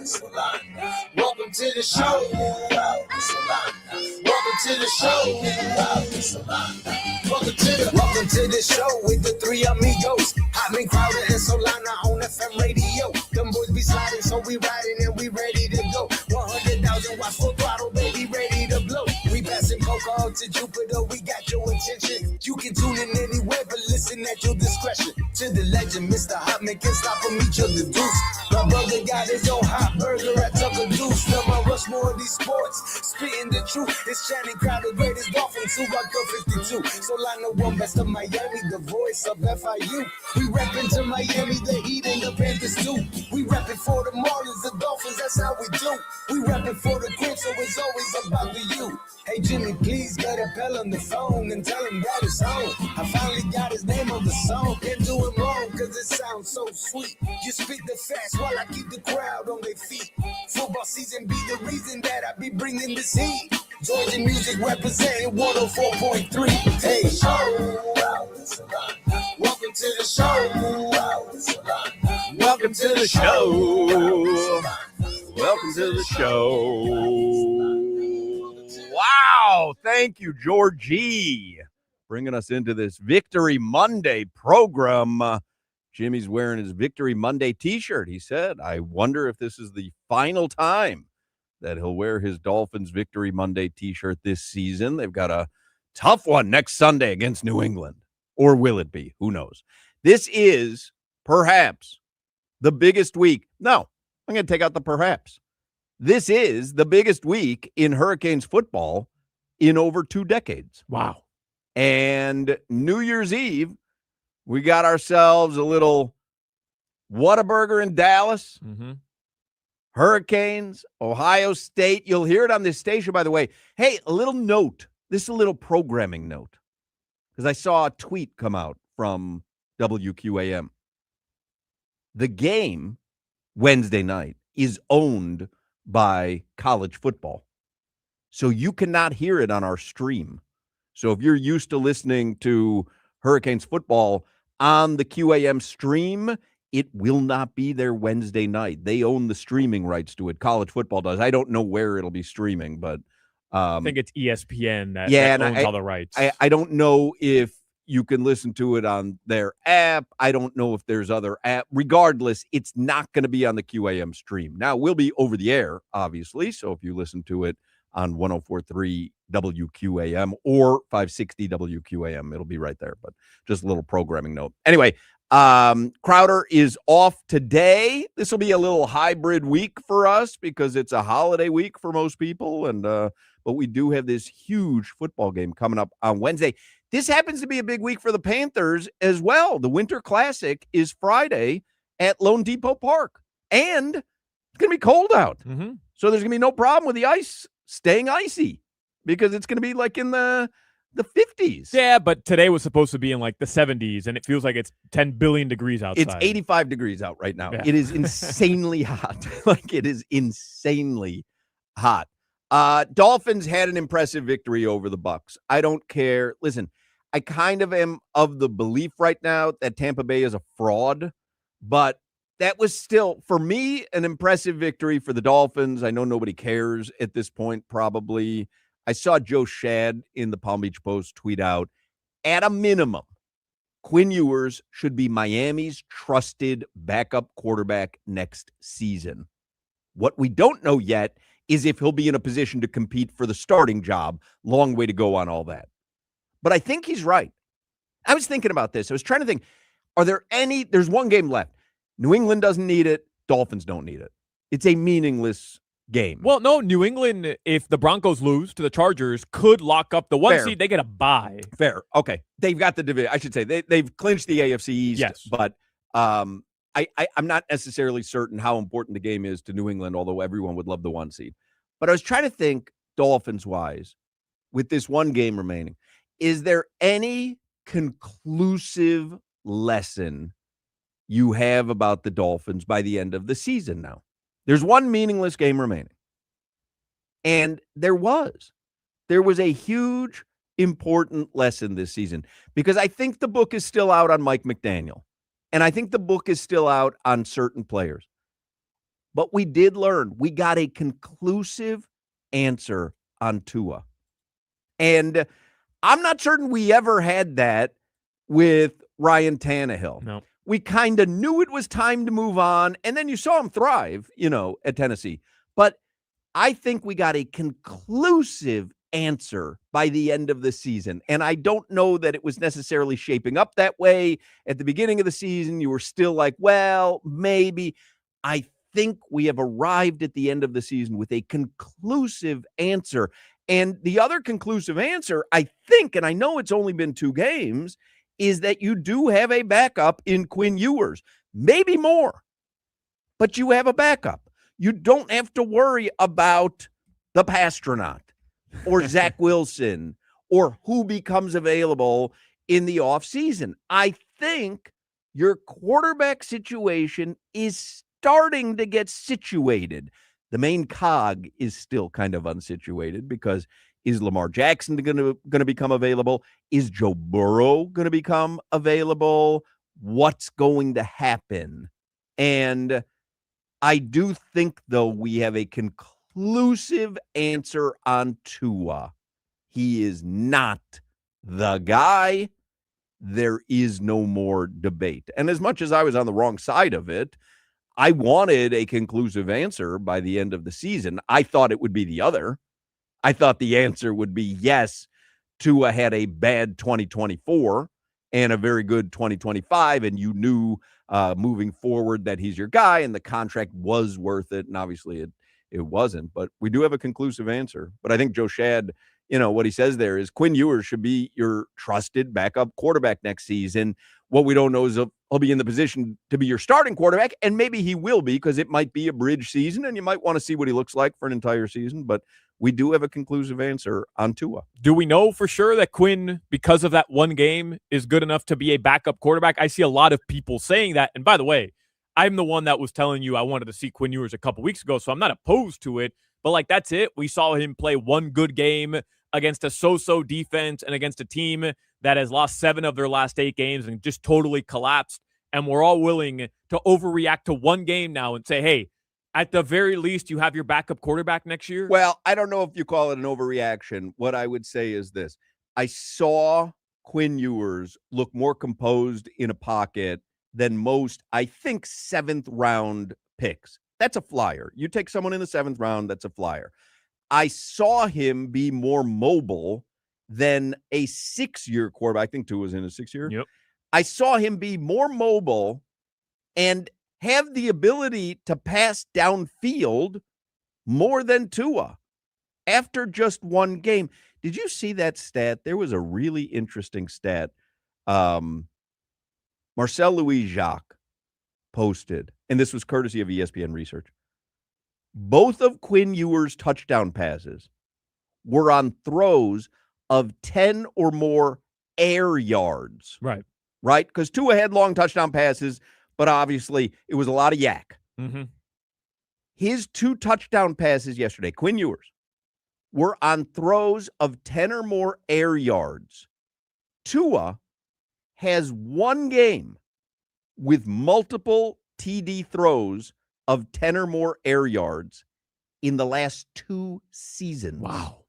Welcome to the show. Welcome to the show. Welcome to the show with the three amigos. Hotman, Crowder, and Solana on FM radio. Them boys be sliding, so we riding and we ready to go. 100,000 watts full throttle, baby, ready to blow. We passing coca up to Jupiter, we got your attention. You can tune in anywhere, but listen at your discretion. To the legend, Mr. Hotman, can't stop him, each other deuce. My brother got his own hot burger at Tucker Deuce. Now my rush more of these sports, spitting the truth. It's Channing Crowder, greatest Dolphins, who rock up 52. Solana, one best of Miami, the voice of FIU. We reppin' to Miami, the Heat and the Panthers too. We reppin' for the Marlins, the Dolphins, that's how we do. We reppin' for the Crips, so it's always about the you. Hey Jimmy, please get Appel on the phone and tell him that it's home. I finally got his name on the song. Can't do it wrong, cause it sounds so sweet. You spit the fast while I keep the crowd on their feet. Football season be the reason that I be bringing this heat. Georgia music representing 104.3. Hey, welcome to the show. Welcome to the show. Welcome to the show. Wow. Thank you, Georgie, bringing us into this Victory Monday program. Jimmy's wearing his Victory Monday t-shirt. He said, I wonder if this is the final time that he'll wear his Dolphins Victory Monday t-shirt this season. They've got a tough one next Sunday against New England. Or will it be? Who knows? This is perhaps the biggest week. No, I'm going to take out the perhaps. This is the biggest week in Hurricanes football in over 2 decades. Wow. And New Year's Eve, we got ourselves a little Whataburger in Dallas. Mm-hmm. Hurricanes, Ohio State. You'll hear it on this station, by the way. Hey, a little note. This is a little programming note. Because I saw a tweet come out from WQAM. The game Wednesday night is owned by college football. So you cannot hear it on our stream. So if you're used to listening to Hurricanes football on the QAM stream, it will not be there Wednesday night. They own the streaming rights to it. College football does. I don't know where it'll be streaming, but I think it's ESPN that owns all the rights. I don't know if you can listen to it on their app. I don't know if there's other app. Regardless, it's not going to be on the QAM stream. Now, we'll be over the air, obviously. So if you listen to it on 104.3 WQAM or 560 WQAM, it'll be right there. But just a little programming note. Anyway, Crowder is off today. This will be a little hybrid week for us because it's a holiday week for most people. And but we do have this huge football game coming up on Wednesday. This happens to be a big week for the Panthers as well. The Winter Classic is Friday at Lone Depot Park. And it's going to be cold out. Mm-hmm. So there's going to be no problem with the ice staying icy because it's going to be like in the 50s. Yeah, but today was supposed to be in like the 70s, and it feels like it's 10 billion degrees outside. It's 85 degrees out right now. Yeah. It is insanely hot. Like, it is insanely hot. Dolphins had an impressive victory over the Bucs. I don't care. Listen, I kind of am of the belief right now that Tampa Bay is a fraud, but that was still, for me, an impressive victory for the Dolphins. I know nobody cares at this point, probably. I saw Joe Shad in the Palm Beach Post tweet out, at a minimum, Quinn Ewers should be Miami's trusted backup quarterback next season. What we don't know yet is if he'll be in a position to compete for the starting job. Long way to go on all that. But I think he's right. I was thinking about this. I was trying to think, there's one game left. New England doesn't need it. Dolphins don't need it. It's a meaningless game. Well, no, New England, if the Broncos lose to the Chargers, could lock up the 1 Fair. seed. They get a bye. Fair. Okay. They've got the division. I should say they've clinched the AFC East. Yes. But I'm not necessarily certain how important the game is to New England, although everyone would love the 1 seed. But I was trying to think, Dolphins-wise, with this one game remaining, is there any conclusive lesson you have about the Dolphins by the end of the season now? There's one meaningless game remaining. And there was a huge, important lesson this season because I think the book is still out on Mike McDaniel. And I think the book is still out on certain players. But we did learn. We got a conclusive answer on Tua. And I'm not certain we ever had that with Ryan Tannehill. No. We kind of knew it was time to move on, and then you saw him thrive, at Tennessee. But I think we got a conclusive answer by the end of the season. And I don't know that it was necessarily shaping up that way. At the beginning of the season, you were still like, well, maybe. I think we have arrived at the end of the season with a conclusive answer. And the other conclusive answer, I think, and I know it's only been 2 games, is that you do have a backup in Quinn Ewers. Maybe more, but you have a backup. You don't have to worry about the Pastronaut or Zach Wilson or who becomes available in the offseason. I think your quarterback situation is starting to get situated. The main cog is still kind of unsituated because is Lamar Jackson going to become available? Is Joe Burrow going to become available? What's going to happen? And I do think, though, we have a conclusive answer on Tua. He is not the guy. There is no more debate. And as much as I was on the wrong side of it, I wanted a conclusive answer by the end of the season. I thought it would be the other. I thought the answer would be yes, Tua had a bad 2024 and a very good 2025, and you knew moving forward that he's your guy and the contract was worth it, and obviously it wasn't. But we do have a conclusive answer. But I think Joe Shad, what he says there is Quinn Ewers should be your trusted backup quarterback next season. What we don't know is he'll be in the position to be your starting quarterback, and maybe he will be because it might be a bridge season, and you might want to see what he looks like for an entire season. But we do have a conclusive answer on Tua. Do we know for sure that Quinn, because of that one game, is good enough to be a backup quarterback? I see a lot of people saying that. And by the way, I'm the one that was telling you I wanted to see Quinn Ewers a couple weeks ago, so I'm not opposed to it. But, that's it. We saw him play one good game against a so-so defense and against a team that has lost 7 of their last 8 games and just totally collapsed. And we're all willing to overreact to one game now and say, hey, at the very least, you have your backup quarterback next year? Well, I don't know if you call it an overreaction. What I would say is this. I saw Quinn Ewers look more composed in a pocket than most, I think, 7th round picks. That's a flyer. You take someone in the 7th round, that's a flyer. I saw him be more mobile than a 6-year quarterback. I think Tua was in a 6-year. Yep. I saw him be more mobile and have the ability to pass downfield more than Tua after just one game. Did you see that stat? There was a really interesting stat. Marcel Louis-Jacques posted, and this was courtesy of ESPN Research. Both of Quinn Ewers' touchdown passes were on throws of 10 or more air yards. Right. Right? Because Tua had long touchdown passes, but obviously it was a lot of yak. Mm-hmm. His 2 touchdown passes yesterday, Quinn Ewers, were on throws of 10 or more air yards. Tua has one game with multiple TD throws of 10 or more air yards in the last 2 seasons. Wow.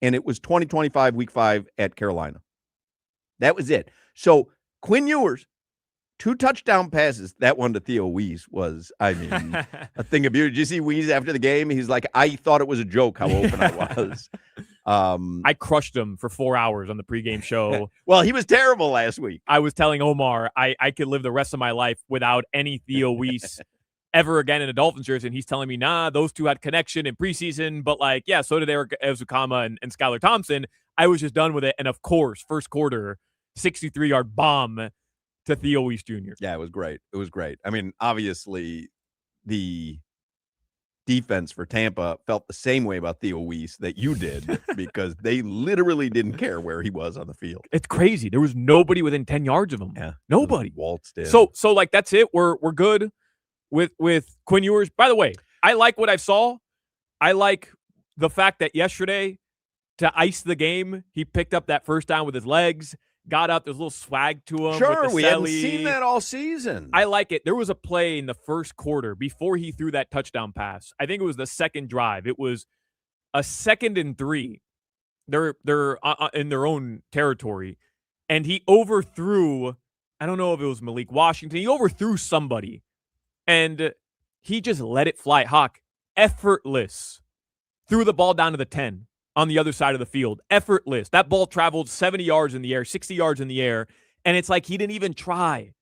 And it was 2025, week 5 at Carolina. That was it. So Quinn Ewers, 2 touchdown passes. That one to Theo Weiss was, I mean, a thing of beauty. Did you see Weiss after the game? He's like, I thought it was a joke how open I was. I crushed him for 4 hours on the pregame show. Well, he was terrible last week. I was telling Omar I could live the rest of my life without any Theo Weiss ever again in a Dolphins jersey, and he's telling me, nah, those two had connection in preseason, but yeah, so did Eric Ezukama and Skylar Thompson. I was just done with it, and of course, first quarter, 63-yard bomb to Theo Weiss Jr. Yeah, it was great. It was great. I mean, obviously, the defense for Tampa felt the same way about Theo Weiss that you did because they literally didn't care where he was on the field. It's crazy. There was nobody within 10 yards of him. Yeah, nobody. Waltzed in. So that's it. We're good with Quinn Ewers. By the way, I like what I saw. I like the fact that yesterday, to ice the game, he picked up that first down with his legs, got up. There's a little swag to him. Sure, with the we haven't celly. seen that all season. I like it. There was a play in the first quarter before he threw that touchdown pass. I think it was the second drive. It was a 2nd and 3. They're in their own territory, and he overthrew. I don't know if it was Malik Washington. He overthrew somebody, and he just let it fly. Hoch, effortless, threw the ball down to the 10 on the other side of the field. Effortless. That ball traveled 70 yards in the air, 60 yards in the air, and it's like he didn't even try.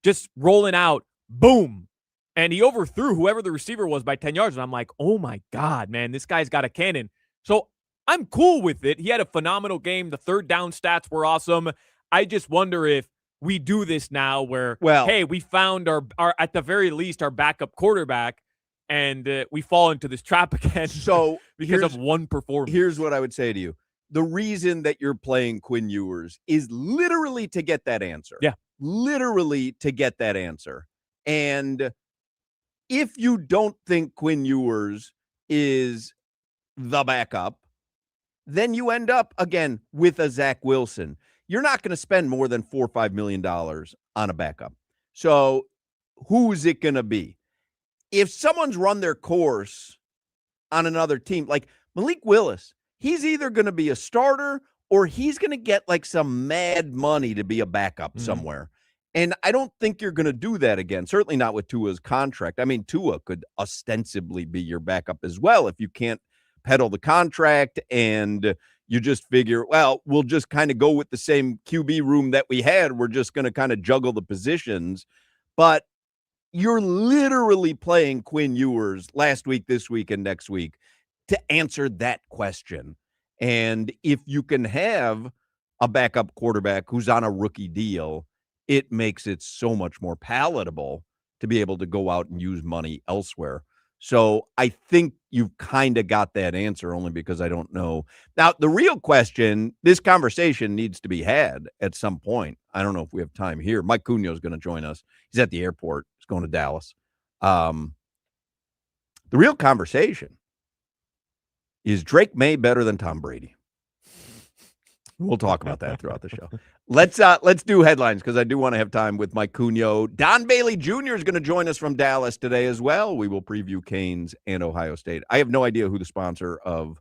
Just rolling out, boom. And he overthrew whoever the receiver was by 10 yards. And I'm like, oh my God, man, this guy's got a cannon. So I'm cool with it. He had a phenomenal game. The third down stats were awesome. I just wonder if we do this now where, hey, we found our at the very least, our backup quarterback, and we fall into this trap again. So because of one performance. Here's what I would say to you. The reason that you're playing Quinn Ewers is literally to get that answer. Yeah. Literally to get that answer. And if you don't think Quinn Ewers is the backup, then you end up again with a Zach Wilson. You're not going to spend more than $4 or $5 million on a backup. So who is it going to be? If someone's run their course on another team, like Malik Willis, he's either going to be a starter or he's going to get like some mad money to be a backup somewhere. And I don't think you're going to do that again. Certainly not with Tua's contract. I mean, Tua could ostensibly be your backup as well if you can't peddle the contract and you just figure, well, we'll just kind of go with the same QB room that we had. We're just going to kind of juggle the positions. But you're literally playing Quinn Ewers last week, this week, and next week to answer that question. And if you can have a backup quarterback who's on a rookie deal, it makes it so much more palatable to be able to go out and use money elsewhere. So I think you've kind of got that answer only because I don't know. Now, the real question, this conversation needs to be had at some point. I don't know if we have time here. Mike Cunha is going to join us. He's at the airport. He's going to Dallas. The real conversation is Drake May better than Tom Brady? We'll talk about that throughout the show. Let's do headlines because I do want to have time with Mike Cunha. Don Bailey Jr. is going to join us from Dallas today as well. We will preview Canes and Ohio State. I have no idea who the sponsor of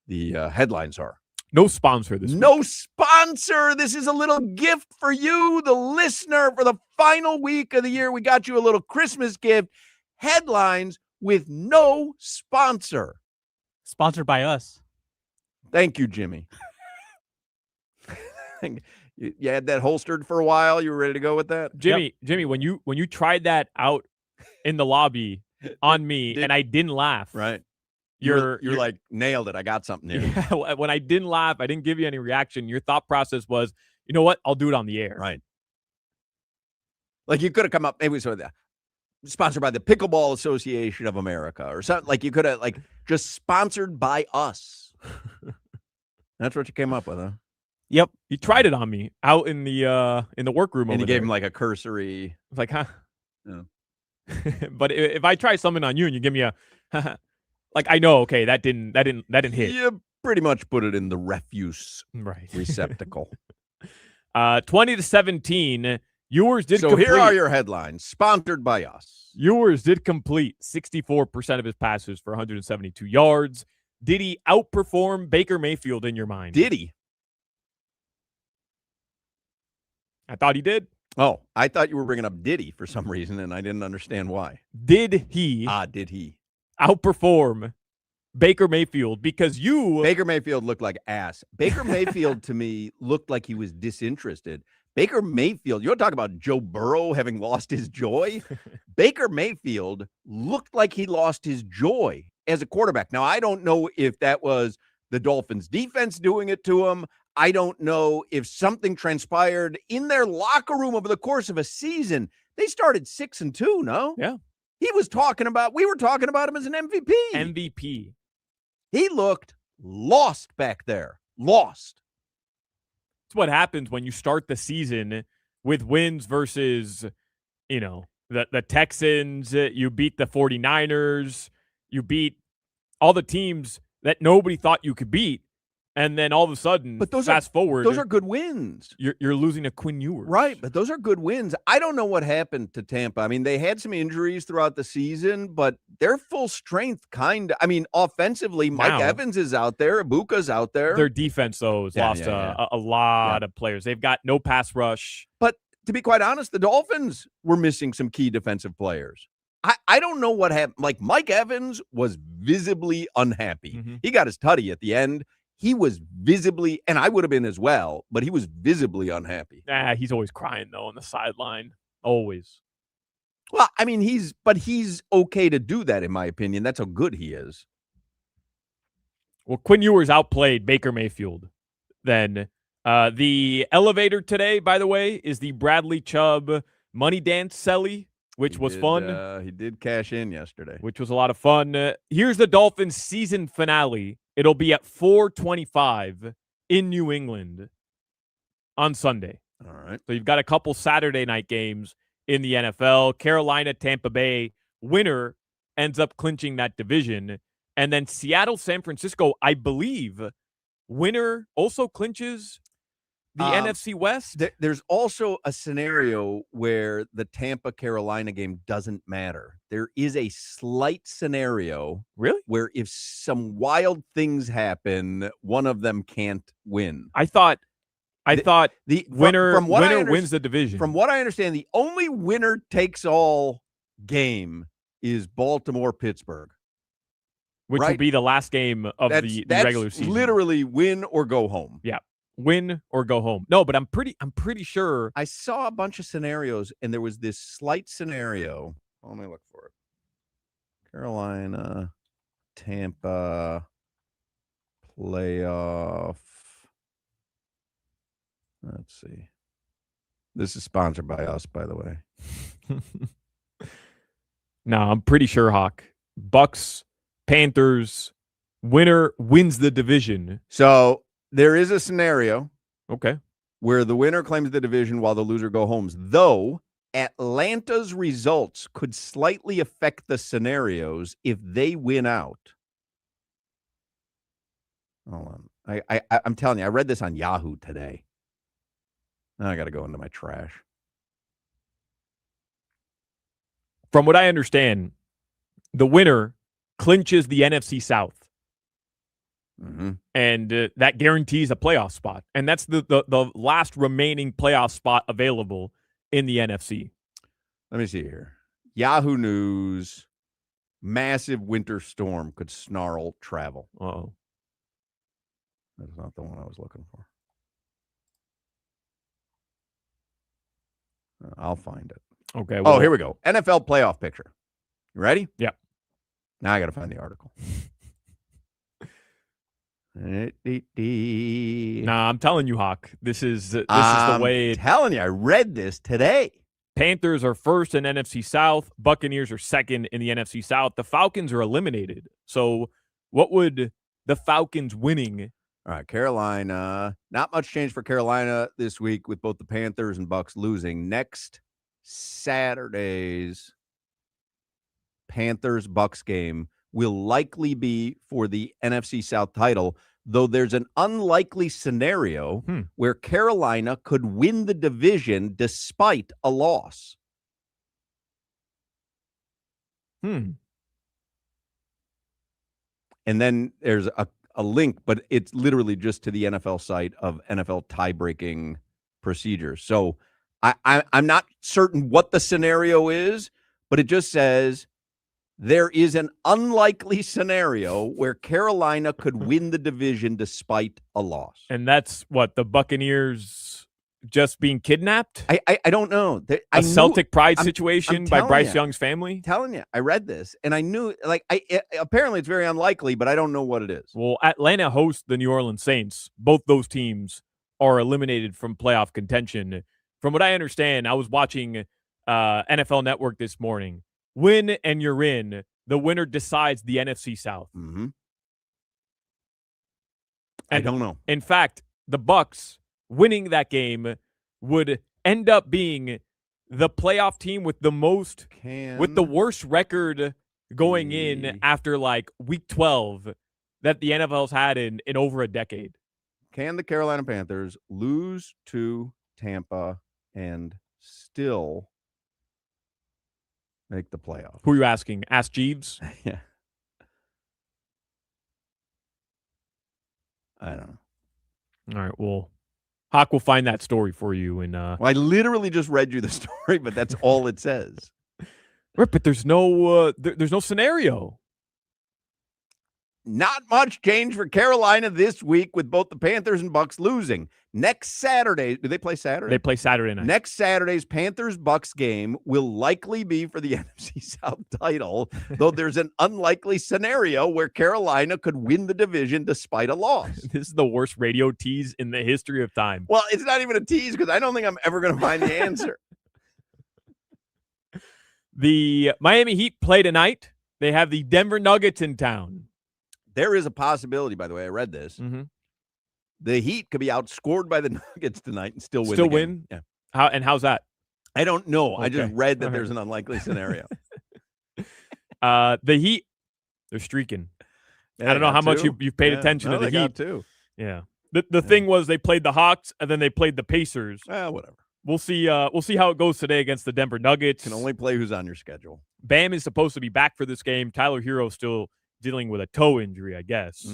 the headlines are. No sponsor this week. No sponsor. This is a little gift for you, the listener, for the final week of the year. We got you a little Christmas gift. Headlines with no sponsor. Sponsored by us. Thank you, Jimmy. You had that holstered for a while. You were ready to go with that? Jimmy, when you tried that out in the lobby on me and I didn't laugh. Right. You're like, nailed it. I got something here. Yeah, when I didn't laugh, I didn't give you any reaction. Your thought process was, you know what? I'll do it on the air. Right. Like you could have come up, maybe so that sponsored by the Pickleball Association of America or something. Like you could have like just sponsored by us. That's what you came up with, huh? Yep. You tried it on me out in the workroom. And over you gave there. him like a cursory. I was like, huh? Yeah. But if I try something on you and you give me a like, I know, okay, that didn't hit. You pretty much put it in the refuse receptacle. 20-17. Ewers did complete. Here are your headlines, sponsored by us. Ewers did complete 64% of his passes for 172 yards. Did he outperform Baker Mayfield in your mind? Did he? I thought he did. Oh, I thought you were bringing up Diddy for some reason, and I didn't understand why. Did he outperform Baker Mayfield? Because Baker Mayfield looked like ass. Baker Mayfield, to me, looked like he was disinterested. Baker Mayfield, you want to talk about Joe Burrow having lost his joy? Baker Mayfield looked like he lost his joy as a quarterback. Now, I don't know if that was the Dolphins' defense doing it to him. I don't know if something transpired in their locker room over the course of a season. They started 6-2, no? Yeah. We were talking about him as an MVP. MVP. He looked lost back there. Lost. It's what happens when you start the season with wins versus, the Texans. You beat the 49ers. You beat all the teams that nobody thought you could beat. And then all of a sudden, But fast forward, those are good wins. You're losing to Quinn Ewers. Right, but those are good wins. I don't know what happened to Tampa. I mean, they had some injuries throughout the season, but they're full strength, kind of. I mean, offensively, Mike Evans is out there. Ibuka's out there. Their defense, though, has lost a lot of players. They've got no pass rush. But to be quite honest, the Dolphins were missing some key defensive players. I don't know what happened. Like, Mike Evans was visibly unhappy. Mm-hmm. He got his tutty at the end. He was visibly, and I would have been as well, but he was visibly unhappy. He's always crying, though, on the sideline. Always. Well, I mean, he's okay to do that, in my opinion. That's how good he is. Well, Quinn Ewers outplayed Baker Mayfield. Then the elevator today, by the way, is the Bradley Chubb Money Dance Celly, which was fun. He did cash in yesterday. Which was a lot of fun. Here's the Dolphins season finale. It'll be at 4:25 in New England on Sunday. All right. So you've got a couple Saturday night games in the NFL. Carolina, Tampa Bay, winner ends up clinching that division. And then Seattle, San Francisco, I believe, winner also clinches the NFC West. There's also a scenario where the Tampa-Carolina game doesn't matter. There is a slight scenario where if some wild things happen, one of them can't win. I thought the winner wins the division. From what I understand, the only winner-takes-all game is Baltimore-Pittsburgh. Which will be the last game of the regular season. Literally win or go home. Yeah. Win or go home. No, but I'm pretty sure I saw a bunch of scenarios, and there was this slight scenario. Let me look for it. Carolina, Tampa, playoff. Let's see. This is sponsored by us, by the way. No, I'm pretty sure, Hoch. Bucks, Panthers, winner wins the division. So there is a scenario, okay, where the winner claims the division while the loser go homes. Though Atlanta's results could slightly affect the scenarios if they win out. Hold on, I'm telling you, I read this on Yahoo today. Now I got to go into my trash. From what I understand, the winner clinches the NFC South. Mm-hmm. And that guarantees a playoff spot. And that's the last remaining playoff spot available in the NFC. Let me see here. Yahoo News, massive winter storm could snarl travel. Uh-oh. That's not the one I was looking for. I'll find it. Okay. Well, here we go. NFL playoff picture. You ready? Yeah. Now I got to find the article. Nah, I'm telling you, Hoch. This is the way. I'm telling you, I read this today. Panthers are first in NFC South. Buccaneers are second in the NFC South. The Falcons are eliminated. So what would the Falcons winning? All right, Carolina. Not much change for Carolina this week with both the Panthers and Bucks losing. Next Saturday's Panthers-Bucks game will likely be for the NFC South title, though there's an unlikely scenario where Carolina could win the division despite a loss. And then there's a link, but it's literally just to the NFL site of NFL tie-breaking procedures. So I'm not certain what the scenario is, but it just says there is an unlikely scenario where Carolina could win the division despite a loss. And that's what, the Buccaneers just being kidnapped? I don't know. A Celtic pride situation by Bryce Young's family? I'm telling you, I read this, and I knew, apparently it's very unlikely, but I don't know what it is. Well, Atlanta hosts the New Orleans Saints. Both those teams are eliminated from playoff contention. From what I understand, I was watching NFL Network this morning. Win and you're in. The winner decides the NFC South. Mm-hmm. I don't know. In fact, the Bucks winning that game would end up being the playoff team with the worst record going in after like week 12 that the NFL's had in over a decade. Can the Carolina Panthers lose to Tampa and still make the playoffs? Who are you asking? Ask Jeeves? Yeah. I don't know. All right, well, Hoch will find that story for you. And Well, I literally just read you the story, but that's all it says. Right, but there's no there's no scenario. Not much change for Carolina this week with both the Panthers and Bucks losing. Next Saturday, do they play Saturday? They play Saturday night. Next Saturday's Panthers-Bucks game will likely be for the NFC South title, though there's an unlikely scenario where Carolina could win the division despite a loss. This is the worst radio tease in the history of time. Well, it's not even a tease because I don't think I'm ever going to find the answer. The Miami Heat play tonight. They have the Denver Nuggets in town. There is a possibility, by the way, I read this. Mm-hmm. The Heat could be outscored by the Nuggets tonight and still win. Still the game. win? Yeah. How's that? I don't know. Okay. I just read that All right. there's an unlikely scenario. The Heat, they're streaking. Yeah, I don't know got how much two. you've paid attention to the they got Heat. two. Yeah. The thing was they played the Hawks and then they played the Pacers. Whatever. We'll see how it goes today against the Denver Nuggets. Can only play who's on your schedule. Bam is supposed to be back for this game. Tyler Hero's still dealing with a toe injury, I guess.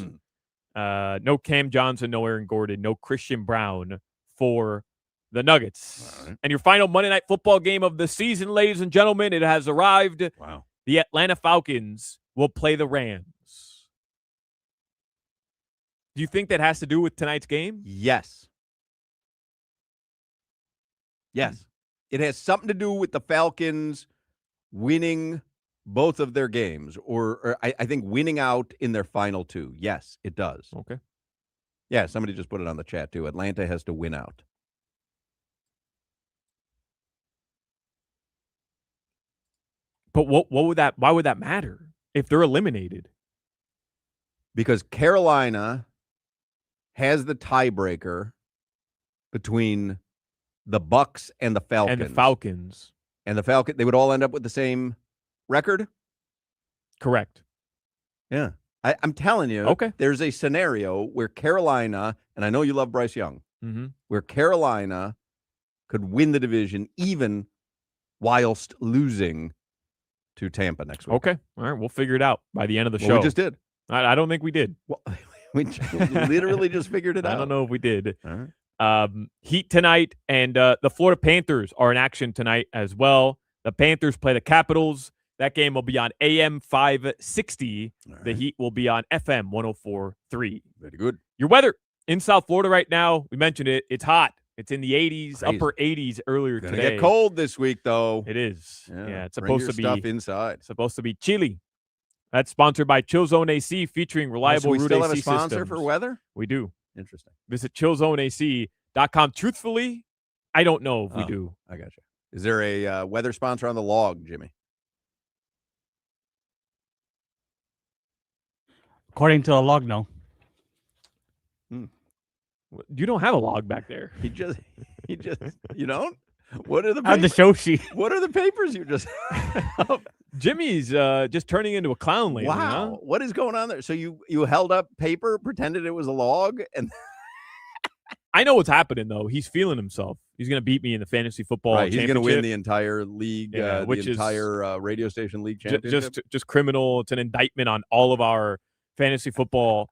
No Cam Johnson, no Aaron Gordon, no Christian Brown for the Nuggets. Right. And your final Monday Night Football game of the season, ladies and gentlemen, it has arrived. Wow. The Atlanta Falcons will play the Rams. Do you think that has to do with tonight's game? Yes. Yes. It has something to do with the Falcons winning both of their games, or I think winning out in their final two. Yes, it does. Okay. Yeah, somebody just put it on the chat, too. Atlanta has to win out. But why would that matter if they're eliminated? Because Carolina has the tiebreaker between the Bucks and the Falcons. And the Falcons. And the Falcons, they would all end up with the same record? Correct. Yeah. I'm telling you, Okay. There's a scenario where Carolina, and I know you love Bryce Young, where Carolina could win the division even whilst losing to Tampa next week. Okay. All right. We'll figure it out by the end of the Well, show. we just did. I don't think we did. Well, we literally just figured it out. I don't know if we did. All right. Heat tonight, and the Florida Panthers are in action tonight as well. The Panthers play the Capitals. That game will be on AM 560. All The right. Heat will be on FM 104.3. Very good. Your weather in South Florida right now, we mentioned it. It's hot. It's in the 80s, Crazy. upper 80s earlier Gonna today. get cold this week, though. It is. Yeah, it's Bring supposed your to be stuff inside. supposed to be chilly. That's sponsored by Chill Zone AC, featuring reliable So we root still AC have a sponsor systems. for weather? We do. Interesting. Visit chillzoneac.com. Truthfully, I don't know if we do. I got you. Is there a weather sponsor on the log, Jimmy? According to the log, no. You don't have a log back there. He just, you don't? What are the I have the papers? show sheet. What are the papers you just Jimmy's just turning into a clown lately. Wow. Huh? What is going on there? So you held up paper, pretended it was a log, and I know what's happening, though. He's feeling himself. He's going to beat me in the fantasy football right, he's going to win championship. the entire league, Yeah, which the is entire radio station league championship. Just criminal. It's an indictment on all of our fantasy football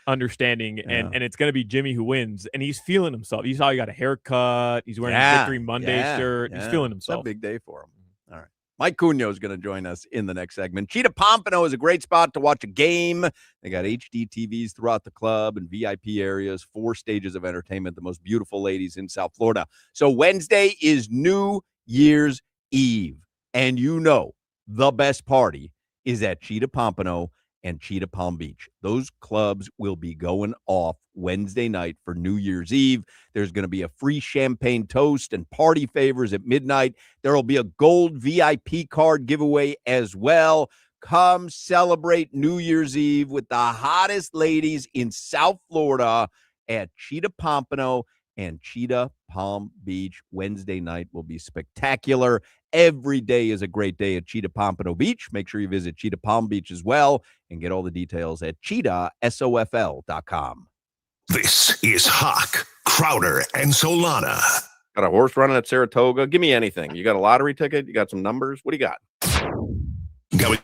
understanding, and it's going to be Jimmy who wins, and he's feeling himself. He's already got a haircut. He's wearing a Victory Monday shirt. He's feeling himself. It's a big day for him. All right. Mike Cunha is going to join us in the next segment. Cheetah Pompano is a great spot to watch a game. They got HD TVs throughout the club and VIP areas, 4 stages of entertainment, the most beautiful ladies in South Florida. So Wednesday is New Year's Eve, and you know the best party is at Cheetah Pompano and Cheetah Palm Beach. Those clubs will be going off Wednesday night for New Year's Eve. There's going to be a free champagne toast and party favors at midnight. There will be a gold VIP card giveaway as well. Come celebrate New Year's Eve with the hottest ladies in South Florida at Cheetah Pompano and Cheetah Palm Beach. Wednesday night will be spectacular. Every day is a great day at Cheetah Pompano Beach. Make sure you visit Cheetah Palm Beach as well and get all the details at cheetahsofl.com. This is Hoch, Crowder, and Solana. Got a horse running at Saratoga? Give me anything. You got a lottery ticket? You got some numbers? What do you got? Going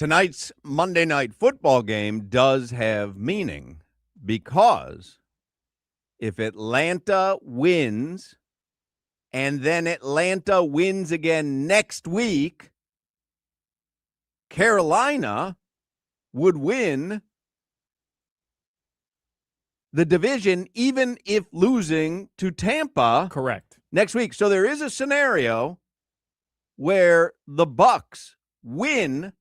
tonight's Monday Night Football game does have meaning because if Atlanta wins and then Atlanta wins again next week, Carolina would win the division even if losing to Tampa Correct. next week. So there is a scenario where the Bucks win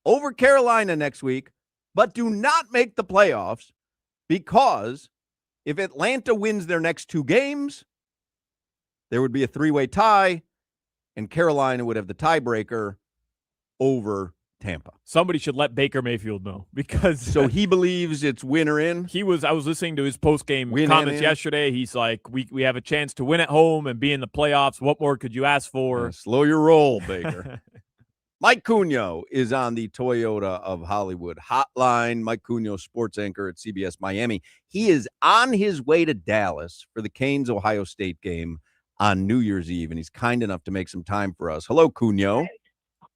over Carolina next week, but do not make the playoffs because if Atlanta wins their next 2 games, there would be a 3-way tie, and Carolina would have the tiebreaker over Tampa. Somebody should let Baker Mayfield know because So he believes it's win or in? I was listening to his post-game Win comments and in? yesterday. He's like, we have a chance to win at home and be in the playoffs. What more could you ask for? Slow your roll, Baker. Mike Cugno is on the Toyota of Hollywood hotline. Mike Cugno, sports anchor at CBS Miami. He is on his way to Dallas for the Canes-Ohio State game on New Year's Eve, and he's kind enough to make some time for us. Hello, Cugno.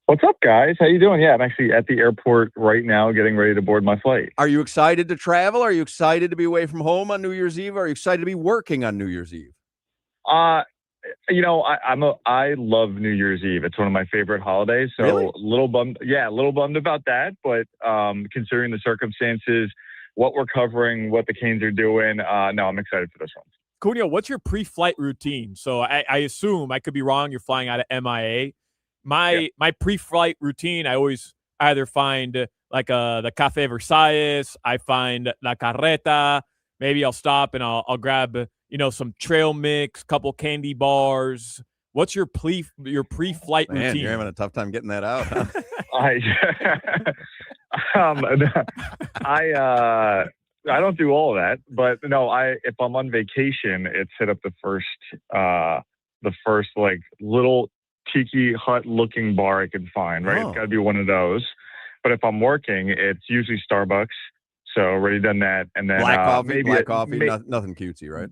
What's up, guys? How you doing? Yeah, I'm actually at the airport right now getting ready to board my flight. Are you excited to travel? Are you excited to be away from home on New Year's Eve? Are you excited to be working on New Year's Eve? I love New Year's Eve. It's one of my favorite holidays. So Really? a little bummed about that. But considering the circumstances, what we're covering, what the Canes are doing, no, I'm excited for this one. Cunha, what's your pre-flight routine? So I assume, I could be wrong, you're flying out of MIA. My pre-flight routine, I always either find like the Café Versailles, I find La Carreta. Maybe I'll stop and I'll grab some trail mix, couple candy bars. What's your pre-flight Man, routine? you're having a tough time getting that out. Huh? I don't do all of that, but no, if I'm on vacation, it's hit up the first like little tiki hut looking bar I can find, right? Oh. It's got to be one of those. But if I'm working, it's usually Starbucks. So already done that. And then Black coffee, maybe nothing cutesy, right?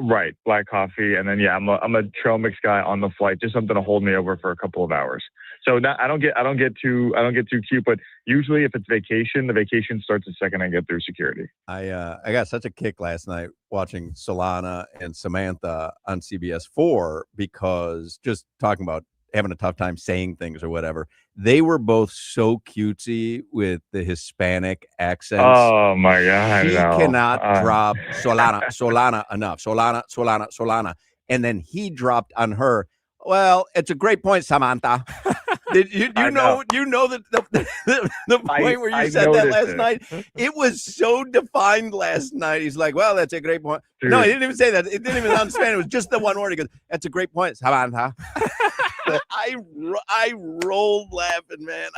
Right, black coffee, and then I'm a trail mix guy on the flight, just something to hold me over for a couple of hours. So I don't get too cute, but usually if it's vacation, the vacation starts the second I get through security. I got such a kick last night watching Solana and Samantha on CBS4 because just talking about having a tough time saying things or whatever. They were both so cutesy with the Hispanic accents. Oh my God! He cannot drop Solana enough. Solana. And then he dropped on her. Well, it's a great point, Samantha. Did you know the point where you said that last night? It was so defined last night. He's like, well, that's a great point. Dude. No, he didn't even say that. It didn't even sound Spanish. It was just the one word. He goes, that's a great point, Samantha. I rolled laughing, man.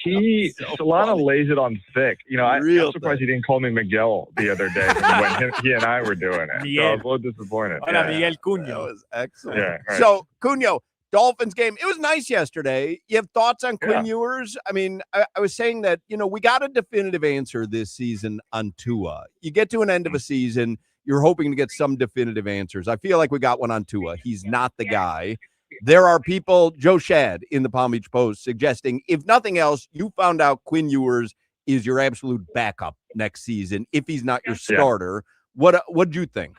Solana lays it on thick. I'm surprised he didn't call me Miguel the other day when he and I were doing it. Miguel. So I was a little disappointed. Hola, Miguel Cunha. That was excellent. Yeah, right. So, Cunha, Dolphins game. It was nice yesterday. You have thoughts on Quinn Yeah. Ewers? I mean, I was saying that, we got a definitive answer this season on Tua. You get to an end of a season, you're hoping to get some definitive answers. I feel like we got one on Tua. He's not the guy. There are people, Joe Shad in the Palm Beach Post, suggesting, if nothing else, you found out Quinn Ewers is your absolute backup next season if he's not your starter. What'd you think?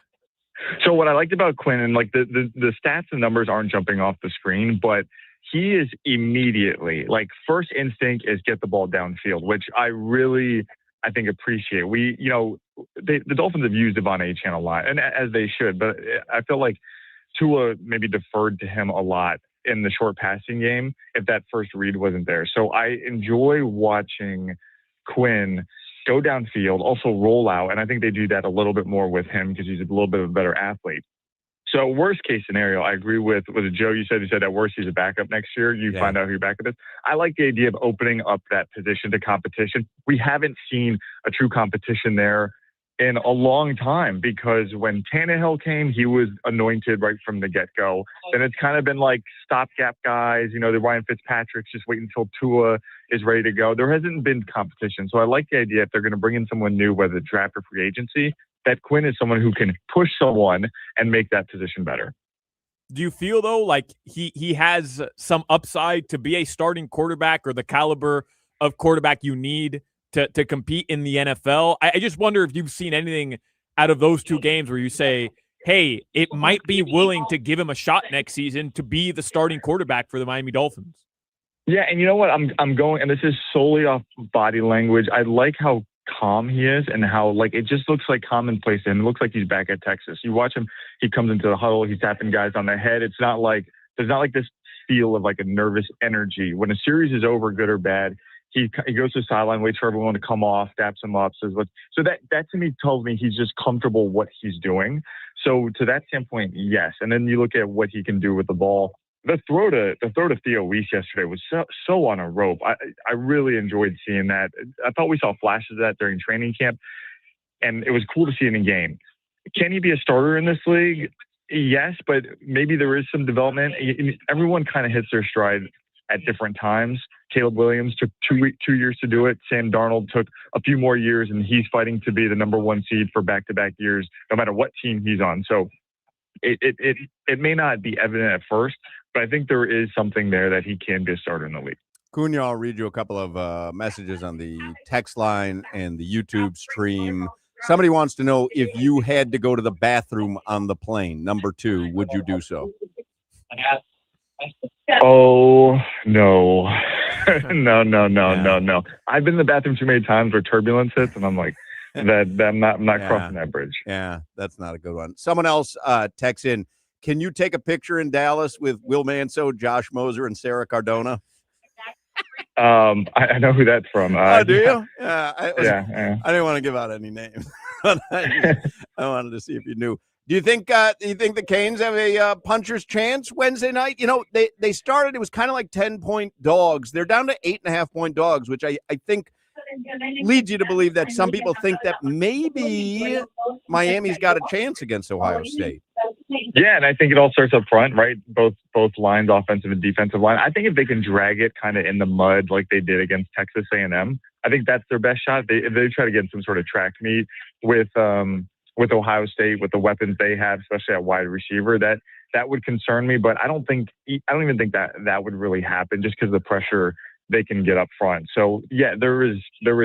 So what I liked about Quinn, and like the stats and numbers aren't jumping off the screen, but he is immediately, like, first instinct is get the ball downfield, which I think appreciate. The Dolphins have used Devon Achane a lot, and as they should, but I feel like Tua maybe deferred to him a lot in the short passing game if that first read wasn't there. So I enjoy watching Quinn go downfield, also roll out, and I think they do that a little bit more with him because he's a little bit of a better athlete. So worst case scenario, I agree with Joe. You said at worst he's a backup next year. You find out who your backup is. I like the idea of opening up that position to competition. We haven't seen a true competition there in a long time because when Tannehill came, he was anointed right from the get-go. Then it's kind of been like stopgap guys, the Ryan Fitzpatrick's just wait until Tua is ready to go. There hasn't been competition. So I like the idea if they're going to bring in someone new, whether draft or free agency, that Quinn is someone who can push someone and make that position better. Do you feel, though, like he has some upside to be a starting quarterback or the caliber of quarterback you need to compete in the NFL? I just wonder if you've seen anything out of those two games where you say, hey, it might be willing to give him a shot next season to be the starting quarterback for the Miami Dolphins. Yeah, and you know what? I'm going, and this is solely off body language. I like how calm he is and how, like, it just looks like commonplace to him. It looks like he's back at Texas. You watch him, he comes into the huddle, he's tapping guys on the head. It's not like, there's not like this feel of like a nervous energy. When a series is over, good or bad, he goes to the sideline, waits for everyone to come off, taps him up, says what. So that to me tells me he's just comfortable what he's doing. So to that standpoint, yes. And then you look at what he can do with the ball. The throw to Theo Weiss yesterday was so on a rope. I really enjoyed seeing that. I thought we saw flashes of that during training camp, and it was cool to see it in game. Can he be a starter in this league? Yes, but maybe there is some development. Everyone kind of hits their stride at different times. Caleb Williams took 2 years to do it. Sam Darnold took a few more years, and he's fighting to be the number one seed for back-to-back years, no matter what team he's on. So it may not be evident at first, but I think there is something there that he can be a starter in the league. Cunha, I'll read you a couple of messages on the text line and the YouTube stream. Somebody wants to know if you had to go to the bathroom on the plane. Number 2, would you do so? Oh, no. No. I've been in the bathroom too many times where turbulence hits, and I'm like, I'm not crossing that bridge. Yeah, that's not a good one. Someone else texts in, can you take a picture in Dallas with Will Manso, Josh Moser, and Sarah Cardona? I know who that's from. Do you? Yeah. I didn't want to give out any names. I wanted to see if you knew. Do you think the Canes have a puncher's chance Wednesday night? You know, they started, it was kind of like 10-point dogs. They're down to 8.5-point dogs, which I think leads you to believe that some people think that maybe Miami's got a chance against Ohio State. Yeah, and I think it all starts up front, right? Both lines, offensive and defensive line. I think if they can drag it kind of in the mud like they did against Texas A&M, I think that's their best shot. If they try to get some sort of track meet with Ohio State, with the weapons they have, especially at wide receiver, that would concern me. But I don't even think that would really happen just because of the pressure they can get up front. So yeah, there is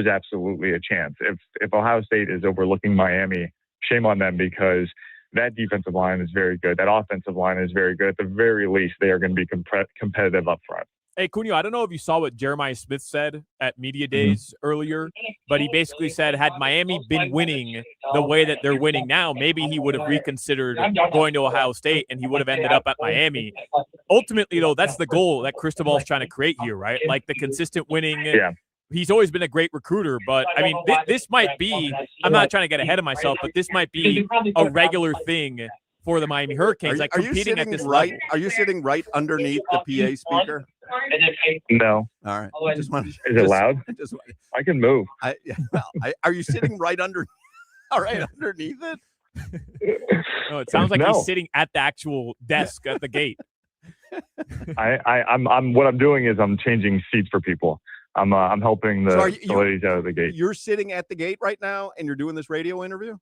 absolutely a chance. If Ohio State is overlooking Miami, shame on them, because that defensive line is very good. That offensive line is very good. At the very least, they are going to be competitive up front. Hey, Cunha, I don't know if you saw what Jeremiah Smith said at Media Days earlier, but he basically said, had Miami been winning the way that they're winning now, maybe he would have reconsidered going to Ohio State and he would have ended up at Miami. Ultimately, though, that's the goal that Cristobal's trying to create here, right? Like the consistent winning. Yeah. He's always been a great recruiter, but I mean, this might be, I'm not trying to get ahead of myself, but this might be a regular thing for the Miami Hurricanes, competing at this level. Are you sitting right underneath the PA speaker? No. All right. Is it loud? I can move. Are you sitting right underneath it? No, it sounds like he's sitting at the actual desk at the gate. I'm what I'm doing is I'm changing seats for people. I'm helping the ladies out of the gate. You're sitting at the gate right now, and you're doing this radio interview?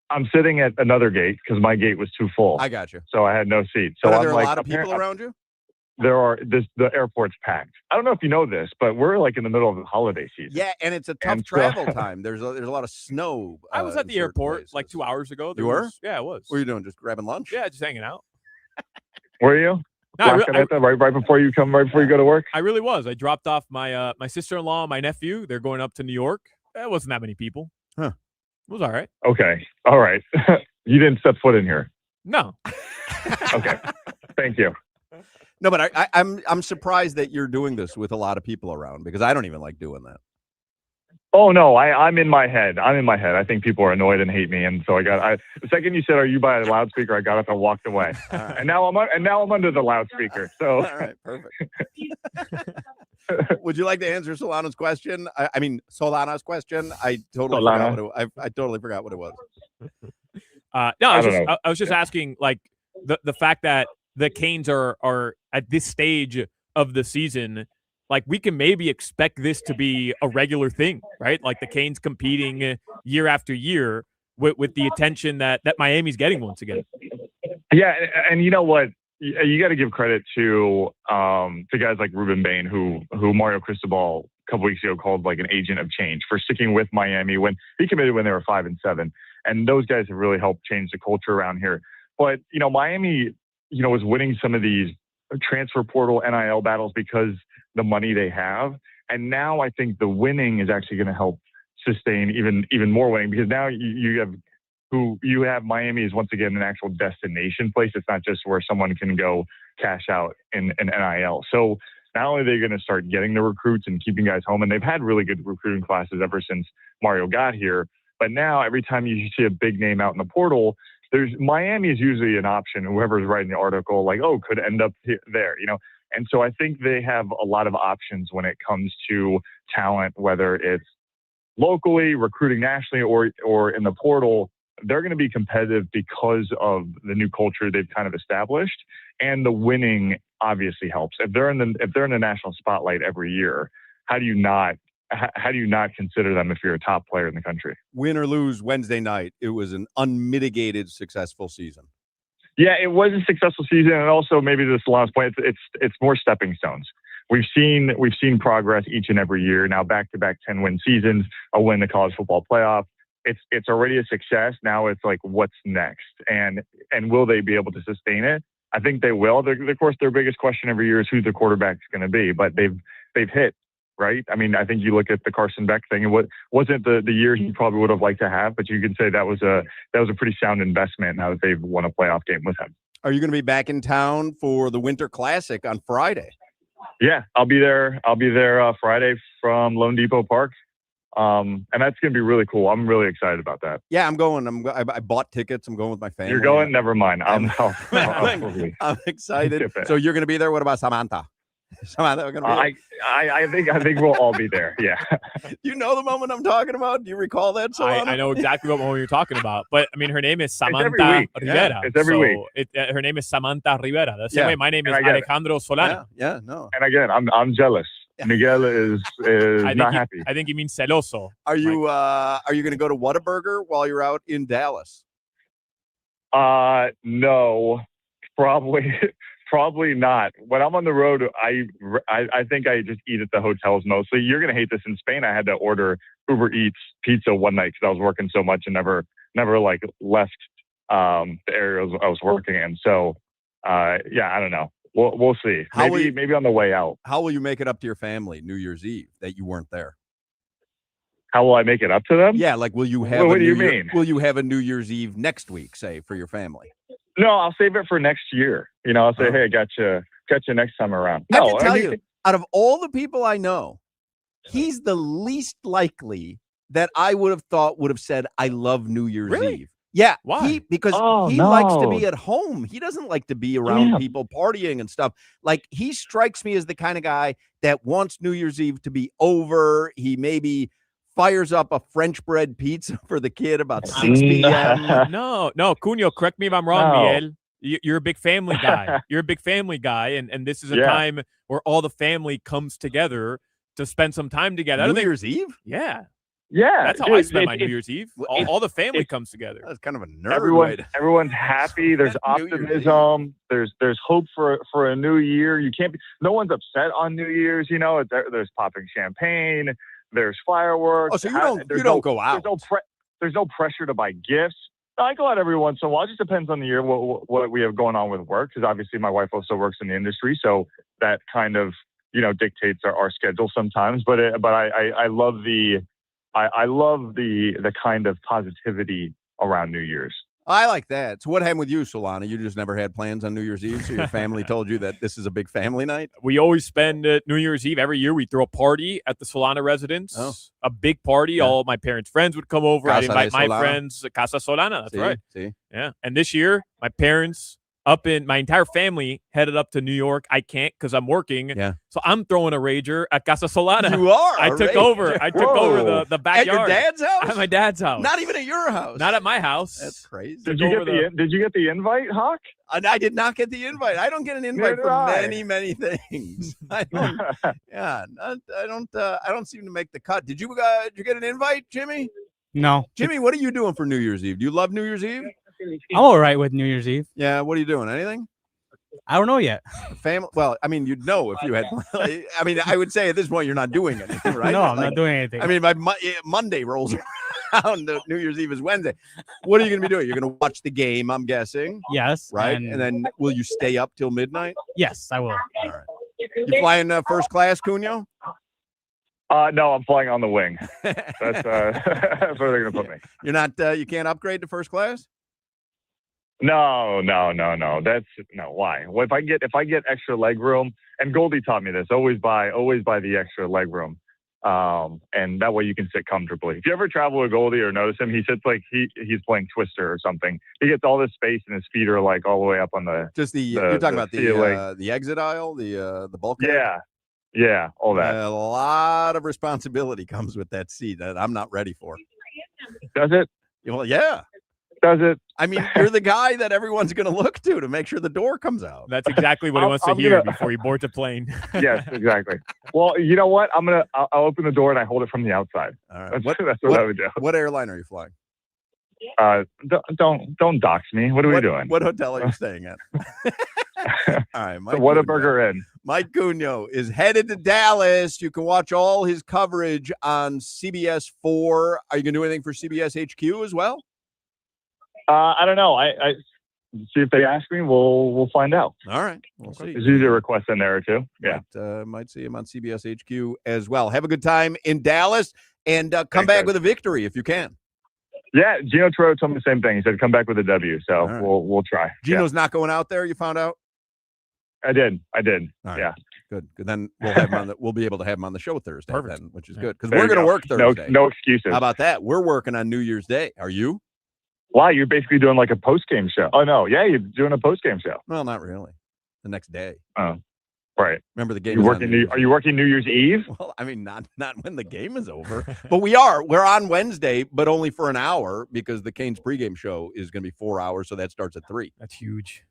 I'm sitting at another gate because my gate was too full. I got you. So I had no seat. So are there a lot of people around you? There are. The airport's packed. I don't know if you know this, but we're like in the middle of the holiday season. Yeah, and it's a tough travel time. There's a lot of snow. I was at the airport like 2 hours ago. You were? Yeah, I was. What were you doing? Just grabbing lunch? Yeah, just hanging out. Were you? No, right before you go to work? I really was. I dropped off my my sister-in-law and my nephew. They're going up to New York. It wasn't that many people. Huh. It was all right. Okay. All right. You didn't step foot in here. No. Okay. Thank you. No, but I'm surprised that you're doing this with a lot of people around, because I don't even like doing that. Oh no, I'm in my head. I think people are annoyed and hate me, and so the second you said, "Are you by a loudspeaker?" I got up and walked away. Right. And now I'm under the loudspeaker. So all right, perfect. Would you like to answer Solana's question? Solana's question. I totally forgot what it was. No, I was just asking, like the fact that the Canes are at this stage of the season. Like, we can maybe expect this to be a regular thing, right? Like the Canes competing year after year with the attention that Miami's getting once again. Yeah, and you know what? you got to give credit to guys like Ruben Bain, who Mario Cristobal a couple weeks ago called like an agent of change, for sticking with Miami when he committed when they were 5-7, and those guys have really helped change the culture around here. But Miami, is winning some of these transfer portal NIL battles because the money they have, and now I think the winning is actually going to help sustain even more winning, because now you have Miami is once again an actual destination place. It's not just where someone can go cash out in NIL. So not only are they going to start getting the recruits and keeping guys home, and they've had really good recruiting classes ever since Mario got here, but now every time you see a big name out in the portal, Miami is usually an option. Whoever's writing the article, like, oh, could end up there, And so I think they have a lot of options when it comes to talent, whether it's locally, recruiting nationally, or in the portal. They're going to be competitive because of the new culture they've kind of established, and the winning obviously helps. If they're in the national spotlight every year, how do you not consider them if you're a top player in the country? Win or lose Wednesday night, it was an unmitigated successful season. Yeah, it was a successful season, and also maybe this last point, it's more stepping stones. We've seen progress each and every year now, back-to-back 10-win seasons, a win the college football playoff. It's already a success. Now it's like, what's next, and will they be able to sustain it? I think they will. Of course, their biggest question every year is who the quarterback's going to be, but they've hit. Right? I mean, I think you look at the Carson Beck thing, and what wasn't the year he probably would have liked to have, but you can say that was a pretty sound investment now that they've won a playoff game with him. Are you going to be back in town for the Winter Classic on Friday? Yeah, I'll be there. Friday from Lone Depot Park, and that's going to be really cool. I'm really excited about that. Yeah, I'm going. I bought tickets. I'm going with my family. You're going? Never mind. I'm excited. So you're going to be there. What about Samantha? I think we'll all be there. Yeah. You know the moment I'm talking about? Do you recall that? I know exactly what moment you're talking about. But I mean, her name is Samantha Rivera. Yeah, it's every week. Her name is Samantha Rivera. The same way my name is Alejandro Solana. Yeah, no. And again, I'm jealous. Miguel is not happy. I think he means celoso. Are you going to go to Whataburger while you're out in Dallas? No, Probably not. When I'm on the road, I think I just eat at the hotels mostly. You're going to hate this. In Spain, I had to order Uber Eats pizza one night because I was working so much and never like left the area I was working in. So, I don't know. We'll see. Maybe on the way out. How will you make it up to your family New Year's Eve that you weren't there? How will I make it up to them? Yeah, like will you have? What do you mean? Will you have a New Year's Eve next week, say, for your family? No, I'll save it for next year. I'll say, hey, I got you next time around. I can tell you, out of all the people I know, he's the least likely that I would have said, I love New Year's Eve. Yeah. Why? Because he likes to be at home. He doesn't like to be around people partying and stuff. Like, he strikes me as the kind of guy that wants New Year's Eve to be over. He maybe fires up a French bread pizza for the kid about 6 p.m. No, Cunio, correct me if I'm wrong, Miguel. You're a big family guy. You're a big family guy, and this is a time where all the family comes together to spend some time together. New Year's Eve? Yeah. Yeah. That's how I spend my New Year's Eve. All the family comes together. That's kind of a nerd. Everyone's happy. There's optimism. There's hope for a new year. No one's upset on New Year's. There's popping champagne. There's fireworks. Oh, so you don't go out. There's no pressure to buy gifts. I go out every once in a while. It just depends on the year, what we have going on with work. Because obviously my wife also works in the industry, so that kind of dictates our schedule sometimes. But I love the kind of positivity around New Year's. I like that. So what happened with you, Solana? You just never had plans on New Year's Eve, so your family told you that this is a big family night? We always spend New Year's Eve every year. We throw a party at the Solana residence, a big party. Yeah. All my parents' friends would come over. I'd invite my friends, Casa Solana. That's right. See? Yeah. And this year, my parents my entire family headed up to New York. I can't because I'm working. Yeah. So I'm throwing a rager at Casa Solana. You are. I took over the backyard. At your dad's house? At my dad's house. Not even at your house. Not at my house. That's crazy. Did you get the invite, Hoch? I did not get the invite. I don't get an invite for many things. I don't. I don't seem to make the cut. Did you get an invite, Jimmy? No. Jimmy, what are you doing for New Year's Eve? Do you love New Year's Eve? I'm all right with New Year's Eve. Yeah. What are you doing? Anything? I don't know yet. Family. Well, I mean, you'd know if you had. I mean, I would say at this point you're not doing anything, right? No, I'm Like, not doing anything. I mean, by Monday rolls around, New Year's Eve is Wednesday. What are you going to be doing? You're going to watch the game, I'm guessing, yes. right? And then will you stay up till midnight? yes, I will. All right. You flying first class, Cunio? No, I'm flying on the wing. That's that's where they're gonna put me. You're not. You can't upgrade to first class. No. That's no. Why? Well, if I get extra leg room, and Goldie taught me this. Always buy the extra leg room, and that way you can sit comfortably. If you ever travel with Goldie or notice him, he sits like he's playing Twister or something. He gets all this space, and his feet are like all the way up on the. Just you're talking about ceiling. the exit aisle, the bulkhead. Yeah, all that. A lot of responsibility comes with that seat that I'm not ready for. Does it? Well, yeah. Does it? I mean, you're the guy that everyone's going to look to make sure the door comes out. That's exactly what he wants to hear before he boards a plane. Yes, exactly. Well, you know what? I'll open the door and I hold it from the outside. All right. That's what I would do. What airline are you flying? Don't dox me. What are we doing? What hotel are you staying at? All right, Mike. What a burger in. Mike Cunio is headed to Dallas. You can watch all his coverage on CBS 4. Are you going to do anything for CBS HQ as well? I don't know. I see if they ask me. We'll find out. All right, we'll see. There's usually a request in there or two. Yeah, might see him on CBS HQ as well. Have a good time in Dallas and come back with a victory if you can. Yeah, Gino Torro told me the same thing. He said come back with a W. So right. we'll try. Gino's not going out there. You found out. I did. All right. Yeah. Good. Then we'll have him on we'll be able to have him on the show Thursday. Perfect. Then, which is good because we're going to work Thursday. No excuses. How about that? We're working on New Year's Day. Are you? Wow, you're basically doing like a post-game show. Oh, no. Yeah, you're doing a post-game show. Well, not really. The next day. Oh, right. Remember the game. Are you working New Year's Eve? Well, I mean, not when the game is over. But we are. We're on Wednesday, but only for an hour because the Canes pregame show is going to be 4 hours, so that starts at 3. That's huge.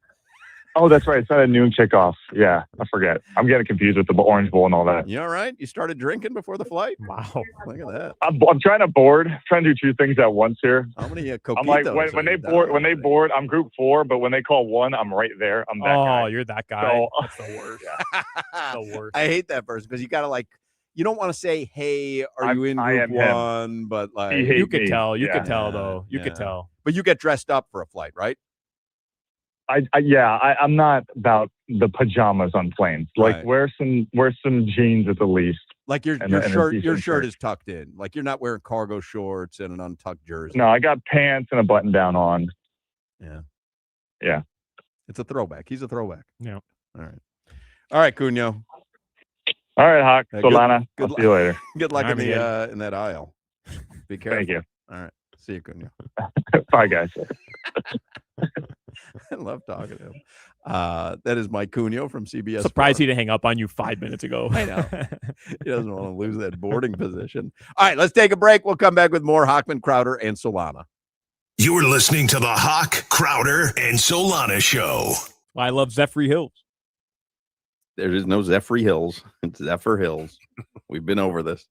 Oh, that's right. It's not a noon kickoff. Yeah, I forget. I'm getting confused with the Orange Bowl and all that. You all right? You started drinking before the flight? Wow. Look at that. I'm trying to do two things at once here. How many coquitos? I'm like, when they board, I'm group 4, but when they call 1, I'm right there. I'm that guy. Oh, you're that guy. So, that's the worst. The worst. I hate that person because you got to you don't want to say, hey, are you in group 1? But you could tell. You could tell, though. You could tell. But you get dressed up for a flight, right? I'm not about the pajamas on planes. Like right. wear some jeans at the least. Like your shirt is tucked in. Like you're not wearing cargo shorts and an untucked jersey. No, I got pants and a button down on. Yeah. Yeah. It's a throwback. He's a throwback. Yeah. All right, Cunio. All right, Hoch. Solana. I'll see you later. Good luck in that aisle. Be careful. Thank you. All right. See you, Cunio. Bye, guys. I love talking to him. That is Mike Cunio from CBS. Surprised he didn't hang up on you 5 minutes ago. I know. He doesn't want to lose that boarding position. All right, let's take a break. We'll come back with more Hochman, Crowder, and Solana. You're listening to the Hoch, Crowder, and Solana Show. I love Zephyr Hills. There is no Zephyr Hills. It's Zephyr Hills. We've been over this.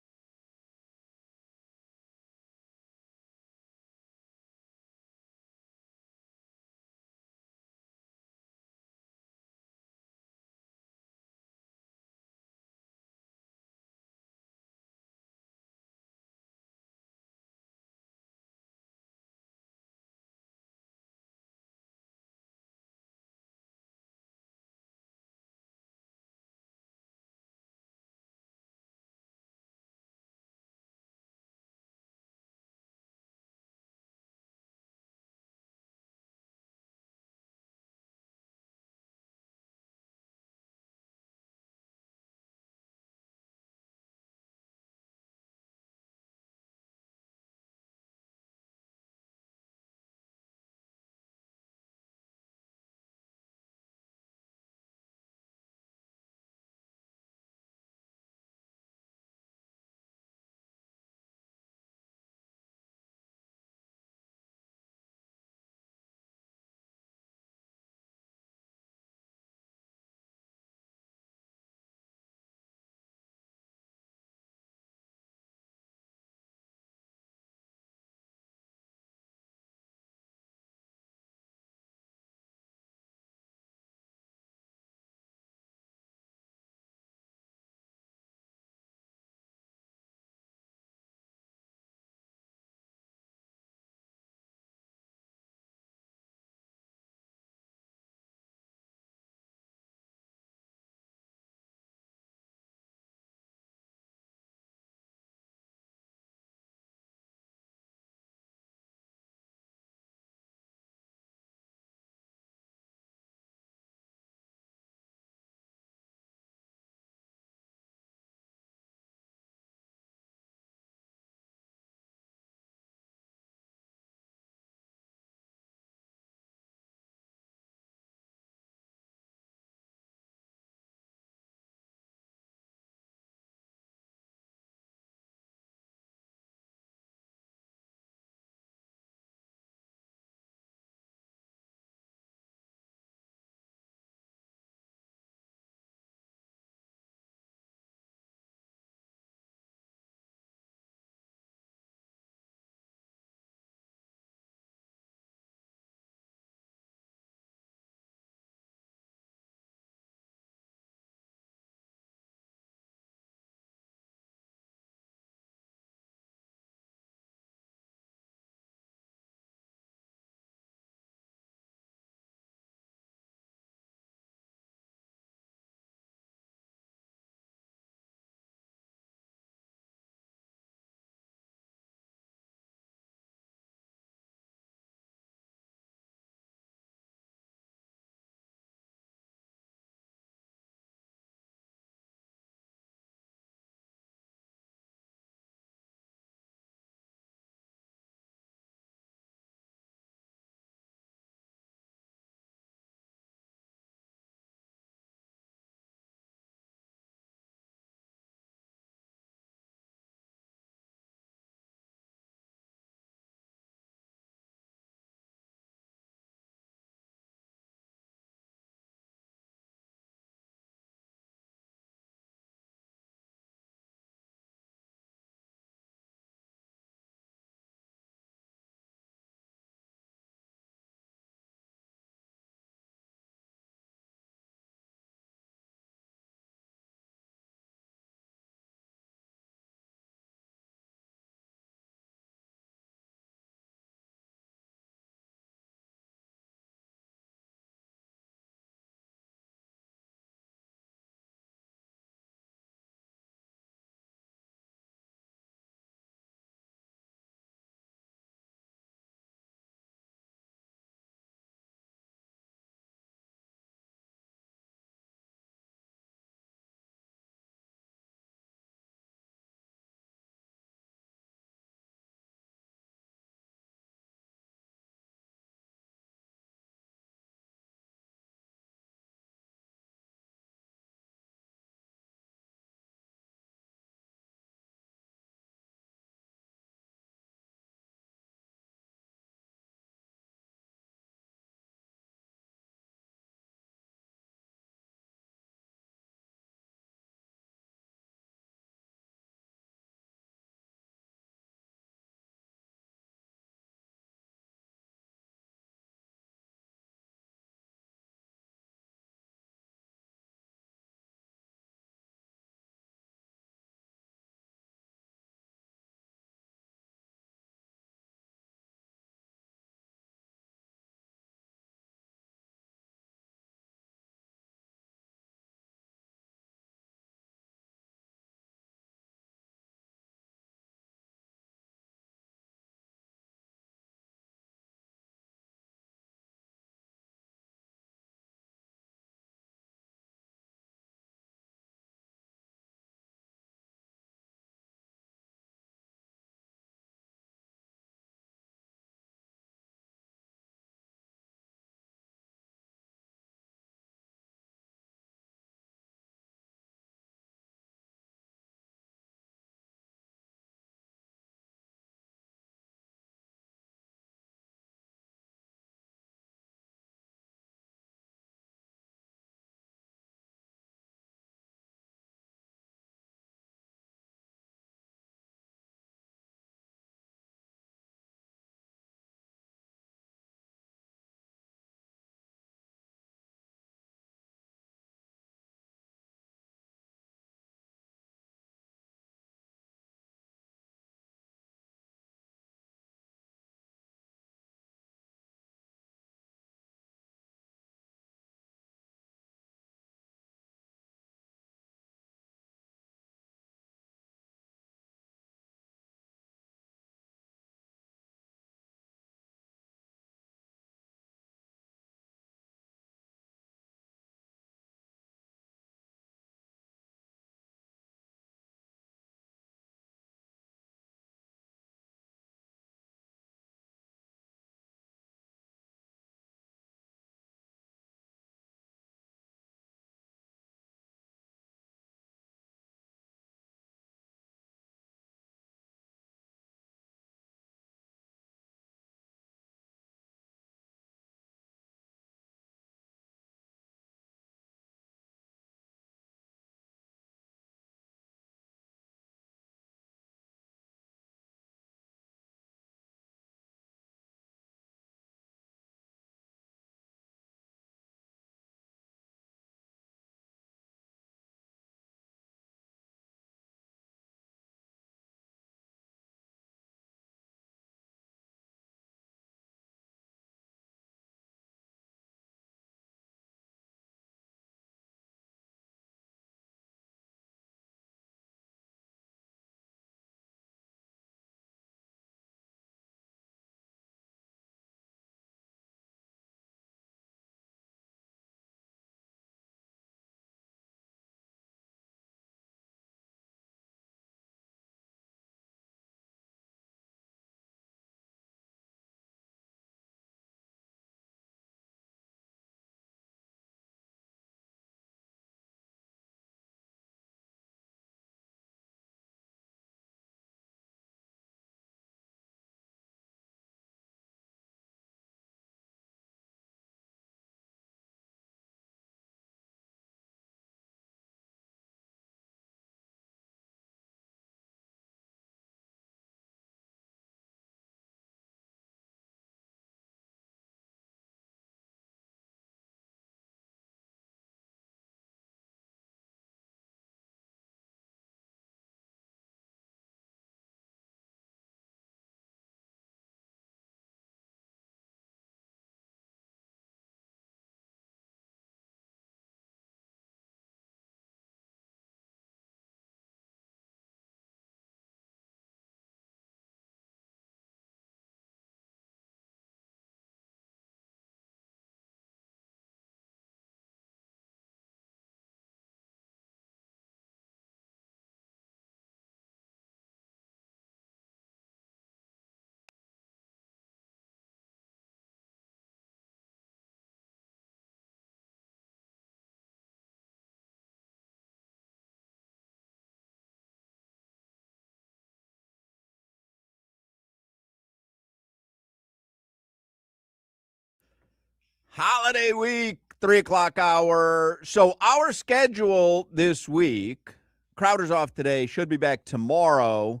Holiday week, 3 o'clock hour. So our schedule this week, Crowder's off today, should be back tomorrow.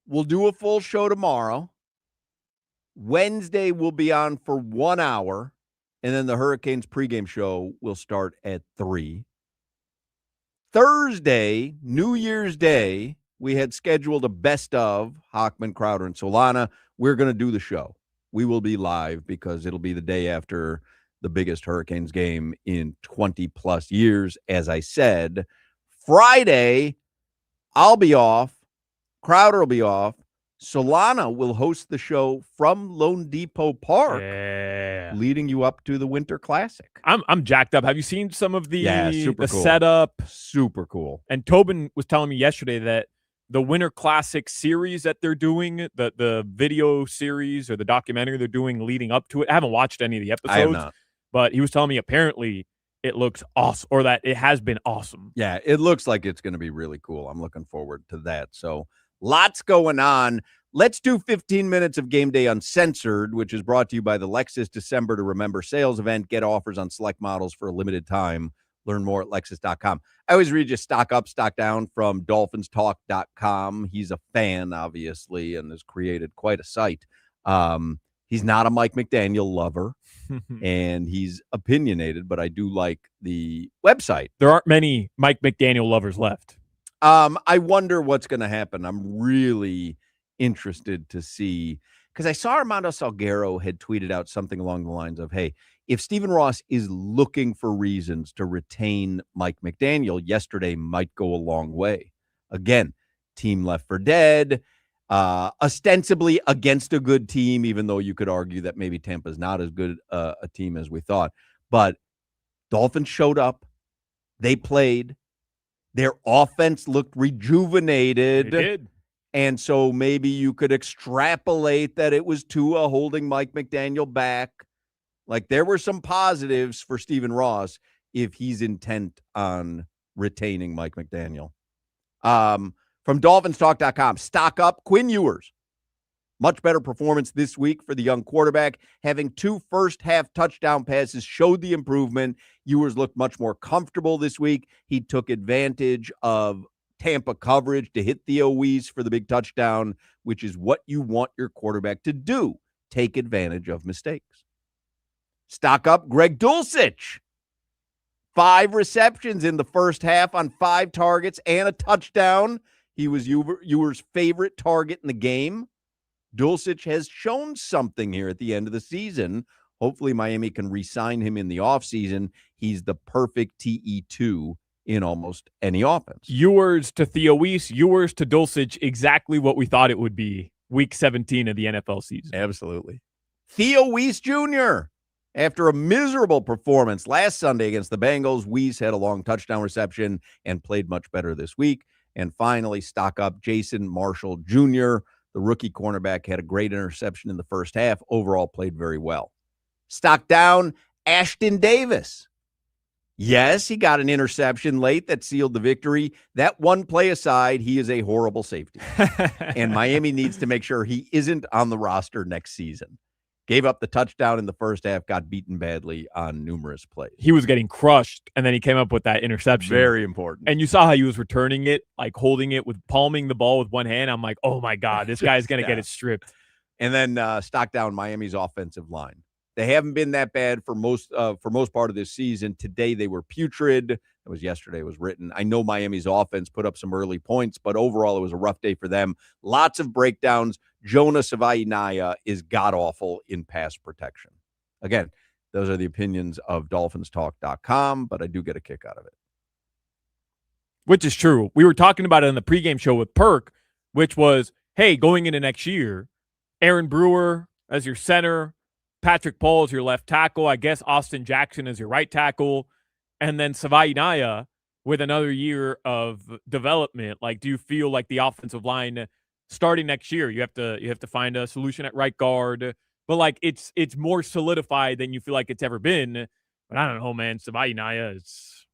We'll do a full show tomorrow. Wednesday we'll be on for 1 hour, and then the Hurricanes pregame show will start at 3. Thursday, New Year's Day, we had scheduled a best of Hochman, Crowder, and Solana. We're going to do the show. We will be live because it'll be the day after the biggest Hurricanes game in 20-plus years. As I said, Friday, I'll be off. Crowder will be off. Solana will host the show from Lone Depot Park, leading you up to the Winter Classic. I'm jacked up. Have you seen some of the super cool. setup? Super cool. And Tobin was telling me yesterday that the Winter Classic series that they're doing, the video series or the documentary they're doing leading up to it. I haven't watched any of the episodes. I have not. But he was telling me apparently it looks awesome, or that it has been awesome. Yeah, it looks like it's going to be really cool. I'm looking forward to that. So lots going on. Let's do 15 minutes of Game Day Uncensored, which is brought to you by the Lexus December to Remember sales event. Get offers on select models for a limited time. Learn more at Lexus.com. I always read you stock up, stock down from DolphinsTalk.com. He's a fan, obviously, and has created quite a site. He's not a Mike McDaniel lover, and he's opinionated, but I do like the website. There aren't many Mike McDaniel lovers left. I wonder what's going to happen. I'm really interested to see, because I saw Armando Salguero had tweeted out something along the lines of, hey, if Stephen Ross is looking for reasons to retain Mike McDaniel, yesterday might go a long way. Again, team left for dead, ostensibly against a good team, even though you could argue that maybe Tampa's not as good a team as we thought. But Dolphins showed up. They played. Their offense looked rejuvenated. They did. And so maybe you could extrapolate that it was Tua holding Mike McDaniel back. Like, there were some positives for Stephen Ross if he's intent on retaining Mike McDaniel. From DolphinsTalk.com, stock up, Quinn Ewers. Much better performance this week for the young quarterback. Having 2 first-half touchdown passes showed the improvement. Ewers looked much more comfortable this week. He took advantage of Tampa coverage to hit the OEs for the big touchdown, which is what you want your quarterback to do. Take advantage of mistakes. Stock up, Greg Dulcich. 5 receptions in the first half on 5 targets and a touchdown. He was Ewers' favorite target in the game. Dulcich has shown something here at the end of the season. Hopefully Miami can re-sign him in the offseason. He's the perfect TE2 in almost any offense. Ewers to Theo Weiss, Ewers to Dulcich, exactly what we thought it would be week 17 of the NFL season. Absolutely. Theo Weiss Jr., after a miserable performance last Sunday against the Bengals, Weiss had a long touchdown reception and played much better this week. And finally, stock up Jason Marshall Jr., the rookie cornerback, had a great interception in the first half. Overall, played very well. Stock down, Ashton Davis. Yes, he got an interception late that sealed the victory. That one play aside, he is a horrible safety. And Miami needs to make sure he isn't on the roster next season. Gave up the touchdown in the first half, got beaten badly on numerous plays. He was getting crushed, and then he came up with that interception. Very important. And you saw how he was returning it, like holding it with palming the ball with one hand. I'm like, oh my God, this guy's going to get it stripped. And then stock down Miami's offensive line. They haven't been that bad for most part of this season. Today they were putrid. It was yesterday, it was written. I know Miami's offense put up some early points, but overall it was a rough day for them. Lots of breakdowns. Jonah Savaiinaya is god-awful in pass protection. Again, those are the opinions of DolphinsTalk.com, but I do get a kick out of it. Which is true. We were talking about it in the pregame show with Perk, which was, hey, going into next year, Aaron Brewer as your center, Patrick Paul as your left tackle, I guess Austin Jackson as your right tackle, and then Savaiinaya with another year of development. Like, do you feel like the offensive line starting next year, you have to find a solution at right guard, but like it's more solidified than you feel like it's ever been. But I don't know, man. Savaiinaya is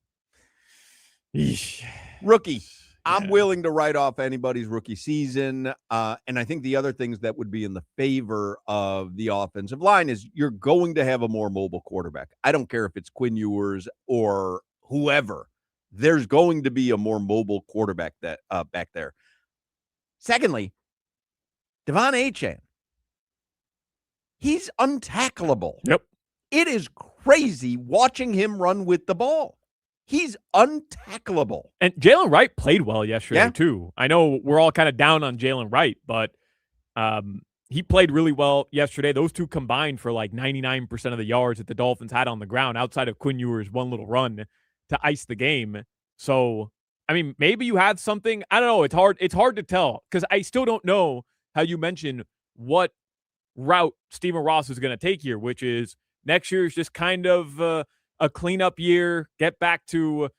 rookie. I'm Yeah. willing to write off anybody's rookie season. And I think the other things that would be in the favor of the offensive line is you're going to have a more mobile quarterback. I don't care if it's Quinn Ewers or whoever. There's going to be a more mobile quarterback that back there. Secondly, Devon Achane. He's untackleable. Yep. It is crazy watching him run with the ball. He's untackleable. And Jalen Wright played well yesterday, Yeah. too. I know we're all kind of down on Jalen Wright, but he played really well yesterday. Those two combined for like 99% of the yards that the Dolphins had on the ground outside of Quinn Ewers' one little run to ice the game. So, I mean, maybe you had something. I don't know. It's hard to tell because I still don't know how you mentioned what route Stephen Ross is going to take here, which is next year is just kind of a cleanup year, get back to,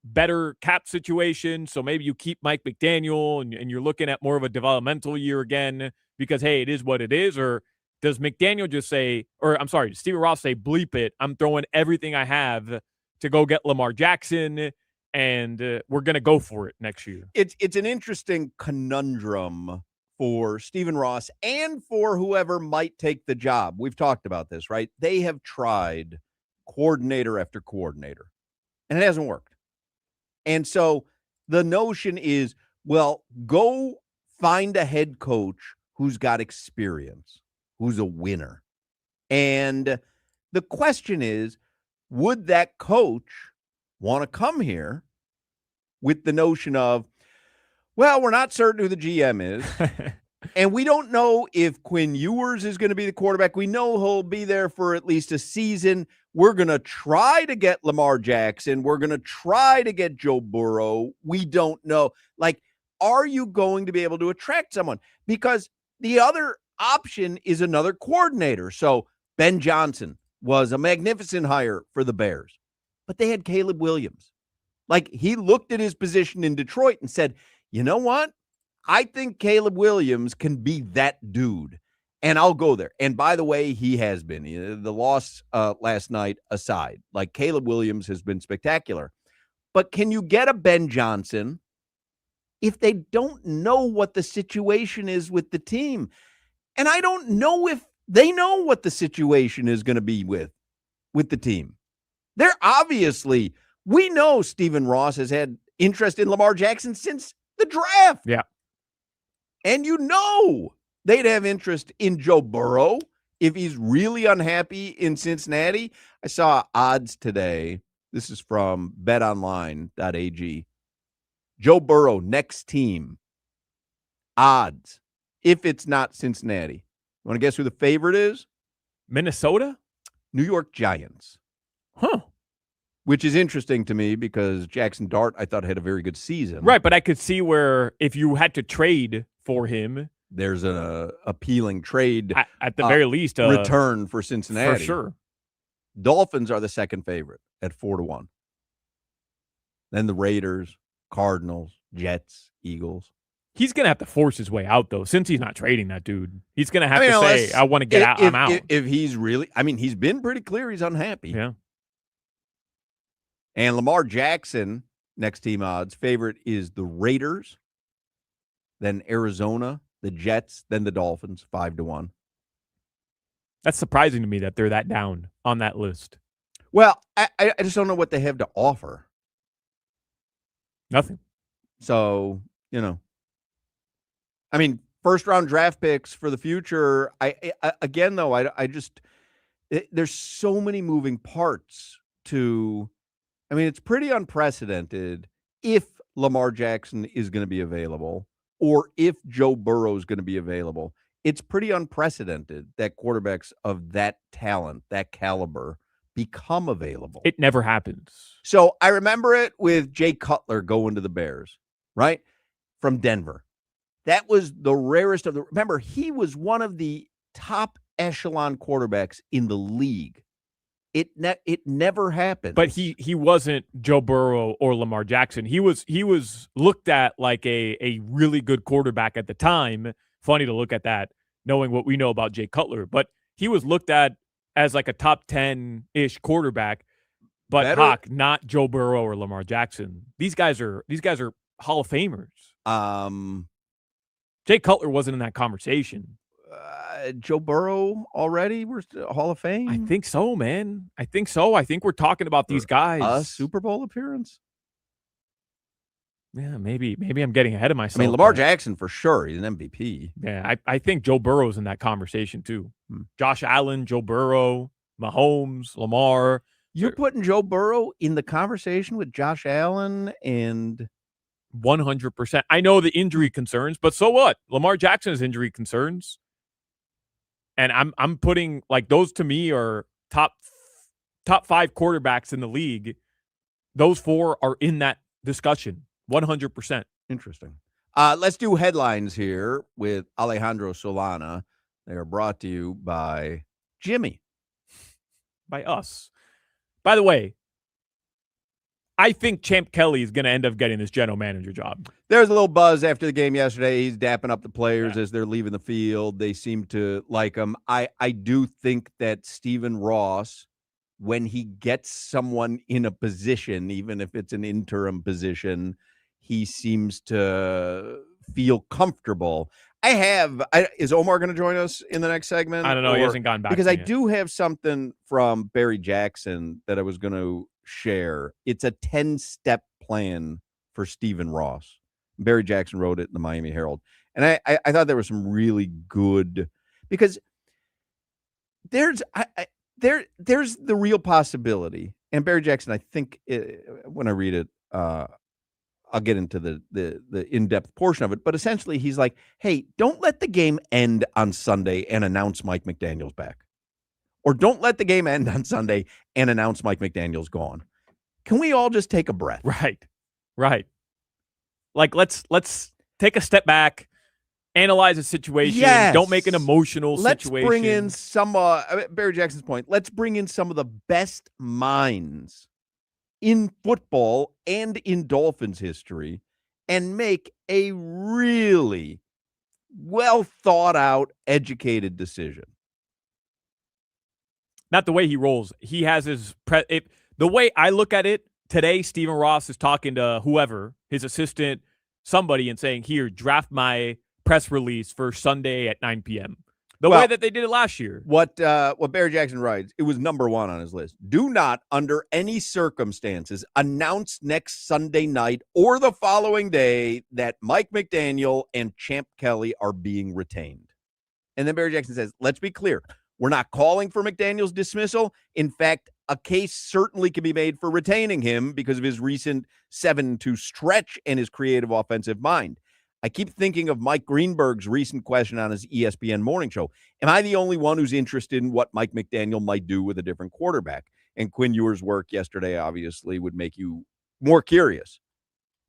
better cap situation. So maybe you keep Mike McDaniel and you're looking at more of a developmental year again because, hey, it is what it is. Or does McDaniel just say, or I'm sorry, Stephen Ross say, bleep it, I'm throwing everything I have to go get Lamar Jackson and we're going to go for it next year. It's an interesting conundrum for Stephen Ross and for whoever might take the job. We've talked about this, right? They have tried coordinator after coordinator, and it hasn't worked. And so the notion is, well, go find a head coach who's got experience, who's a winner. And the question is, would that coach want to come here with the notion of, well, we're not certain who the GM is. And we don't know if Quinn Ewers is going to be the quarterback. We know he'll be there for at least a season. We're going to try to get Lamar Jackson. We're going to try to get Joe Burrow. We don't know. Like, are you going to be able to attract someone? Because the other option is another coordinator. So Ben Johnson was a magnificent hire for the Bears, but they had Caleb Williams. Like, he looked at his position in Detroit and said, you know what? I think Caleb Williams can be that dude, and I'll go there. And by the way, he has been. The loss last night aside, like, Caleb Williams has been spectacular. But can you get a Ben Johnson if they don't know what the situation is with the team? And I don't know if they know what the situation is going to be with the team. They're obviously, we know Stephen Ross has had interest in Lamar Jackson since the draft. Yeah. And they'd have interest in Joe Burrow if he's really unhappy in Cincinnati. I saw odds today. This is from betonline.ag. Joe Burrow, next team. Odds, if it's not Cincinnati. You want to guess who the favorite is? Minnesota? New York Giants. Huh. Which is interesting to me because Jackson Dart, I thought, had a very good season. Right, but I could see where if you had to trade for him, there's an appealing trade at the very least, return for Cincinnati. For sure. Dolphins are the second favorite at 4-1. Then the Raiders, Cardinals, Jets, Eagles. He's going to have to force his way out, though, since he's not trading that dude. He's going to have to say, I want to get out. I'm out. If he's really, he's been pretty clear he's unhappy. Yeah. And Lamar Jackson, next team odds, favorite is the Raiders, then Arizona, the Jets, then the Dolphins, 5-1. That's surprising to me that they're that down on that list. Well, I just don't know what they have to offer. Nothing. So, first round draft picks for the future. There's so many moving parts to, it's pretty unprecedented if Lamar Jackson is going to be available or if Joe Burrow is going to be available. It's pretty unprecedented that quarterbacks of that talent, that caliber, become available. It never happens. So I remember it with Jay Cutler going to the Bears, right? From Denver. That was the rarest of the. Remember, he was one of the top echelon quarterbacks in the league. It never happened. But he wasn't Joe Burrow or Lamar Jackson. He was looked at like a really good quarterback at the time. Funny to look at that, knowing what we know about Jay Cutler. But he was looked at as like a top 10-ish quarterback. But Hoch, not Joe Burrow or Lamar Jackson. These guys are Hall of Famers. Um, Jay Cutler wasn't in that conversation. Joe Burrow already? We're Hall of Fame? I think so, man. I think so. I think we're talking about these guys. A Super Bowl appearance? Yeah, maybe I'm getting ahead of myself. I mean, Lamar Jackson for sure. He's an MVP. Yeah, I think Joe Burrow's in that conversation too. Josh Allen, Joe Burrow, Mahomes, Lamar. You're putting Joe Burrow in the conversation with Josh Allen and 100%. I know the injury concerns, but so what? Lamar Jackson has injury concerns. And I'm putting, like, those to me are top 5 quarterbacks in the league. Those 4 are in that discussion. 100%. Interesting. Let's do headlines here with Alejandro Solana. They are brought to you by Jimmy. By us. By the way, I think Champ Kelly is going to end up getting this general manager job. There's a little buzz after the game yesterday. He's dapping up the players as they're leaving the field. They seem to like him. I do think that Stephen Ross, when he gets someone in a position, even if it's an interim position, he seems to feel comfortable. Is Omar going to join us in the next segment? I don't know. He hasn't gone back. Because I do have something from Barry Jackson that I was going to share. It's a 10-step plan for Stephen Ross. Barry Jackson wrote it in the Miami Herald. And I thought there was some really good, because there's the real possibility. And Barry Jackson, I think when I read it, I'll get into the in-depth portion of it. But essentially, he's like, hey, don't let the game end on Sunday and announce Mike McDaniel's back. Or don't let the game end on Sunday and announce Mike McDaniel's gone. Can we all just take a breath? Right. Like, let's take a step back, analyze the situation. Yes. Don't make an emotional situation. Let's bring in some, Barry Jackson's point, let's bring in some of the best minds in football and in Dolphins history and make a really well thought out, educated decision. Not the way he rolls. He has his the way I look at it today, Stephen Ross is talking to whoever, his assistant, somebody, and saying, here, draft my press release for Sunday at 9 p.m. The way that they did it last year. What Barry Jackson writes, it was number 1 on his list. Do not, under any circumstances, announce next Sunday night or the following day that Mike McDaniel and Champ Kelly are being retained. And then Barry Jackson says, let's be clear. We're not calling for McDaniel's dismissal. In fact, a case certainly can be made for retaining him because of his recent 7-2 stretch and his creative offensive mind. I keep thinking of Mike Greenberg's recent question on his ESPN morning show. Am I the only one who's interested in what Mike McDaniel might do with a different quarterback? And Quinn Ewers' work yesterday obviously would make you more curious.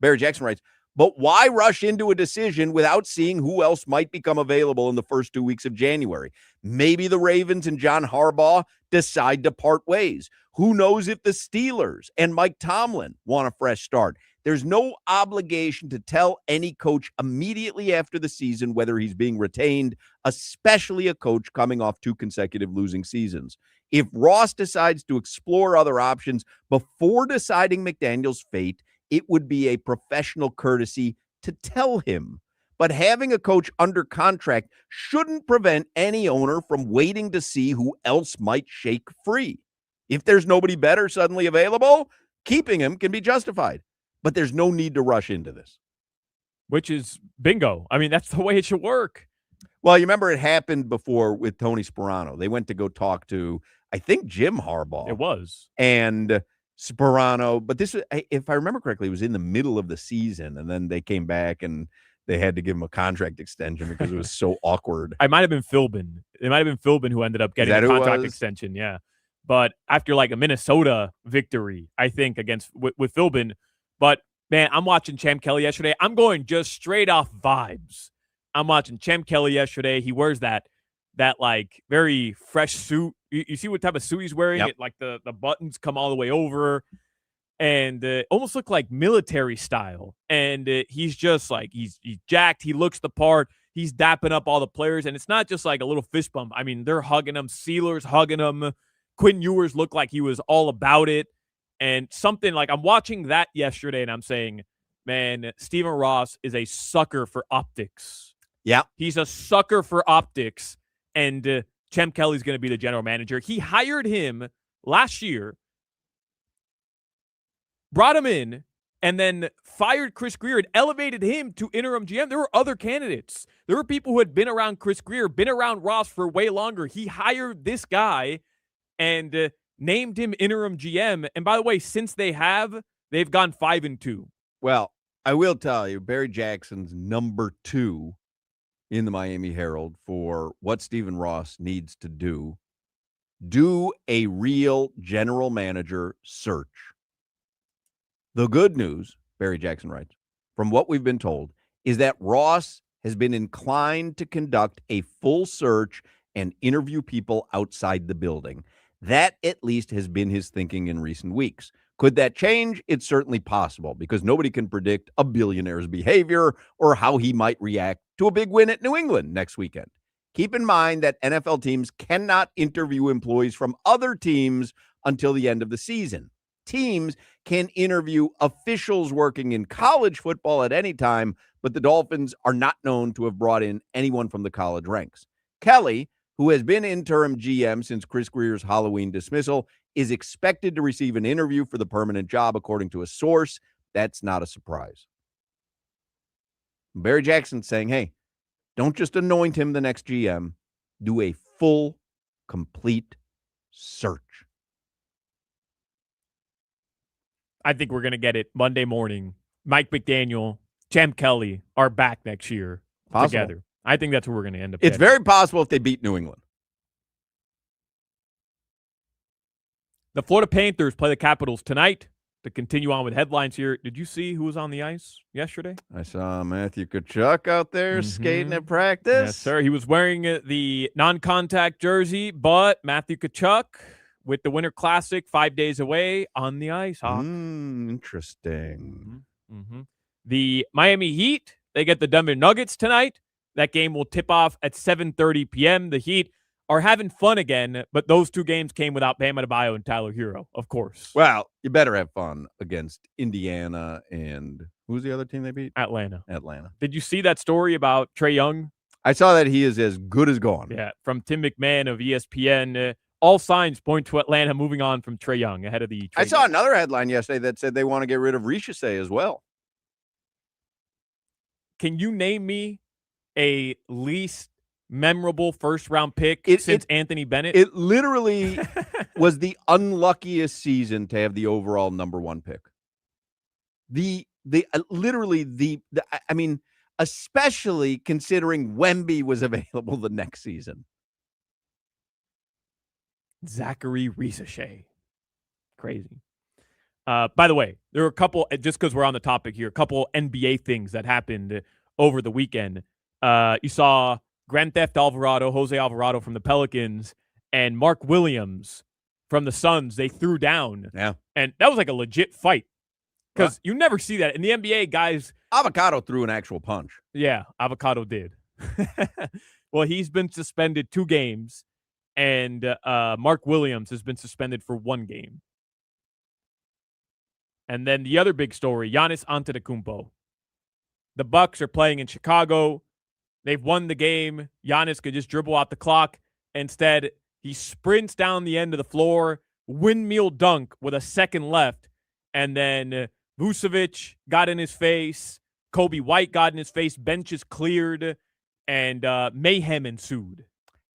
Barry Jackson writes, but why rush into a decision without seeing who else might become available in the first 2 weeks of January? Maybe the Ravens and John Harbaugh decide to part ways. Who knows if the Steelers and Mike Tomlin want a fresh start? There's no obligation to tell any coach immediately after the season whether he's being retained, especially a coach coming off 2 consecutive losing seasons. If Ross decides to explore other options before deciding McDaniel's fate, it would be a professional courtesy to tell him. But having a coach under contract shouldn't prevent any owner from waiting to see who else might shake free. If there's nobody better suddenly available, keeping him can be justified. But there's no need to rush into this. Which is bingo. I mean, that's the way it should work. Well, you remember it happened before with Tony Sperano. They went to go talk to, I think, Jim Harbaugh. It was. And Sperano, but this, if I remember correctly, it was in the middle of the season, and then they came back and they had to give him a contract extension because it was so awkward. It might have been Philbin. It might have been Philbin who ended up getting a contract extension, yeah. But after like a Minnesota victory, I think, with Philbin. But, man, I'm watching Champ Kelly yesterday. I'm going just straight off vibes. I'm watching Champ Kelly yesterday. He wears that like very fresh suit. You see what type of suit he's wearing? Yep. It, like the buttons come all the way over, and almost look like military style. And he's just like he's jacked. He looks the part. He's dapping up all the players, and it's not just like a little fist bump. I mean, they're hugging him. Sealer's hugging him. Quinn Ewers looked like he was all about it. And something like I'm watching that yesterday, and I'm saying man, Stephen Ross is a sucker for optics. Yeah. He's a sucker for optics, and Chem Kelly's going to be the general manager. He hired him last year, brought him in, and then fired Chris Greer and elevated him to interim GM. There were other candidates. There were people who had been around Chris Greer, been around Ross for way longer. He hired this guy and named him interim GM. And by the way, since they've gone 5-2. Well, I will tell you, Barry Jackson's number 2 in the Miami Herald for what Stephen Ross needs to do a real general manager search. The good news, Barry Jackson writes, from what we've been told, is that Ross has been inclined to conduct a full search and interview people outside the building. That at least has been his thinking in recent weeks. Could that change? It's certainly possible because nobody can predict a billionaire's behavior or how he might react to a big win at New England next weekend. Keep in mind that NFL teams cannot interview employees from other teams until the end of the season. Teams can interview officials working in college football at any time, but the Dolphins are not known to have brought in anyone from the college ranks. Kelly, who has been interim GM since Chris Greer's Halloween dismissal, is expected to receive an interview for the permanent job, according to a source. That's not a surprise. Barry Jackson saying, hey, don't just anoint him the next GM. Do a full, complete search. I think we're going to get it Monday morning. Mike McDaniel, Chem Kelly are back next year together. I think that's where we're going to end up. It's very possible if they beat New England. The Florida Panthers play the Capitals tonight. To continue on with headlines here, did you see who was on the ice yesterday? I saw Matthew Tkachuk out there skating at practice. Yes, sir. He was wearing the non-contact jersey, but Matthew Tkachuk with the Winter Classic 5 days away on the ice. Interesting. The Miami Heat, they get the Denver Nuggets tonight. That game will tip off at 7:30 p.m. The Heat are having fun again, but those two games came without Bam Adebayo and Tyler Hero, of course. Well, you better have fun against Indiana and who's the other team they beat? Atlanta. Did you see that story about Trae Young? I saw that he is as good as gone. Yeah, from Tim McMahon of ESPN. All signs point to Atlanta moving on from Trae Young ahead of the trade. I saw another headline yesterday that said they want to get rid of Ricochet as well. Can you name me a least memorable first-round pick since Anthony Bennett? It literally was the unluckiest season to have the overall number 1 pick. I mean, especially considering Wemby was available the next season. Zachary Ricochet. Crazy. By the way, there were a couple, just because we're on the topic here, a couple NBA things that happened over the weekend. You saw Grand Theft Jose Alvarado from the Pelicans, and Mark Williams from the Suns. They threw down. Yeah. And that was like a legit fight. Because you never see that. In the NBA, guys. Avocado threw an actual punch. Yeah, Avocado did. Well, he's been suspended 2 games, and Mark Williams has been suspended for 1 game. And then the other big story, Giannis Antetokounmpo. The Bucks are playing in Chicago. They've won the game. Giannis could just dribble out the clock. Instead, he sprints down the end of the floor, windmill dunk with a second left, and then Vucevic got in his face. Kobe White got in his face. Benches cleared, and mayhem ensued.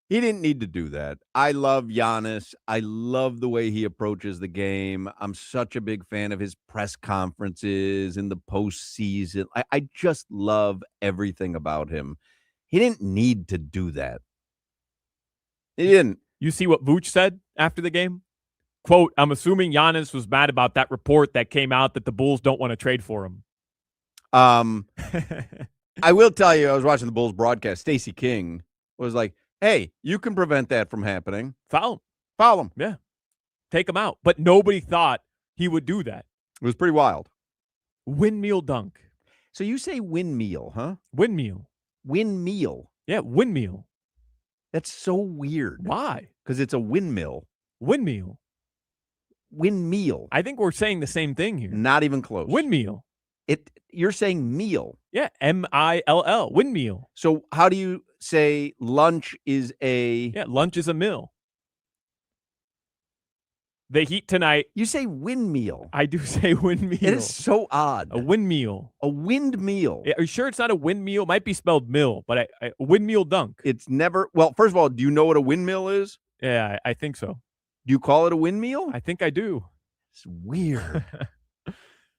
He didn't need to do that. I love Giannis. I love the way he approaches the game. I'm such a big fan of his press conferences in the postseason. I just love everything about him. He didn't need to do that. He didn't. You see what Vooch said after the game? Quote, I'm assuming Giannis was mad about that report that came out that the Bulls don't want to trade for him. I will tell you, I was watching the Bulls broadcast. Stacey King was like, hey, you can prevent that from happening. Foul him. Yeah. Take him out. But nobody thought he would do that. It was pretty wild. Windmill dunk. So you say windmill, huh? Windmill. Yeah, windmill. That's so weird. Why? Because it's a windmill. Windmill. Windmill. I think we're saying the same thing here. Not even close. Windmill. you're saying meal. Yeah, M-I-L-L, windmill. So how do you say lunch is a? Yeah, lunch is a mill. The Heat tonight. You say windmill. I do say windmill. It is so odd. A windmill. A windmill. Yeah, are you sure it's not a windmill? It might be spelled mill, but a windmill dunk. It's never. Well, first of all, do you know what a windmill is? Yeah, I think so. Do you call it a windmill? I think I do. It's weird.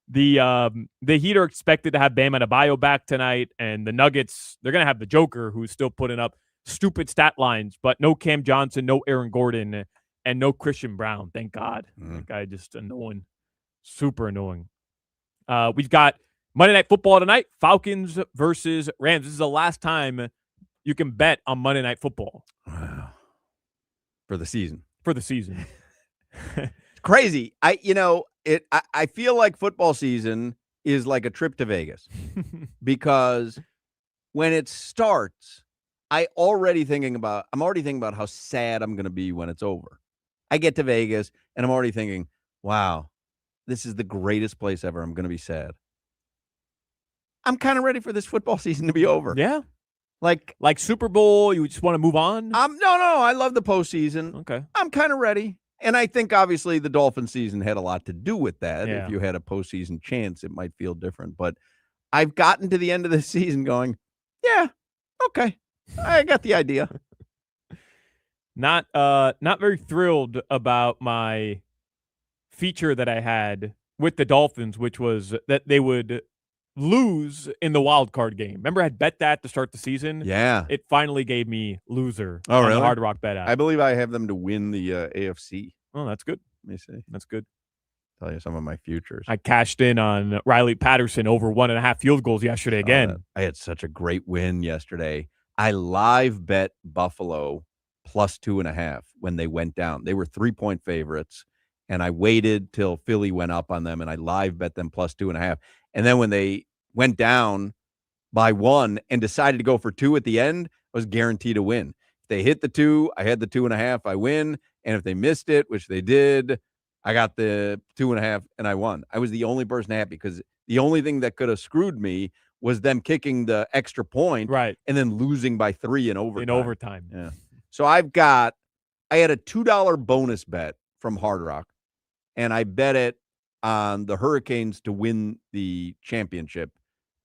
The Heat are expected to have Bam Adebayo back tonight, and the Nuggets, they're going to have the Joker, who's still putting up stupid stat lines, but no Cam Johnson, no Aaron Gordon, and no Christian Brown. Thank God. That guy just annoying. Super annoying. We've got Monday Night Football tonight, Falcons versus Rams. This is the last time you can bet on Monday Night Football. Wow. For the season. For the season. It's crazy. I feel like football season is like a trip to Vegas because when it starts, I'm already thinking about how sad I'm going to be when it's over. I get to Vegas and I'm already thinking, wow, this is the greatest place ever. I'm going to be sad. I'm kind of ready for this football season to be over. Yeah. Like Super Bowl, you just want to move on? No, I love the postseason. Okay. I'm kind of ready. And I think obviously the Dolphins season had a lot to do with that. Yeah. If you had a postseason chance, it might feel different. But I've gotten to the end of the season going, yeah, okay. I got the idea. Not very thrilled about my feature that I had with the Dolphins, which was that they would lose in the wild card game. Remember I had bet that to start the season? Yeah. It finally gave me loser Oh, on really? the Hard Rock Bet app. I believe I have them to win the AFC. Oh, that's good. Let me see. That's good. Tell you some of my futures. I cashed in on Riley Patterson over 1.5 field goals yesterday again. I had such a great win yesterday. I live bet Buffalo plus 2.5 when they went down. They were 3-point favorites, and I waited till Philly went up on them, and I live bet them plus 2.5. And then when they went down by 1 and decided to go for 2 at the end, I was guaranteed to win. If they hit the 2, I had the 2.5, I win. And if they missed it, which they did, I got the 2.5 and I won. I was the only person happy because the only thing that could have screwed me was them kicking the extra point, Right, and then losing by 3 in overtime. Yeah. So I had a $2 bonus bet from Hard Rock, and I bet it on the Hurricanes to win the championship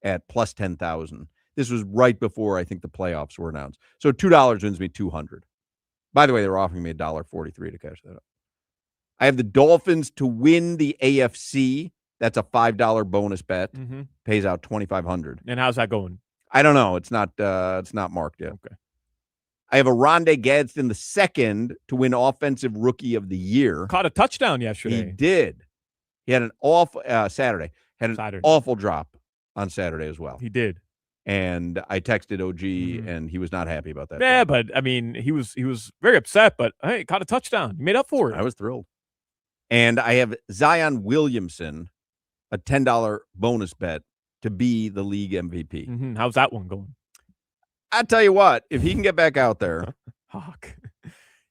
at plus 10,000. This was right before I think the playoffs were announced. So $2 wins me $200. By the way, they were offering me $1.43 to cash that up. I have the Dolphins to win the AFC. That's a $5 bonus bet. Mm-hmm. Pays out $2,500. And how's that going? I don't know. It's not marked yet. Okay. I have a Rondé Gadsden the second to win Offensive Rookie of the Year. Caught a touchdown yesterday. He did. He had an awful Saturday. Had an awful drop on Saturday as well. He did. And I texted OG, and he was not happy about that. Yeah, but I mean, he was very upset. But hey, caught a touchdown. He made up for it. I was thrilled. And I have Zion Williamson, a $10 bonus bet to be the league MVP. Mm-hmm. How's that one going? I tell you what, if he can get back out there, Hoch.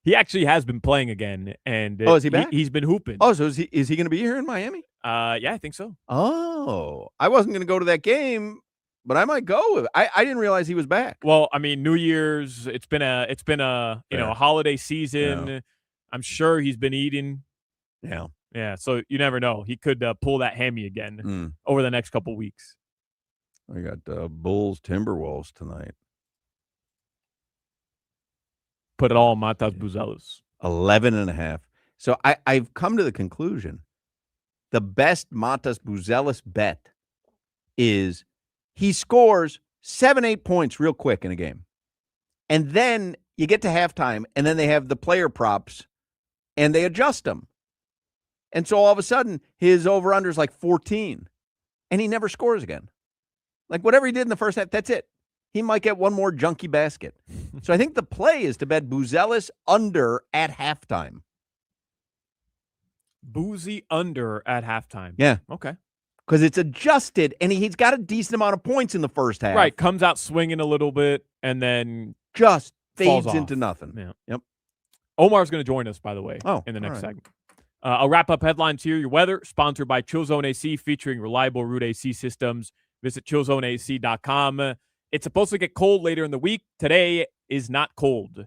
He actually has been playing again, and is he back? He's been hooping. Oh, so is he going to be here in Miami? Yeah, I think so. Oh, I wasn't going to go to that game, but I might go. I didn't realize he was back. Well, I mean, New Year's. It's been a a holiday season. Yeah. I'm sure he's been eating. Yeah. Yeah. So you never know. He could pull that hammy again over the next couple weeks. I got Bulls Timberwolves tonight. Put it all on Matas Buzelis. 11.5. So I've come to the conclusion the best Matas Buzelis bet is he scores 7-8 points real quick in a game. And then you get to halftime, and then they have the player props, and they adjust them. And so all of a sudden, his over-under is like 14, and he never scores again. Like whatever he did in the first half, that's it. He might get one more junky basket. So I think the play is to bet Buzelis under at halftime. Boozy under at halftime. Yeah. Okay. Because it's adjusted, and he's got a decent amount of points in the first half. Right. Comes out swinging a little bit, and then just fades falls into off. nothing. Yeah. Yep. Omar's going to join us, by the way, in the next segment. I'll wrap up headlines here. Your weather, sponsored by ChillZone AC, featuring reliable root AC systems. Visit chillzoneac.com. It's supposed to get cold later in the week. Today is not cold.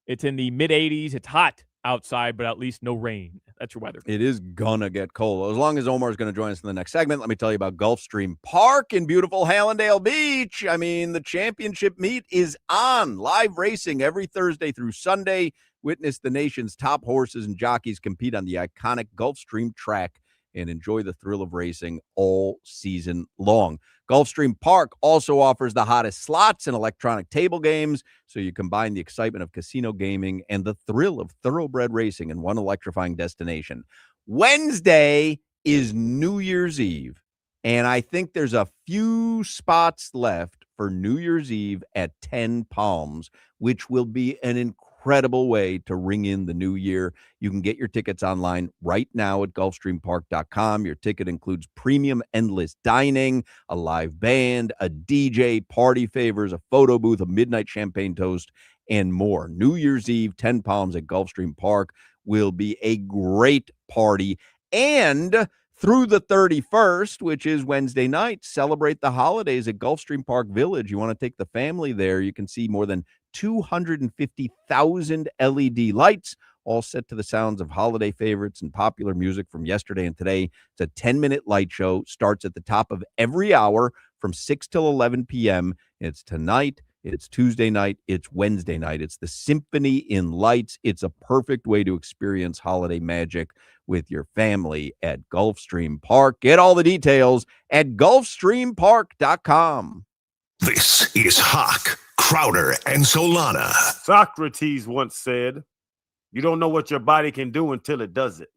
It's in the mid-80s. It's hot outside, but at least no rain. That's your weather. It is gonna get cold. As long as Omar is going to join us in the next segment, let me tell you about Gulfstream Park in beautiful Hallandale Beach. I mean, the championship meet is on. Live racing every Thursday through Sunday. Witness the nation's top horses and jockeys compete on the iconic Gulfstream track and enjoy the thrill of racing all season long. Gulfstream Park also offers the hottest slots and electronic table games, so you combine the excitement of casino gaming and the thrill of thoroughbred racing in one electrifying destination. Wednesday is New Year's Eve, and I think there's a few spots left for New Year's Eve at 10 Palms, which will be an incredible way to ring in the new year. You can get your tickets online right now at gulfstreampark.com. Your ticket includes premium endless dining, a live band, a DJ, party favors, a photo booth, a midnight champagne toast, and more. New Year's Eve, 10 Palms at Gulfstream Park will be a great party. And through the 31st, which is Wednesday night, celebrate the holidays at Gulfstream Park Village. You want to take the family there, you can see more than 250,000 LED lights, all set to the sounds of holiday favorites and popular music from yesterday and today. It's a 10-minute light show, starts at the top of every hour from 6 till 11 p.m. It's tonight, it's Tuesday night, it's Wednesday night. It's the Symphony in Lights. It's a perfect way to experience holiday magic with your family at Gulfstream Park. Get all the details at gulfstreampark.com. This is Hoch, Crowder, and Solana. Socrates once said, "You don't know what your body can do until it does it."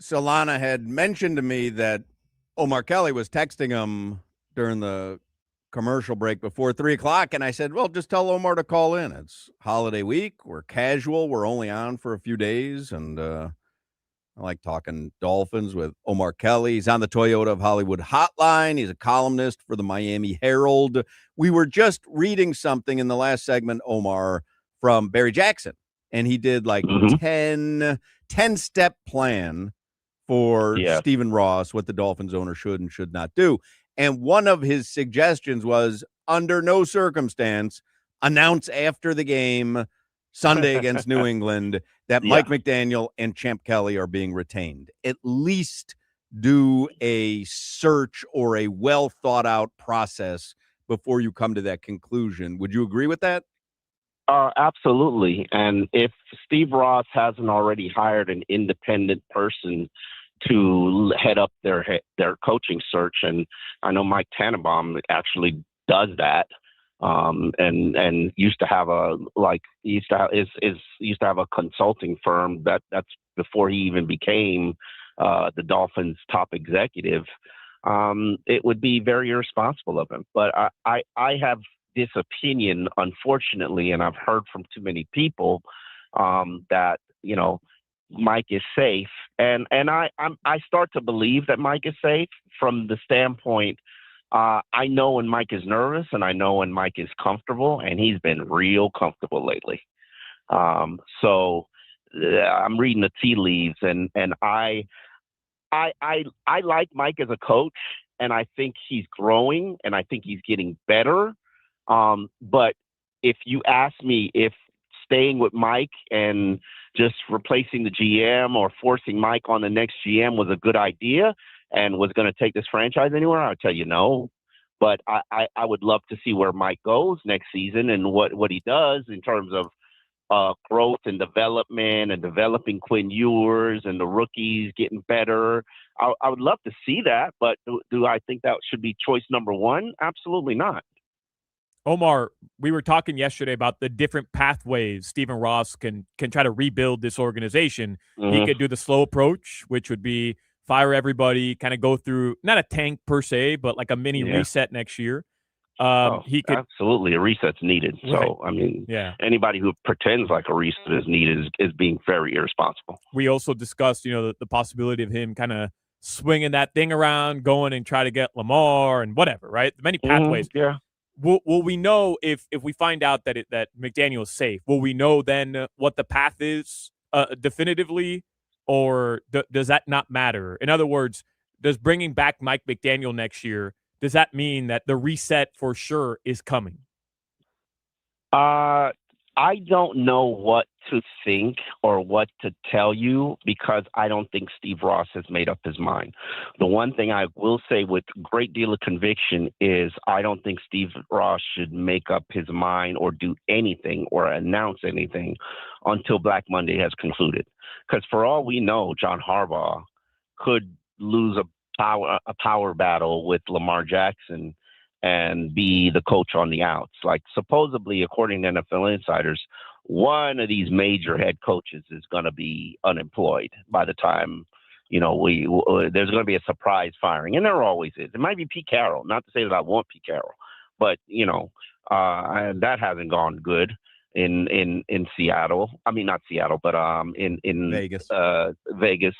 Solana had mentioned to me that Omar Kelly was texting him during the commercial break before 3:00. And I said, well, just tell Omar to call in. It's holiday week. We're casual. We're only on for a few days. And I like talking Dolphins with Omar Kelly. He's on the Toyota of Hollywood hotline. He's a columnist for the Miami Herald. We were just reading something in the last segment, Omar, from Barry Jackson. And he did like 10-step plan for Stephen Ross, what the Dolphins owner should and should not do. And one of his suggestions was, under no circumstance, announce after the game Sunday against New England that Mike McDaniel and Champ Kelly are being retained. At least do a search or a well thought out process before you come to that conclusion. Would you agree with that? Absolutely. And if Steve Ross hasn't already hired an independent person to head up their coaching search, and I know Mike Tannenbaum actually does that, and used to have a consulting firm that's before he even became the Dolphins' top executive. It would be very irresponsible of him. But I have this opinion, unfortunately, and I've heard from too many people that Mike is safe, and I start to believe that Mike is safe from the standpoint. I know when Mike is nervous, and I know when Mike is comfortable, and he's been real comfortable lately. So I'm reading the tea leaves, and I like Mike as a coach, and I think he's growing, and I think he's getting better. But if you ask me if staying with Mike and just replacing the GM or forcing Mike on the next GM was a good idea and was going to take this franchise anywhere, I'll tell you no. But I would love to see where Mike goes next season and what he does in terms of growth and development and developing Quinn Ewers and the rookies getting better. I would love to see that, but do I think that should be choice number one? Absolutely not. Omar, we were talking yesterday about the different pathways Stephen Ross can try to rebuild this organization. He could do the slow approach, which would be fire everybody, kind of go through, not a tank per se, but like a mini reset next year. He could absolutely, a reset's needed. Right. So, I mean, anybody who pretends like a reset is needed is being very irresponsible. We also discussed, the possibility of him kind of swinging that thing around, going and try to get Lamar and whatever, right? Many pathways. Yeah. Will we know if we find out that McDaniel is safe? Will we know then what the path is definitively, or does that not matter? In other words, does bringing back Mike McDaniel next year, does that mean that the reset for sure is coming? I don't know what to think or what to tell you because I don't think Steve Ross has made up his mind. The one thing I will say with a great deal of conviction is I don't think Steve Ross should make up his mind or do anything or announce anything until Black Monday has concluded. Because for all we know, John Harbaugh could lose a power battle with Lamar Jackson and be the coach on the outs. Like supposedly, according to NFL insiders, one of these major head coaches is going to be unemployed by the time, there's going to be a surprise firing. And there always is. It might be Pete Carroll. Not to say that I want Pete Carroll, but, that hasn't gone good in Seattle. I mean, not Seattle, but in Vegas. Vegas.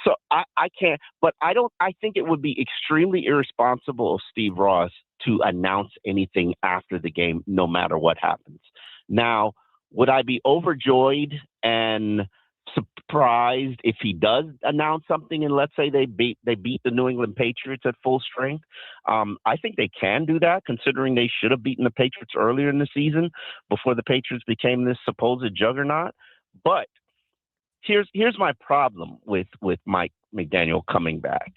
So I can't, but I think it would be extremely irresponsible of Steve Ross to announce anything after the game, no matter what happens. Now, would I be overjoyed and surprised if he does announce something and let's say they beat the New England Patriots at full strength? I think they can do that, considering they should have beaten the Patriots earlier in the season before the Patriots became this supposed juggernaut. But here's my problem with Mike McDaniel coming back.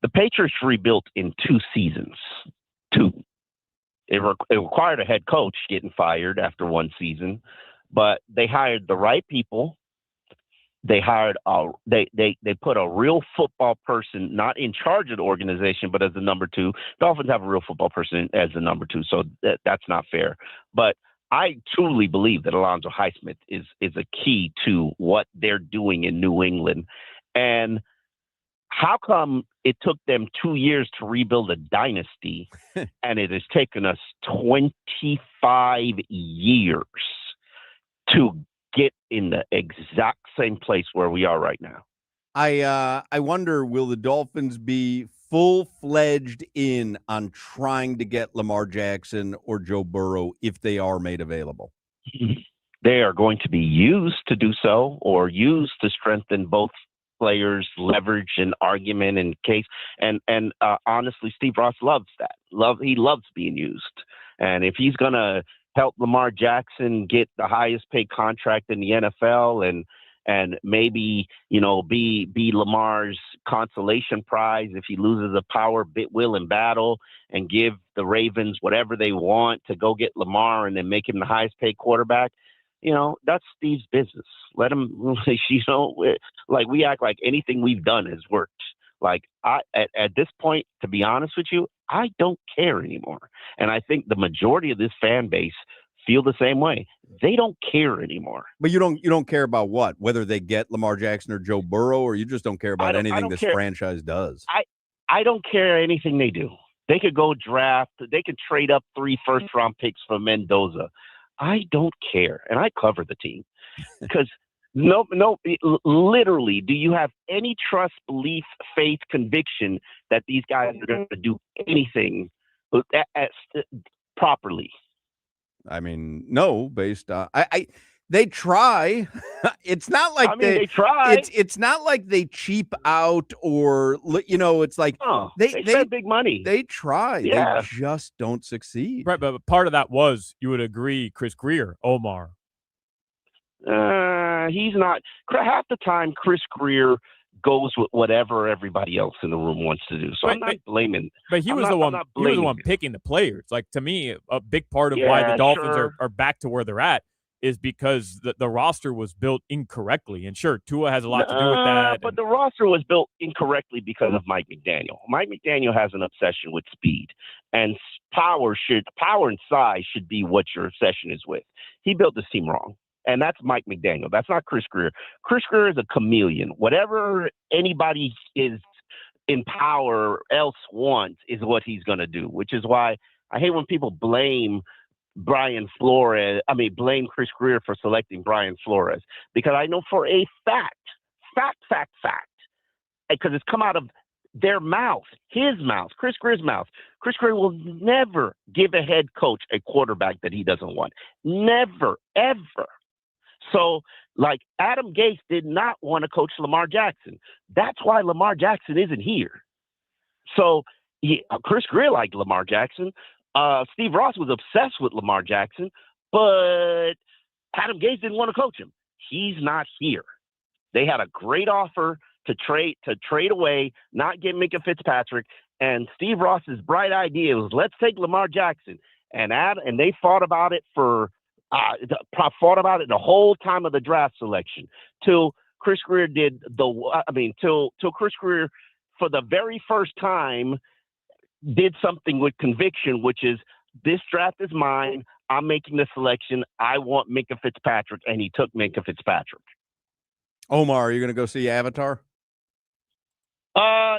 The Patriots rebuilt in 2 seasons. 2. It required a head coach getting fired after 1 season, but they hired the right people. They hired they put a real football person not in charge of the organization, but as the number 2. Dolphins have a real football person as the number 2, so that's not fair. But I truly believe that Alonzo Highsmith is a key to what they're doing in New England. And how come it took them 2 years to rebuild a dynasty and it has taken us 25 years to get in the exact same place where we are right now? I wonder, will the Dolphins be full-fledged in on trying to get Lamar Jackson or Joe Burrow if they are made available? They are going to be used to do so, or used to strengthen both players' leverage and argument and case. And honestly, Steve Ross loves that. He loves being used. And if he's going to help Lamar Jackson get the highest paid contract in the NFL and maybe, be Lamar's consolation prize if he loses a power will in battle, and give the Ravens whatever they want to go get Lamar and then make him the highest paid quarterback, that's Steve's business. Let him, like we act like anything we've done has worked. Like at this point, to be honest with you, I don't care anymore. And I think the majority of this fan base feel the same way. They don't care anymore. But you don't care about what? Whether they get Lamar Jackson or Joe Burrow, or you just don't care about anything this franchise does? I don't care anything they do. They could go draft. They could trade up 3 first-round picks for Mendoza. I don't care, and I cover the team because literally, do you have any trust, belief, faith, conviction that these guys are going to do anything properly? I mean, no, based on they try. It's not like they try. It's not like they cheap out or it's like they spend big money. They try. Yeah. They just don't succeed. Right, but part of that was, you would agree, Chris Greer, Omar. He's not. Half the time, Chris Greer goes with whatever everybody else in the room wants to do. So I'm not blaming. But he was the one picking the players. Like, to me, a big part of why the Dolphins are back to where they're at is because the roster was built incorrectly. And sure, Tua has a lot to do with that. But the roster was built incorrectly because of Mike McDaniel. Mike McDaniel has an obsession with speed, and power and size should be what your obsession is with. He built this team wrong. And that's Mike McDaniel. That's not Chris Greer. Chris Greer is a chameleon. Whatever anybody is in power else wants is what he's going to do, which is why I hate when people blame blame Chris Greer for selecting Brian Flores, because I know for a fact, because it's come out of their mouth, his mouth, Chris Greer's mouth. Chris Greer will never give a head coach a quarterback that he doesn't want. Never, ever. So, like, Adam Gase did not want to coach Lamar Jackson. That's why Lamar Jackson isn't here. So, Chris Greer liked Lamar Jackson. Steve Ross was obsessed with Lamar Jackson, but Adam Gase didn't want to coach him. He's not here. They had a great offer to trade away, not get Minka Fitzpatrick. And Steve Ross's bright idea was, let's take Lamar Jackson. And they fought about it the whole time of the draft selection till Chris Greer till Chris Greer for the very first time did something with conviction, which is, this draft is mine. I'm making the selection. I want Minka Fitzpatrick, and he took Minka Fitzpatrick. Omar, are you going to go see Avatar?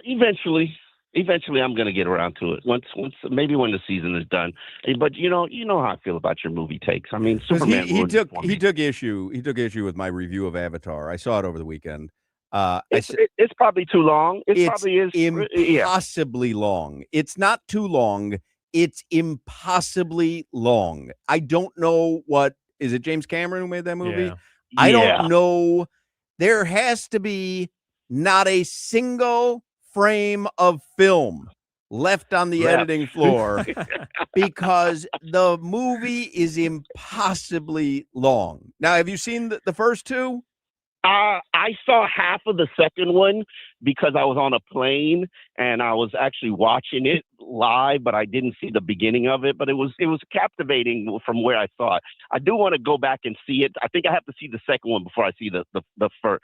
Eventually, I'm going to get around to it. Once, maybe when the season is done. But you know how I feel about your movie takes. I mean, Superman. He took issue with my review of Avatar. I saw it over the weekend. It's probably too long. It probably is impossibly long. It's not too long. It's impossibly long. I don't know is it James Cameron who made that movie? Yeah. I don't know. There has to be not a single frame of film left on the editing floor because the movie is impossibly long. Now, have you seen the first two? I saw half of the second one because I was on a plane and I was actually watching it live, but I didn't see the beginning of it. But it was captivating from where I saw it. I do want to go back and see it. I think I have to see the second one before I see the third.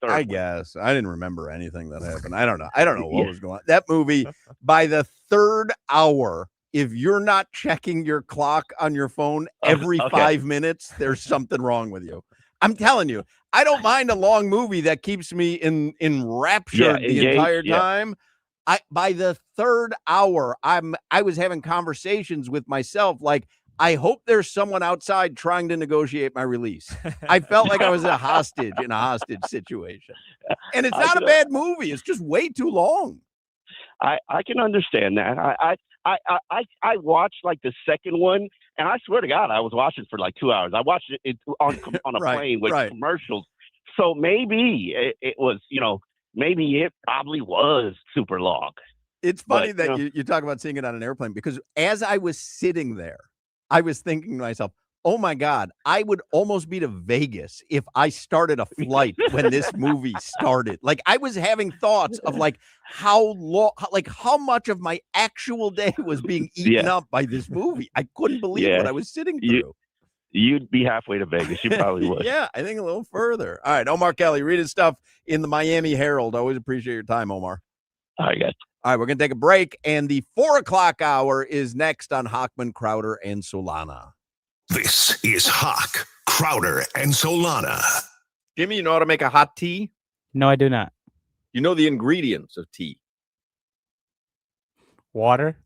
I guess I didn't remember anything that happened. I don't know what was going on. That movie, by the third hour, if you're not checking your clock on your phone every 5 minutes, there's something wrong with you. I'm telling you, I don't mind a long movie that keeps me enraptured the engaged, entire yeah. time. By the third hour, I was having conversations with myself like, I hope there's someone outside trying to negotiate my release. I felt like I was a hostage in a hostage situation. And it's not a bad movie. It's just way too long. I can understand that. I watched like the second one, and I swear to God, I was watching for like 2 hours. I watched it on a Right, plane with right. commercials. So maybe it was, maybe it probably was super long. It's funny But, that you talk about seeing it on an airplane, because as I was sitting there, I was thinking to myself, oh my God, I would almost be to Vegas if I started a flight when this movie started. Like, I was having thoughts of like how long, like how much of my actual day was being eaten Yeah. up by this movie. I couldn't believe Yeah. what I was sitting You- through. You'd be halfway to Vegas. You probably would. Yeah, I think a little further. All right, Omar Kelly, read his stuff in the Miami Herald. Always appreciate your time, Omar. All right, guys. All right, we're going to take a break, and the 4:00 hour is next on Hochman, Crowder, and Solana. This is Hoch, Crowder, and Solana. Jimmy, you know how to make a hot tea? No, I do not. You know the ingredients of tea. Water.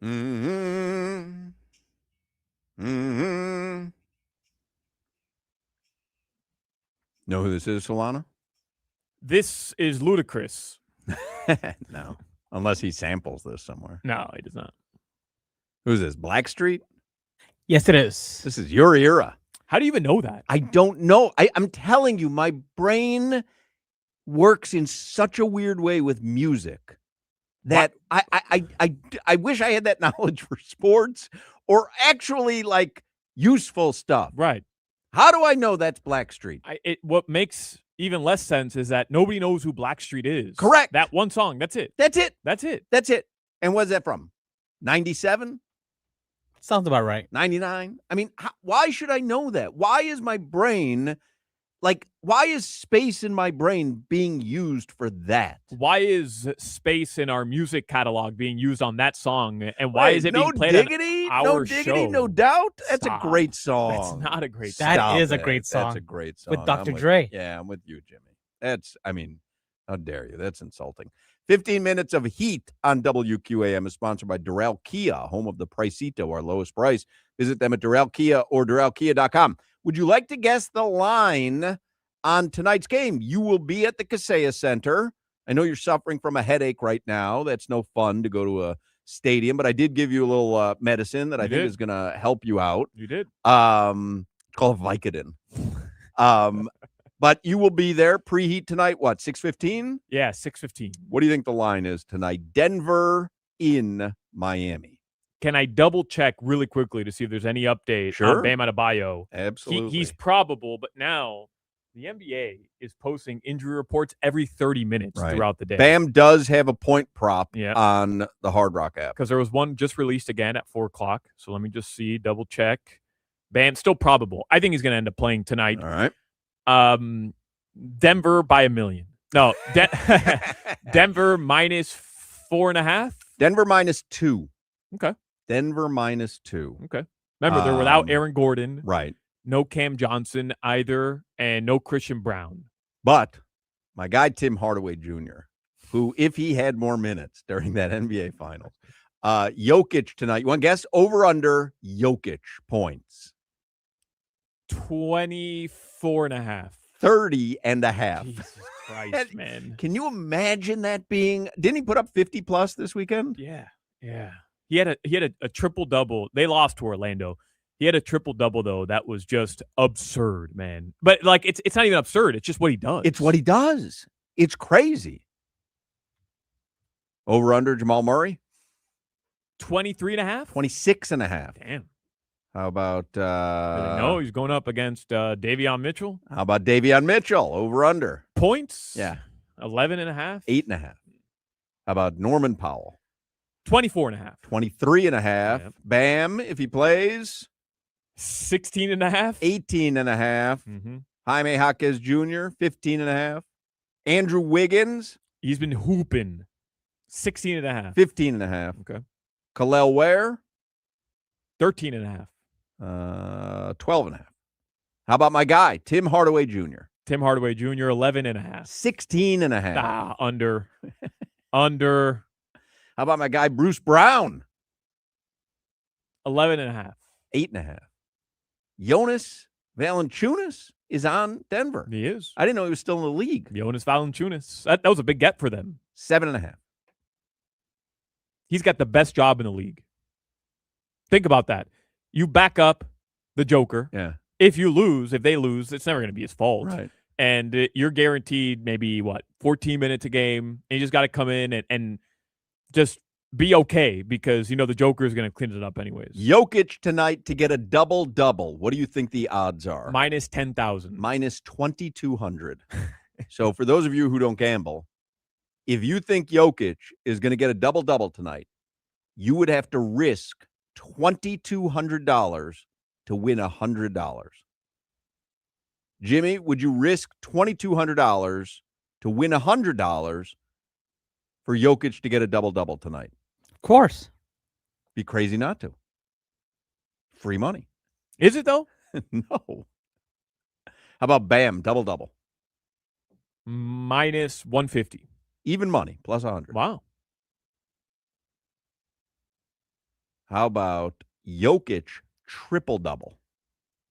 Mm-hmm. Mm-hmm. Know who this is, Solana? This is ludicrous. No. Unless he samples this somewhere. No, he does not. Who's this? Blackstreet? Yes, it is. This is your era. How do you even know that? I don't know. I'm telling you, my brain works in such a weird way with music that I wish I had that knowledge for sports or actually like useful stuff. Right. How do I know that's Blackstreet? What makes even less sense is that nobody knows who Blackstreet is. Correct. That one song. That's it. That's it. That's it. That's it. And what's that from? 97? Sounds about right. 99? I mean, why should I know that? Why is my brain why is space in my brain being used for that? Why is space in our music catalog being used on that song? And why is it being played diggity, on our no diggity, show? no doubt? That's Stop. a great song. That's not a great song. That Stop is a it. great song. That's a great song. With Dr. I'm Dre. Yeah, I'm with you, Jimmy. How dare you? That's insulting. 15 minutes of heat on WQAM is sponsored by Doral Kia, home of the Pricito, our lowest price. Visit them at Doral Kia or DoralKia.com. Would you like to guess the line on tonight's game? You will be at the Kaseya Center. I know you're suffering from a headache right now. That's no fun to go to a stadium, but I did give you a little medicine that I think is going to help you out. You did. It's called Vicodin. But you will be there preheat tonight. What, 6:15? Yeah, 6:15. What do you think the line is tonight? Denver in Miami. Can I double check really quickly to see if there's any update Sure. on Bam Adebayo? Absolutely. He's probable, but now the NBA is posting injury reports every 30 minutes throughout the day. Bam does have a point prop Yeah. on the Hard Rock app. Because there was one just released again at 4 o'clock. So let me just see, double check. Bam, still probable. I think he's going to end up playing tonight. All right. Denver by 1 million. No, Denver minus 4.5. Denver -2. Okay. Denver -2. Okay. Remember, they're without Aaron Gordon. Right. No Cam Johnson either, and no Christian Brown. But my guy, Tim Hardaway Jr., who, if he had more minutes during that NBA Finals, Jokic tonight. You want to guess? Over under Jokic points. 24.5. 30.5. Jesus Christ, man. Can you imagine that being? Didn't he put up 50 plus this weekend? Yeah. He had a triple double. They lost to Orlando. He had a triple double though. That was just absurd, man. But like, it's not even absurd. It's just what he does. It's what he does. It's crazy. Over under Jamal Murray? 23.5. 26.5. Damn. How about No, he's going up against Davion Mitchell. How about Davion Mitchell? Over under. Points? Yeah. 11.5. 8.5. How about Norman Powell? 24.5. 23.5. Yep. Bam, if he plays. 16.5. 18.5. Mm-hmm. Jaime Jaquez Jr., 15.5. Andrew Wiggins. He's been hooping. 16.5. 15.5. Okay. Khalil Ware. 13.5. 12.5. How about my guy, Tim Hardaway Jr.? Tim Hardaway Jr., 11.5. 16.5. Under. Under. How about my guy, Bruce Brown? 11.5. 8.5. Jonas Valanciunas is on Denver. He is. I didn't know he was still in the league. Jonas Valanciunas. That was a big get for them. 7.5. He's got the best job in the league. Think about that. You back up the Joker. Yeah. If they lose, it's never going to be his fault. Right. And you're guaranteed maybe, 14 minutes a game. And you just got to come in and just be okay because, the Joker is going to clean it up anyways. Jokic tonight to get a double-double. What do you think the odds are? Minus 10,000. Minus 2,200. So for those of you who don't gamble, if you think Jokic is going to get a double-double tonight, you would have to risk $2,200 to win $100. Jimmy, would you risk $2,200 to win $100 for Jokic to get a double-double tonight? Of course. Be crazy not to. Free money. Is it, though? No. How about Bam, double-double? Minus 150. Even money, plus 100. Wow. How about Jokic triple-double?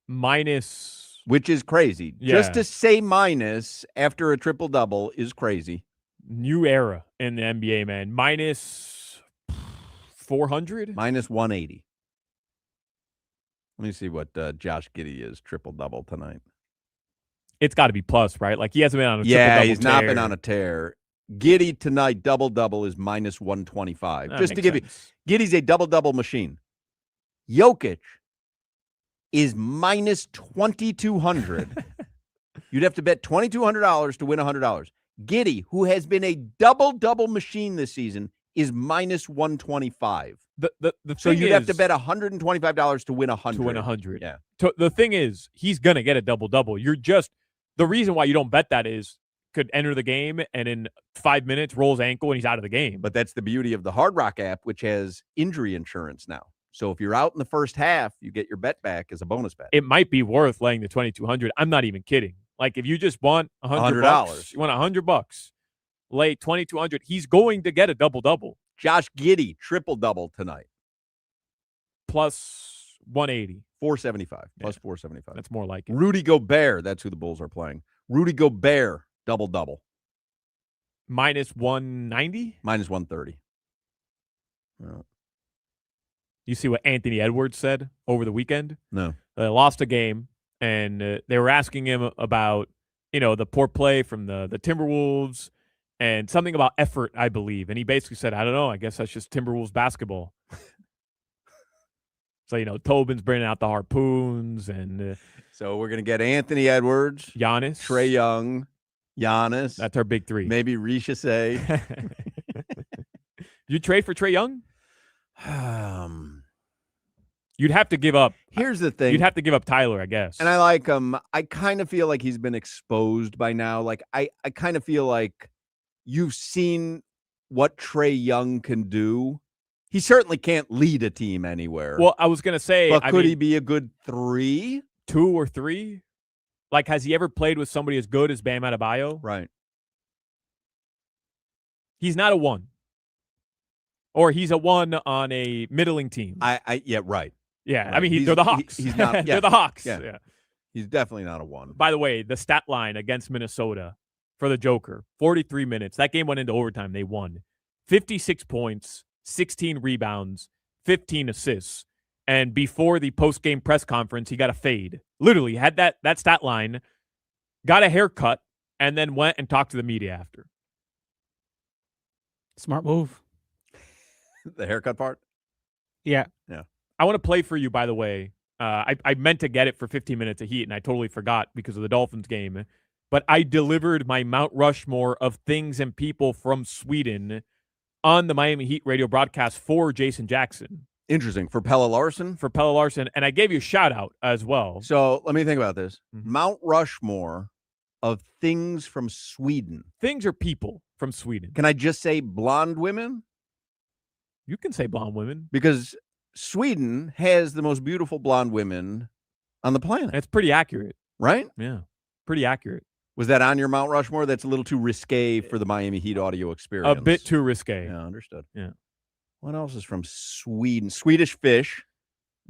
Minus. Which is crazy. Just Yeah. to say minus after a triple-double is crazy. New era in the NBA, man. Minus 400? Minus 180. Let me see what Josh Giddey is triple-double tonight. It's got to be plus, right? Like, he hasn't been on a Yeah, triple-double he's not been on a tear. Giddey tonight, double-double is minus 125. That Just to makes give sense. you, Giddey's a double-double machine. Jokic is minus 2,200. You'd have to bet $2,200 to win $100. Giddey, who has been a double-double machine this season, is minus 125. So you'd have to bet $125 to win 100. To win 100. Yeah. The thing is, he's going to get a double-double. The reason why you don't bet that is could enter the game and in 5 minutes rolls ankle and he's out of the game. But that's the beauty of the Hard Rock app, which has injury insurance now. So if you're out in the first half, you get your bet back as a bonus bet. It might be worth laying the 2,200. I'm not even kidding. Like, if you just want $100, you want $100, lay 2,200. He's going to get a double-double. Josh Giddey, triple-double tonight. Plus 180. 475. Yeah. Plus 475. That's more like it. Rudy Gobert, that's who the Bulls are playing. Rudy Gobert, double-double. Minus 190? Minus 130. Well, You see what Anthony Edwards said over the weekend? no. They lost a game, and they were asking him about, the poor play from the Timberwolves and something about effort, I believe. And he basically said, I don't know. I guess that's just Timberwolves basketball. So, Tobin's bringing out the harpoons and So we're going to get Anthony Edwards, Giannis. Trae Young, Giannis. That's our big three. Maybe Richesay. You trade for Trae Young? You'd have to give up. Here's the thing. You'd have to give up Tyler, I guess. And I like him. I kind of feel like he's been exposed by now. Like, I kind of feel like you've seen what Trae Young can do. He certainly can't lead a team anywhere. Well, I was going to say. But could he be a good 3? 2 or 3? Like, has he ever played with somebody as good as Bam Adebayo? Right. He's not a 1. Or he's a 1 on a middling team. Yeah, right. Yeah, Right. I mean, they're the Hawks. He's not. Yeah. They're the Hawks. Yeah. Yeah. He's definitely not a 1. By the way, the stat line against Minnesota for the Joker, 43 minutes. That game went into overtime. They won. 56 points, 16 rebounds, 15 assists. And before the post-game press conference, he got a fade. Literally had that stat line, got a haircut, and then went and talked to the media after. Smart move. The haircut part? Yeah. I want to play for you, by the way. I meant to get it for 15 minutes of heat, and I totally forgot because of the Dolphins game. But I delivered my Mount Rushmore of things and people from Sweden on the Miami Heat radio broadcast for Jason Jackson. Interesting. For Pelle Larsson? For Pelle Larsson. And I gave you a shout-out as well. So let me think about this. Mm-hmm. Mount Rushmore of things from Sweden. Things or people from Sweden. Can I just say blonde women? You can say blonde women. Because Sweden has the most beautiful blonde women on the planet. That's pretty accurate. Right? Yeah. Pretty accurate. Was that on your Mount Rushmore? That's a little too risque for the Miami Heat audio experience. A bit too risque. Yeah, understood. Yeah. What else is from Sweden? Swedish fish.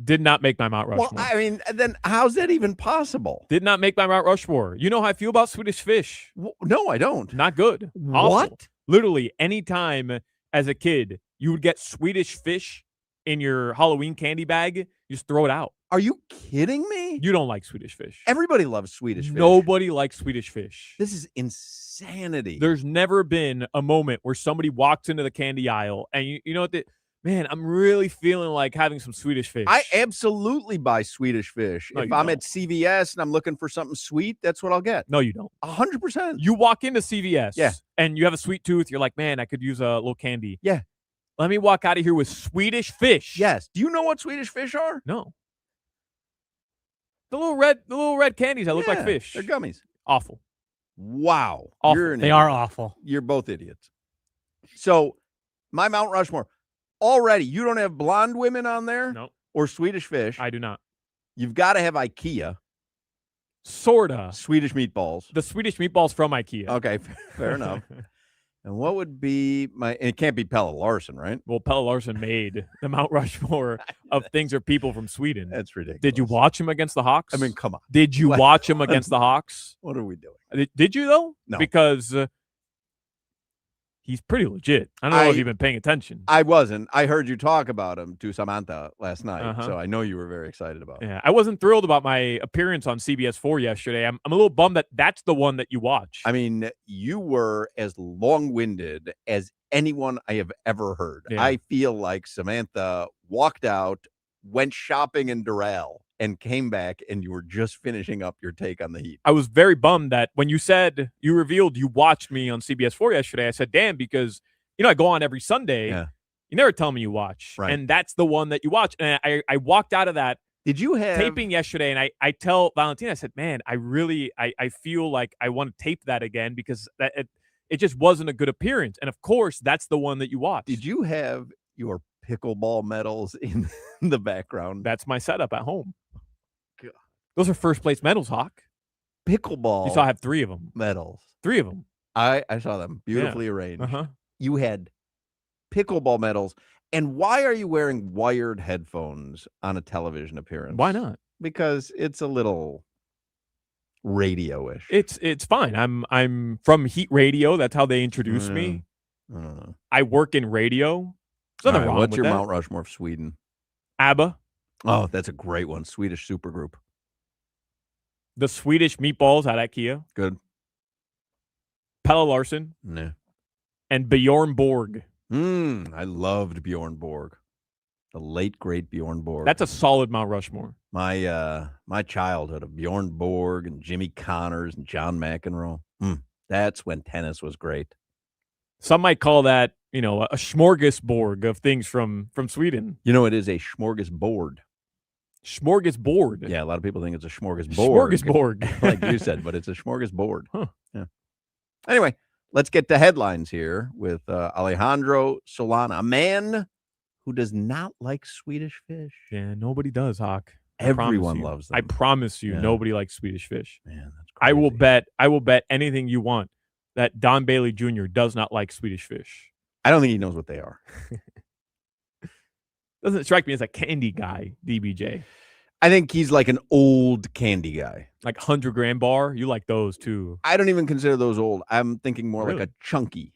Did not make my Mount Rushmore. Well, I mean, then how's that even possible? Did not make my Mount Rushmore. You know how I feel about Swedish fish? No, I don't. Not good. Awful. What? Literally, anytime as a kid, you would get Swedish fish in your Halloween candy bag, you just throw it out. Are you kidding me? You don't like Swedish fish. Everybody loves Swedish fish. Nobody likes Swedish fish. This is insanity. There's never been a moment wwhere somebody walks into the candy aisle and you know what? Man, I'm really feeling like having some Swedish fish. I absolutely buy Swedish fish. No, if you I'm don't. at CVS and I'm looking for something sweet, that's what I'll get. No, you don't. 100%. You walk into CVS Yeah. and you have a sweet tooth. You're like, man, I could use a little candy. Yeah. Let me walk out of here with Swedish fish. Yes. Do you know what Swedish fish are? No. The little red candies that look like Yeah, fish. They're gummies. Awful. Wow. Awful. You're an They idiot. are awful. You're both idiots. So, my Mount Rushmore. Already, you don't have blonde women on there? No, Or Swedish fish. I do not. You've got to have IKEA. Sorta. Swedish meatballs. The Swedish meatballs from IKEA. Okay, fair enough. And what would be it can't be Pelle Larsson, right? Well, Pelle Larsson made the Mount Rushmore of things or people from Sweden. That's ridiculous. Did you watch him against the Hawks? I mean, come on. Did you watch him against the Hawks? What are we doing? Did you, though? No. Because he's pretty legit. I don't know if you've been paying attention. I wasn't. I heard you talk about him to Samantha last night, so I know you were very excited about it. Yeah, I wasn't thrilled about my appearance on CBS4 yesterday. I'm a little bummed that that's the one that you watch. I mean, you were as long-winded as anyone I have ever heard. Yeah. I feel like Samantha walked out, went shopping in Doral, and came back, and you were just finishing up your take on the Heat. I was very bummed that when you said you revealed you watched me on CBS4 yesterday, I said, damn, because, I go on every Sunday. Yeah. You never tell me you watch. Right. And that's the one that you watch. And I walked out of that Did you have taping yesterday, and I tell Valentina, I said, man, I feel like I want to tape that again because it just wasn't a good appearance. And, of course, that's the one that you watch. Did you have your pickleball medals in the background? That's my setup at home. God. Those are first-place medals, Hoch. Pickleball. You saw I have 3 of them. Medals. 3 of them. I saw them beautifully arranged. Uh-huh. You had pickleball medals. And why are you wearing wired headphones on a television appearance? Why not? Because it's a little radio-ish. It's fine. I'm from Heat Radio. That's how they introduced me. I work in radio. There's nothing wrong what's with your that. Mount Rushmore of Sweden? ABBA. Oh, that's a great one. Swedish supergroup. The Swedish meatballs at IKEA. Good. Pelle Larsson. Nah. And Bjorn Borg. I loved Bjorn Borg. The late, great Bjorn Borg. That's a solid Mount Rushmore. My childhood of Bjorn Borg and Jimmy Connors and John McEnroe. That's when tennis was great. Some might call that, a smorgasbord of things from Sweden. It is a smorgasbord. Smorgasbord. Yeah, a lot of people think it's a smorgasbord. Smorgasbord. Like you said, but it's a smorgasbord. Huh. Yeah. Anyway, let's get to headlines here with Alejandro Solana, a man who does not like Swedish fish. Yeah, nobody does, Hoch. Everyone loves them. I promise you, nobody likes Swedish fish. Man, that's crazy. I will bet anything you want that Don Bailey Jr. does not like Swedish fish. I don't think he knows what they are. Doesn't strike me as a candy guy, DBJ. I think he's like an old candy guy. Like 100-gram bar? You like those, too. I don't even consider those old. I'm thinking more like a chunky.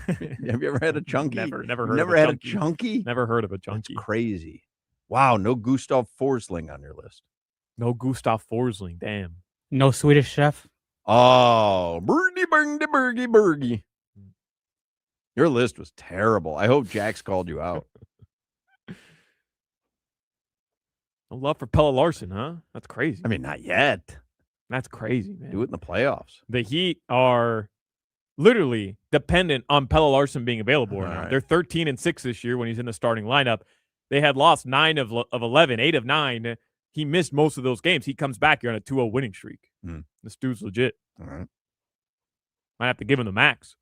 Have you ever had a chunky? Never heard Never of had a chunky? Never heard of a chunky. That's crazy. Wow, no Gustav Forsling on your list. No Gustav Forsling, damn. No Swedish chef? Oh, Bergie. Your list was terrible. I hope Jax called you out. No love for Pelle Larsson, huh? That's crazy. I mean, not yet. That's crazy, man. Do it in the playoffs. The Heat are literally dependent on Pelle Larsson being available right now. Right. They're 13-6 this year when he's in the starting lineup. They had lost 9 of 11, 8 of 9. He missed most of those games. He comes back, you're on a 2-0 winning streak. This dude's legit. All right. Might have to give him the max.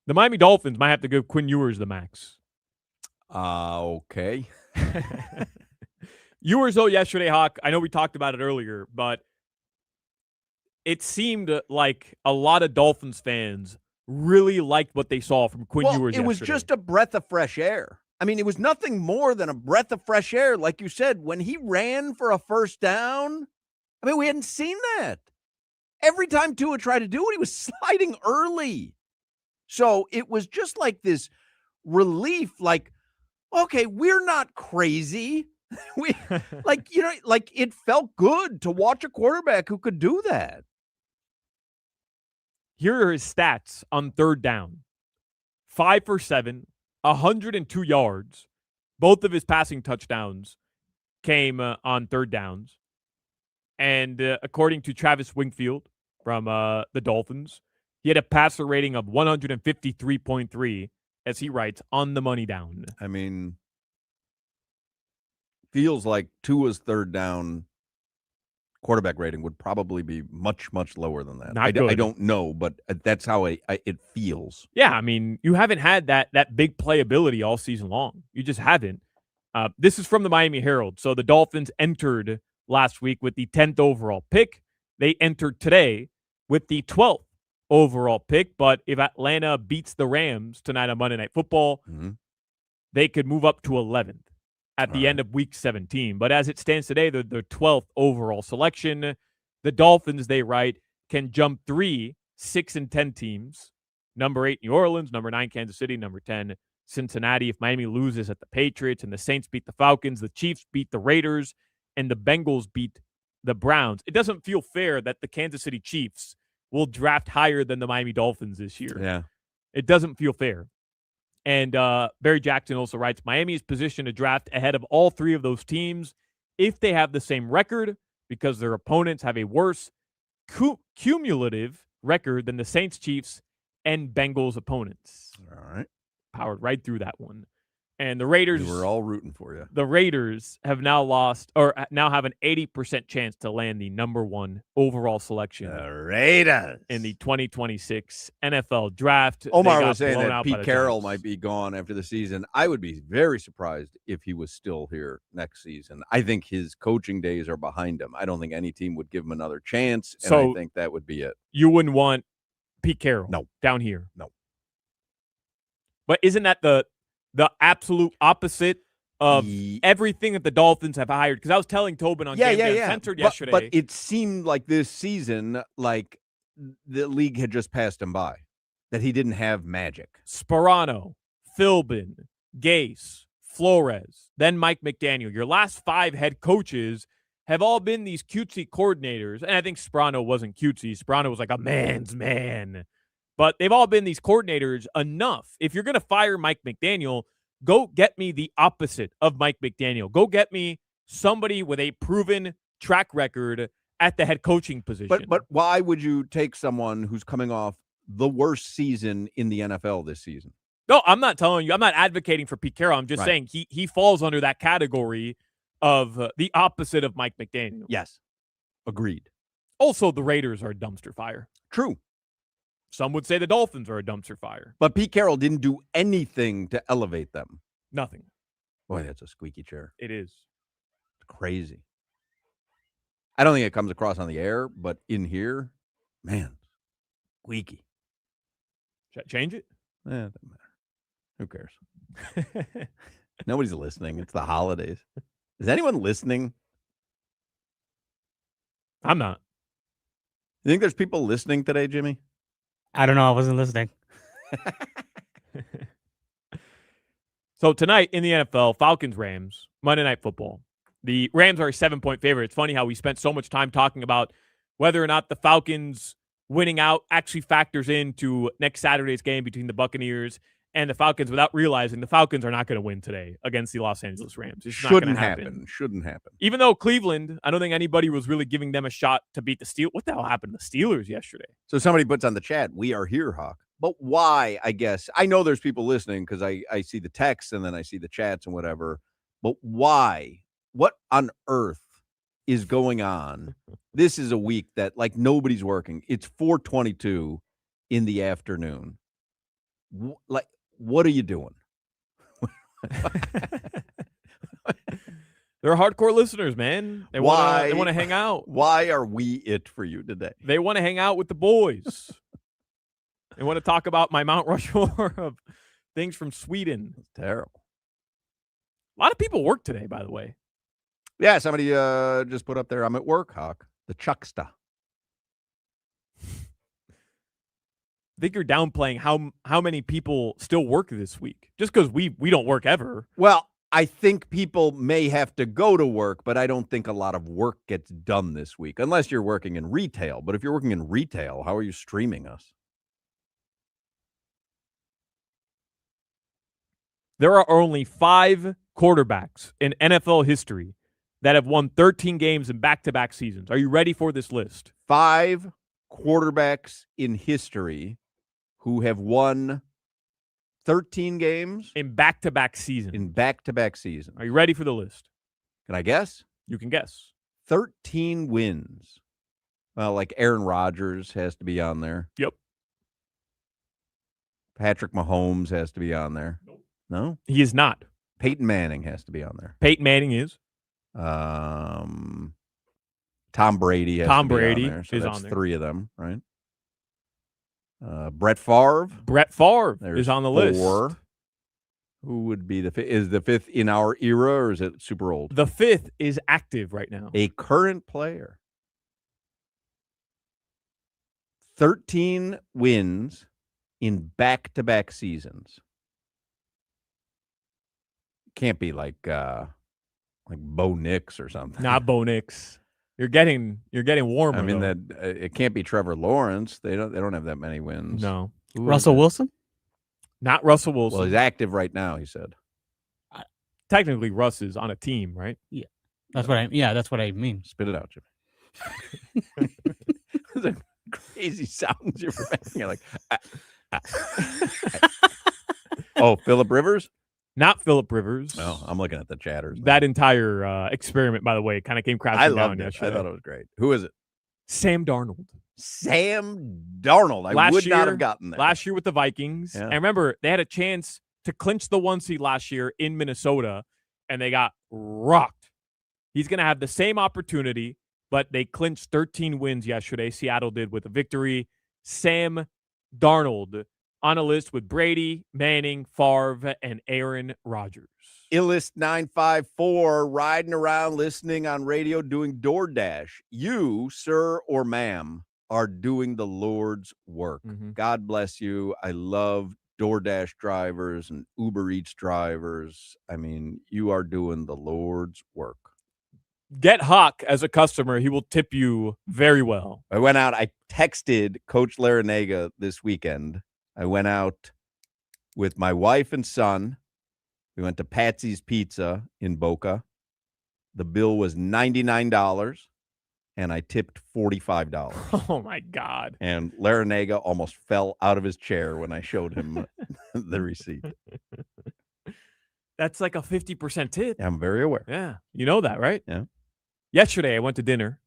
The Miami Dolphins might have to give Quinn Ewers the max. Okay. Ewers, though, yesterday, Hoch, I know we talked about it earlier, but it seemed like a lot of Dolphins fans really liked what they saw from Quinn Ewers yesterday. It was just a breath of fresh air. I mean, it was nothing more than a breath of fresh air. Like you said, when he ran for a first down, I mean, we hadn't seen that. Every time Tua tried to do it, he was sliding early. So it was just like this relief, like, okay, we're not crazy. It felt good to watch a quarterback who could do that. Here are his stats on third down. 5 for 7, 102 yards. Both of his passing touchdowns came on third downs. And according to Travis Wingfield from the Dolphins, he had a passer rating of 153.3, as he writes, on the money down. I mean, feels like Tua's third down quarterback rating would probably be much, much lower than that. I don't know, but that's how it feels. Yeah, I mean, you haven't had that big playability all season long. You just haven't. This is from the Miami Herald. So the Dolphins entered last week with the 10th overall pick. They entered today with the 12th overall pick. But if Atlanta beats the Rams tonight on Monday Night Football, they could move up to 11th at the end of Week 17. But as it stands today, they're the 12th overall selection. The Dolphins, they write, can jump 3 6 and 10 teams. Number 8, New Orleans. Number 9, Kansas City. Number 10, Cincinnati. If Miami loses at the Patriots and the Saints beat the Falcons, the Chiefs beat the Raiders, and the Bengals beat the Browns, it doesn't feel fair that the Kansas City Chiefs will draft higher than the Miami Dolphins this year. Yeah. It doesn't feel fair. And Barry Jackson also writes, Miami is positioned to draft ahead of all 3 of those teams if they have the same record, because their opponents have a worse cumulative record than the Saints, Chiefs, and Bengals opponents. All right. Powered right through that one. And the Raiders, we were all rooting for you. The Raiders have now lost, or now have an 80% chance to land the number 1 overall selection. The Raiders in the 2026 NFL draft. Omar was saying that Pete Carroll might be gone after the season. I would be very surprised if he was still here next season. I think his coaching days are behind him. I don't think any team would give him another chance, and I think that would be it. You wouldn't want Pete Carroll down here? No. But isn't that the absolute opposite of everything that the Dolphins have hired? Because I was telling Tobin on Game Day Uncensored yesterday. But it seemed like this season, like the league had just passed him by, that he didn't have magic. Sparano, Philbin, Gase, Flores, then Mike McDaniel. Your last 5 head coaches have all been these cutesy coordinators. And I think Sparano wasn't cutesy. Sparano was like a man's man. But they've all been these coordinators enough. If you're going to fire Mike McDaniel, go get me the opposite of Mike McDaniel. Go get me somebody with a proven track record at the head coaching position. But why would you take someone who's coming off the worst season in the NFL this season? No, I'm not telling you. I'm not advocating for Pete Carroll. I'm just saying he falls under that category of the opposite of Mike McDaniel. Yes. Agreed. Also, the Raiders are a dumpster fire. True. Some would say the Dolphins are a dumpster fire. But Pete Carroll didn't do anything to elevate them. Nothing. Boy, that's a squeaky chair. It is. It's crazy. I don't think it comes across on the air, but in here, man, squeaky. Should I change it? Doesn't matter. Who cares? Nobody's listening. It's the holidays. Is anyone listening? I'm not. You think there's people listening today, Jimmy? I don't know. I wasn't listening. So tonight in the NFL, Falcons-Rams, Monday Night Football. The Rams are a 7-point favorite. It's funny how we spent so much time talking about whether or not the Falcons winning out actually factors into next Saturday's game between the Buccaneers and the Falcons without realizing the Falcons are not going to win today against the Los Angeles Rams. It's Shouldn't happen. Shouldn't happen. Even though Cleveland, I don't think anybody was really giving them a shot to beat the Steelers. What the hell happened to the Steelers yesterday? So somebody puts on the chat, we are here, Hawk. But why, I guess? I know there's people listening because I see the texts and then I see the chats and whatever. But why? What on earth is going on? This is a week that, like, nobody's working. It's 4:22 in the afternoon. What are you doing? They're hardcore listeners, man. They want to hang out. Why are we it for you today? They want to hang out with the boys. They want to talk about my Mount Rushmore of things from Sweden. It's terrible. A lot of people work today, by the way. Yeah, somebody just put up there, I'm at work, Hawk. The Chucksta. I think you're downplaying how many people still work this week. Just because we don't work ever. Well, I think people may have to go to work, but I don't think a lot of work gets done this week, unless you're working in retail. But if you're working in retail, how are you streaming us? There are only 5 quarterbacks in NFL history that have won 13 games in back-to-back seasons. Are you ready for this list? 5 quarterbacks in history who have won 13 games in back-to-back seasons. Are you ready for the list? Can I guess? You can guess. 13 wins. Well, like Aaron Rodgers has to be on there. Yep. Patrick Mahomes has to be on there. Nope. No? He is not. Peyton Manning has to be on there. Peyton Manning is. Tom Brady has to be on there. So is that's on there. 3 of them, right? Brett Favre. Brett Favre There's is on the 4. list. Who would be the fifth? Is the fifth in our era, or is it super old? The 5th is active right now. A current player. 13 wins in back-to-back seasons. Can't be like Bo Nix or something. Not Bo Nix. You're getting warmer. I mean though. that it can't be Trevor Lawrence. They don't have that many wins. No. Who Russell is it? Wilson? Not Russell Wilson. Well, he's active right now. He said. Technically, Russ is on a team, right? That's what I mean. Spit it out, Jimmy. Those are crazy sounds you're making. You're like, oh, Phillip Rivers? Not Phillip Rivers. No, I'm looking at the chatters. That entire experiment, by the way, kind of came crashing I down loved it. yesterday. I thought it was great. Who is it? Sam Darnold. Sam Darnold. I would not have gotten that. Last year with the Vikings. Yeah. And remember, they had a chance to clinch the 1 seed last year in Minnesota, and they got rocked. He's going to have the same opportunity, but they clinched 13 wins yesterday. Seattle did with a victory. Sam Darnold on a list with Brady, Manning, Favre, and Aaron Rodgers. Illist 954 riding around listening on radio doing DoorDash. You, sir or ma'am, are doing the Lord's work. God bless you. I love DoorDash drivers and Uber Eats drivers. I mean, you are doing the Lord's work. Get Hoch as a customer. He will tip you very well. I went out. I texted Coach Larinaga this weekend. I went out with my wife and son. We went to Patsy's Pizza in Boca. The bill was $99, and I tipped $45. Oh, my God. And Larinaga almost fell out of his chair when I showed him the receipt. That's like a 50% tip. I'm very aware. Yeah. You know that, right? Yeah. Yesterday, I went to dinner.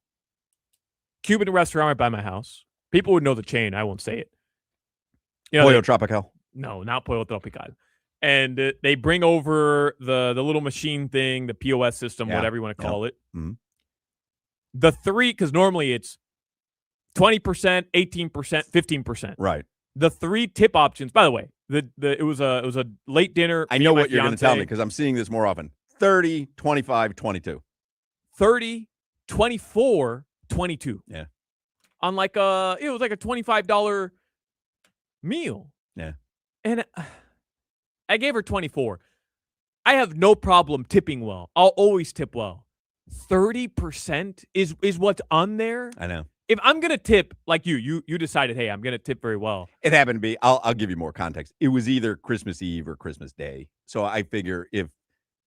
Cuban restaurant right by my house. People would know the chain. I won't say it. You know, Pollo Tropical. No, not Pollo Tropical. And they bring over the little machine thing, the POS system, whatever you want to call it. Mm-hmm. The 3, because normally it's 20%, 18%, 15%. Right. The 3 tip options, by the way, it was a late dinner. I know what you're going to tell me because I'm seeing this more often. 30, 25, 22. 30, 24, 22. Yeah. On it was like a $25 meal. Yeah. And I gave her 24. I have no problem tipping well. I'll always tip well. 30% is what's on there. I know. If I'm going to tip like you decided, hey, I'm going to tip very well. It happened to be, I'll give you more context. It was either Christmas Eve or Christmas Day. So I figure if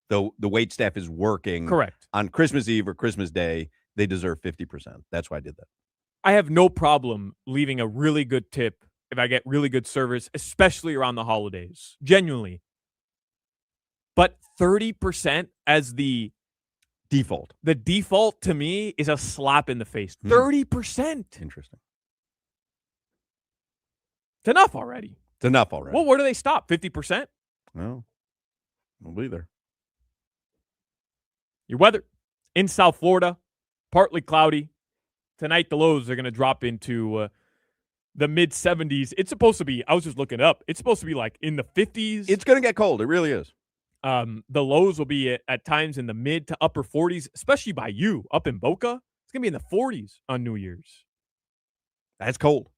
the wait staff is working Correct. on Christmas Eve or Christmas Day, they deserve 50%. That's why I did that. I have no problem leaving a really good tip if I get really good service, especially around the holidays. Genuinely. But 30% as the default. The default to me is a slap in the face. 30%. Interesting. It's enough already. It's enough already. Well, where do they stop? 50%? No. We'll be there. Your weather in South Florida, partly cloudy. Tonight, the lows are going to drop into the mid-70s. It's supposed to be, I was just looking up, it's supposed to be like in the 50s. It's going to get cold. It really is. The lows will be at times in the mid to upper 40s, especially by you up in Boca. It's going to be in the 40s on New Year's. That's cold.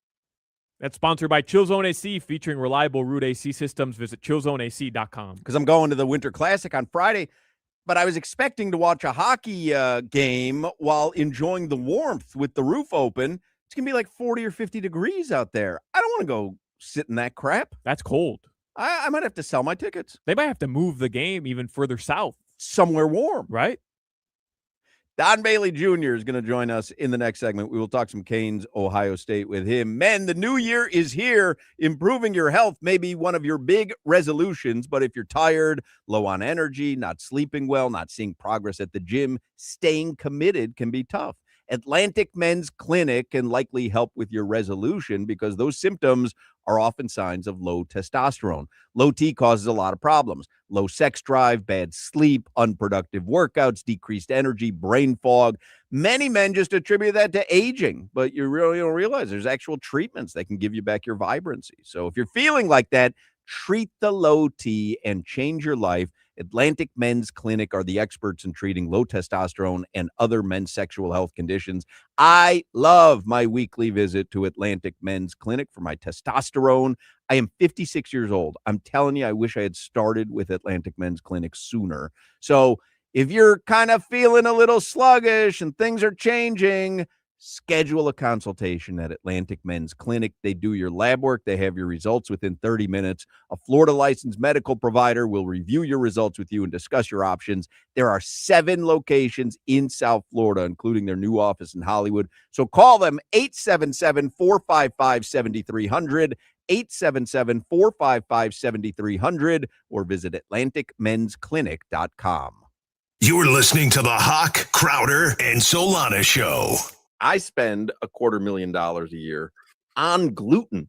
That's sponsored by ChillZone AC, featuring reliable root AC systems. Visit chillzoneac.com. Because I'm going to the Winter Classic on Friday, but I was expecting to watch a hockey game while enjoying the warmth with the roof open. It's going to be like 40 or 50 degrees out there. I don't want to go sit in that crap. That's cold. I might have to sell my tickets. They might have to move the game even further south. Somewhere warm. Right? Don Bailey Jr. is going to join us in the next segment. We will talk some Canes, Ohio State with him. Men, the new year is here. Improving your health may be one of your big resolutions, but if you're tired, low on energy, not sleeping well, not seeing progress at the gym, staying committed can be tough. Atlantic Men's Clinic can likely help with your resolution because those symptoms are often signs of low testosterone. Low T causes a lot of problems: low sex drive, bad sleep, unproductive workouts, decreased energy, brain fog. Many men just attribute that to aging, but you really don't realize there's actual treatments that can give you back your vibrancy. So if you're feeling like that, treat the low T and change your life. Atlantic Men's Clinic are the experts in treating low testosterone and other men's sexual health conditions. I love my weekly visit to Atlantic Men's Clinic for my testosterone. I am 56 years old. I'm telling you, I wish I had started with Atlantic Men's Clinic sooner. So if you're kind of feeling a little sluggish and things are changing, schedule a consultation at Atlantic Men's Clinic. They do your lab work. They have your results within 30 minutes. A Florida licensed medical provider will review your results with you and discuss your options. There are 7 locations in South Florida, including their new office in Hollywood. So call them 877-455-7300, 877-455-7300, or visit AtlanticMen'sClinic.com. You're listening to the Hoch, Crowder, and Solana Show. I spend $250,000 a year on gluten.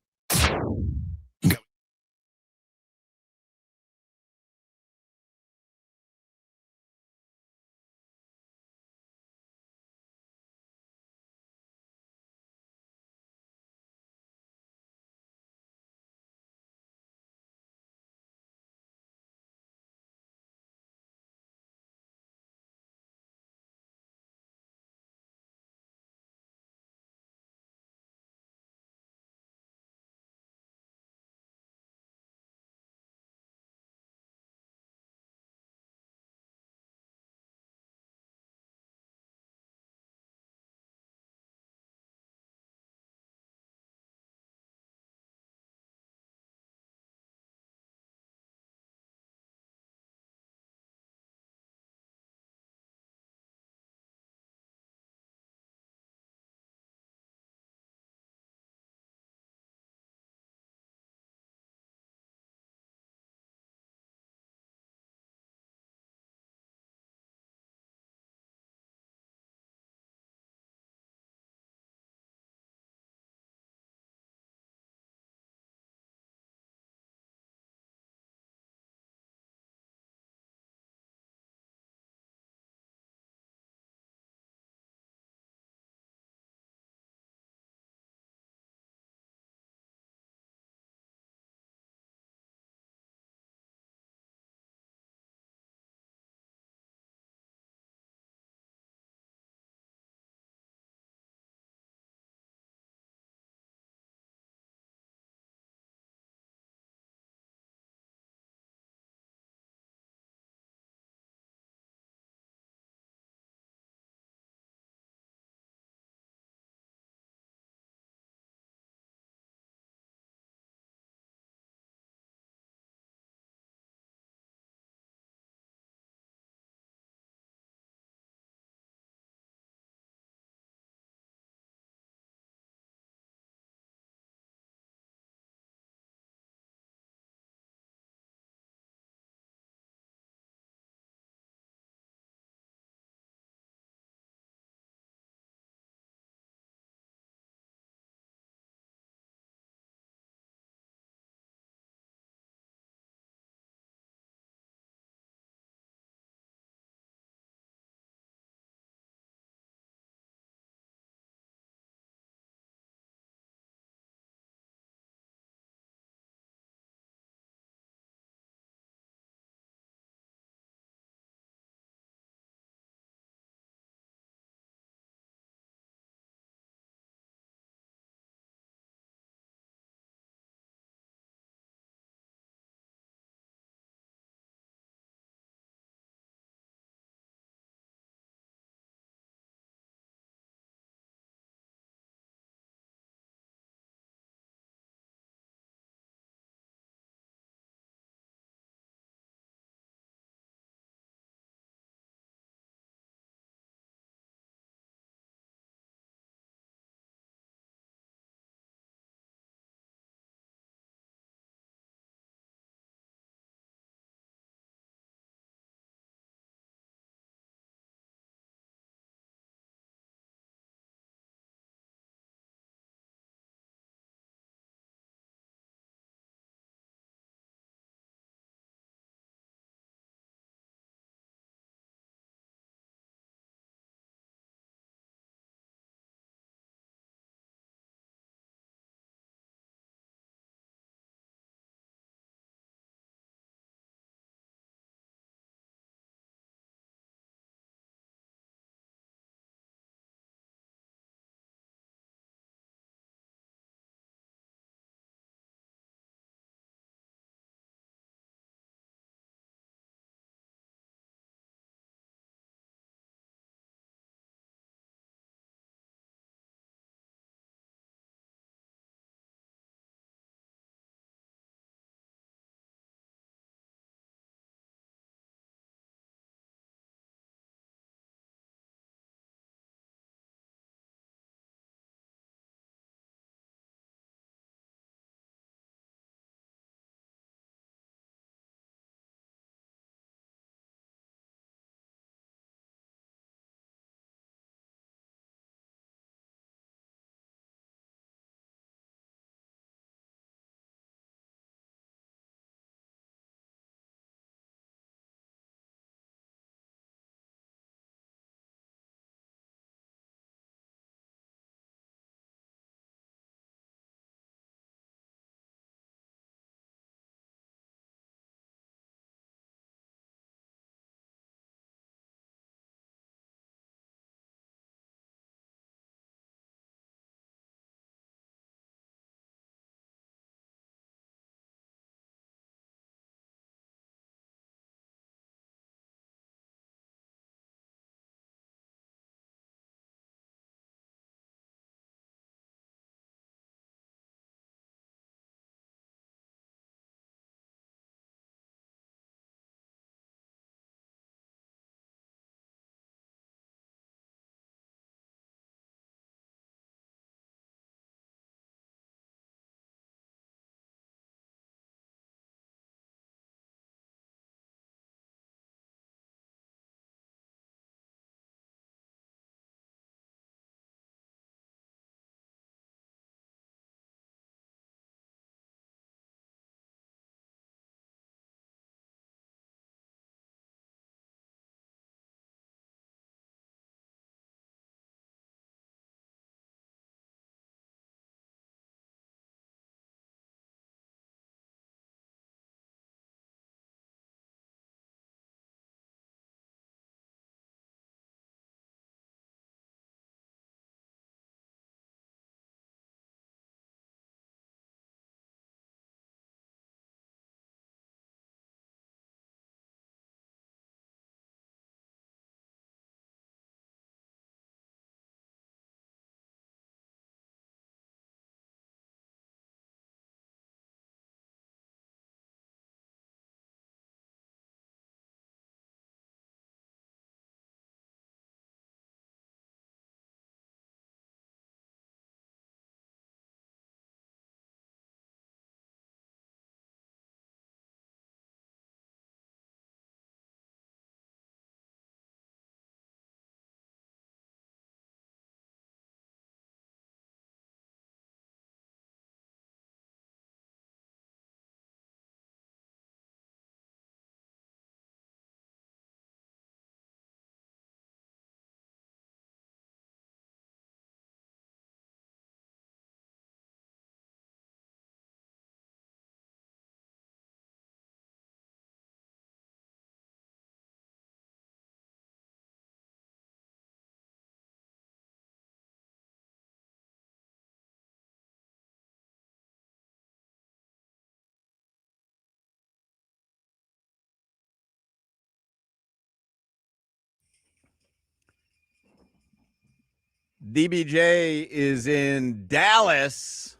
DBJ is in Dallas.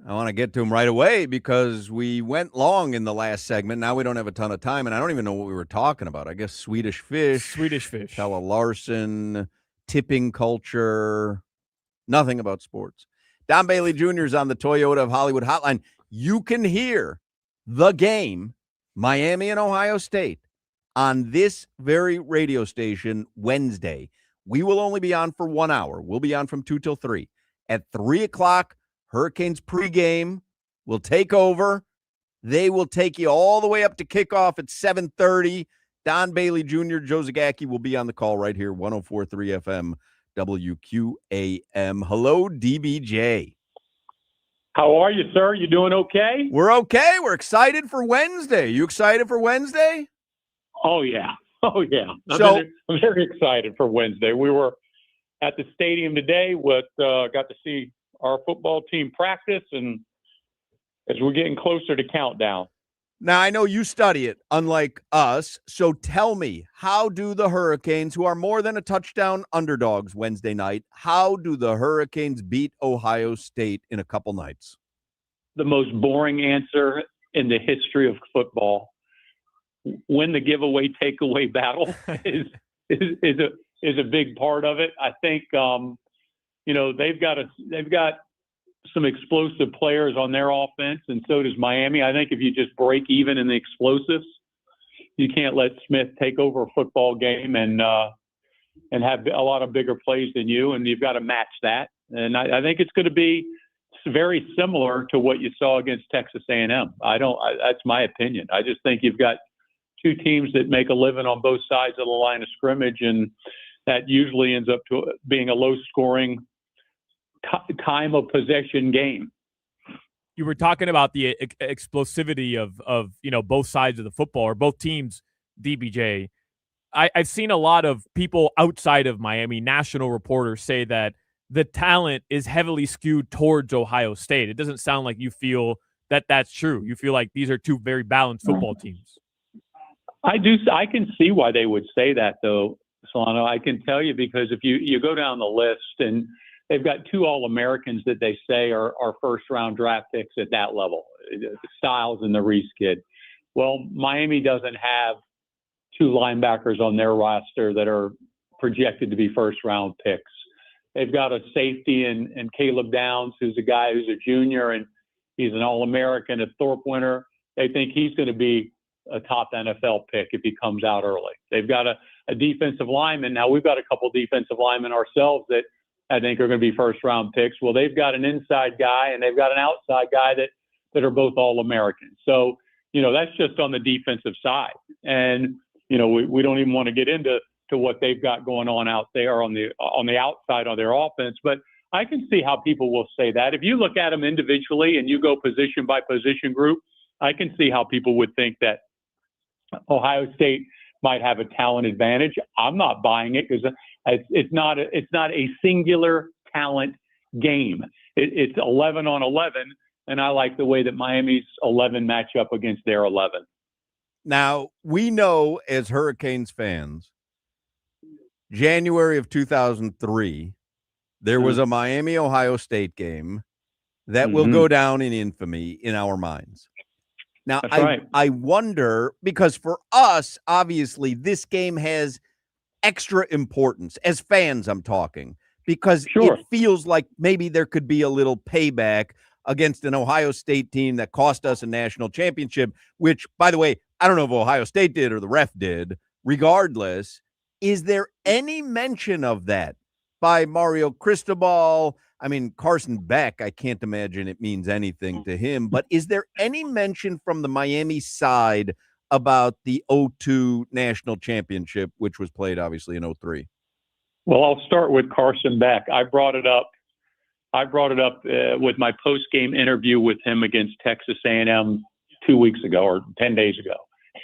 I want to get to him right away because we went long in the last segment. Now we don't have a ton of time, and I don't even know what we were talking about. I guess Swedish fish. Pella Larson, tipping culture, nothing about sports. Don Bailey Jr. is on the Toyota of Hollywood hotline. You can hear the game, Miami and Ohio State, on this very radio station Wednesday. We will only be on for 1 hour. We'll be on from 2 till 3. At 3 o'clock, Hurricanes pregame will take over. They will take you all the way up to kickoff at 7:30. Don Bailey Jr., Joe Zagacki will be on the call right here, 104.3 FM, WQAM. Hello, DBJ. How are you, sir? You doing okay? We're okay. We're excited for Wednesday. You excited for Wednesday? Oh, yeah. Oh, yeah. So, I'm very excited for Wednesday. We were at the stadium today got to see our football team practice, and as we're getting closer to countdown. now, I know you study it, unlike us. So tell me, how do the Hurricanes, who are more than a touchdown underdogs Wednesday night, how do the Hurricanes beat Ohio State in a couple nights? The most boring answer in the history of football. Win the giveaway takeaway battle is a big part of it. I think they've got some explosive players on their offense, and so does Miami. I think if you just break even in the explosives, you can't let Smith take over a football game and have a lot of bigger plays than you, and you've got to match that. And I think it's going to be very similar to what you saw against Texas A&M. That's my opinion. I just think you've got two teams that make a living on both sides of the line of scrimmage, and that usually ends up to being a low-scoring time of possession game. You were talking about the explosivity of both sides of the football, or both teams, DBJ. I've seen a lot of people outside of Miami, national reporters, say that the talent is heavily skewed towards Ohio State. It doesn't sound like you feel that that's true. You feel like these are two very balanced football teams. I do. I can see why they would say that, though, Solana. I can tell you because if you go down the list, and they've got two All-Americans that they say are first-round draft picks at that level, Styles and the Reese kid. Well, Miami doesn't have two linebackers on their roster that are projected to be first-round picks. They've got a safety in Caleb Downs, who's a guy who's a junior, and he's an All-American, a Thorpe winner. They think he's going to be a top NFL pick if he comes out early. They've got a defensive lineman. Now, we've got a couple defensive linemen ourselves that I think are going to be first-round picks. Well, they've got an inside guy, and they've got an outside guy that are both All-Americans. So, that's just on the defensive side. And, we don't even want to get into what they've got going on out there on the outside of their offense. But I can see how people will say that. If you look at them individually and you go position by position group, I can see how people would think that Ohio State might have a talent advantage. I'm not buying it because it's not a singular talent game. It's 11 on 11, and I like the way that Miami's 11 match up against their 11. Now, we know as Hurricanes fans, January of 2003, there was a Miami-Ohio State game that will go down in infamy in our minds. Now, I wonder, because for us, obviously, this game has extra importance. As fans, I'm talking, because it feels like maybe there could be a little payback against an Ohio State team that cost us a national championship, which, by the way, I don't know if Ohio State did or the ref did. Regardless, is there any mention of that by Mario Cristobal? I mean, Carson Beck, I can't imagine it means anything to him, but is there any mention from the Miami side about the 2002 national championship, which was played obviously in 2003? Well, I'll start with Carson Beck. I brought it up with my post-game interview with him against Texas A&M 2 weeks ago or 10 days ago.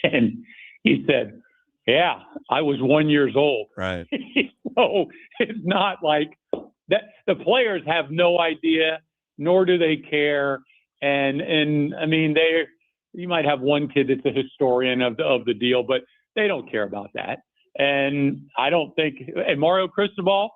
And he said, yeah, I was 1 year old. Right. So it's not like that. The players have no idea, nor do they care. And I mean, you might have one kid that's a historian of the deal, but they don't care about that. And I don't think, and Mario Cristobal,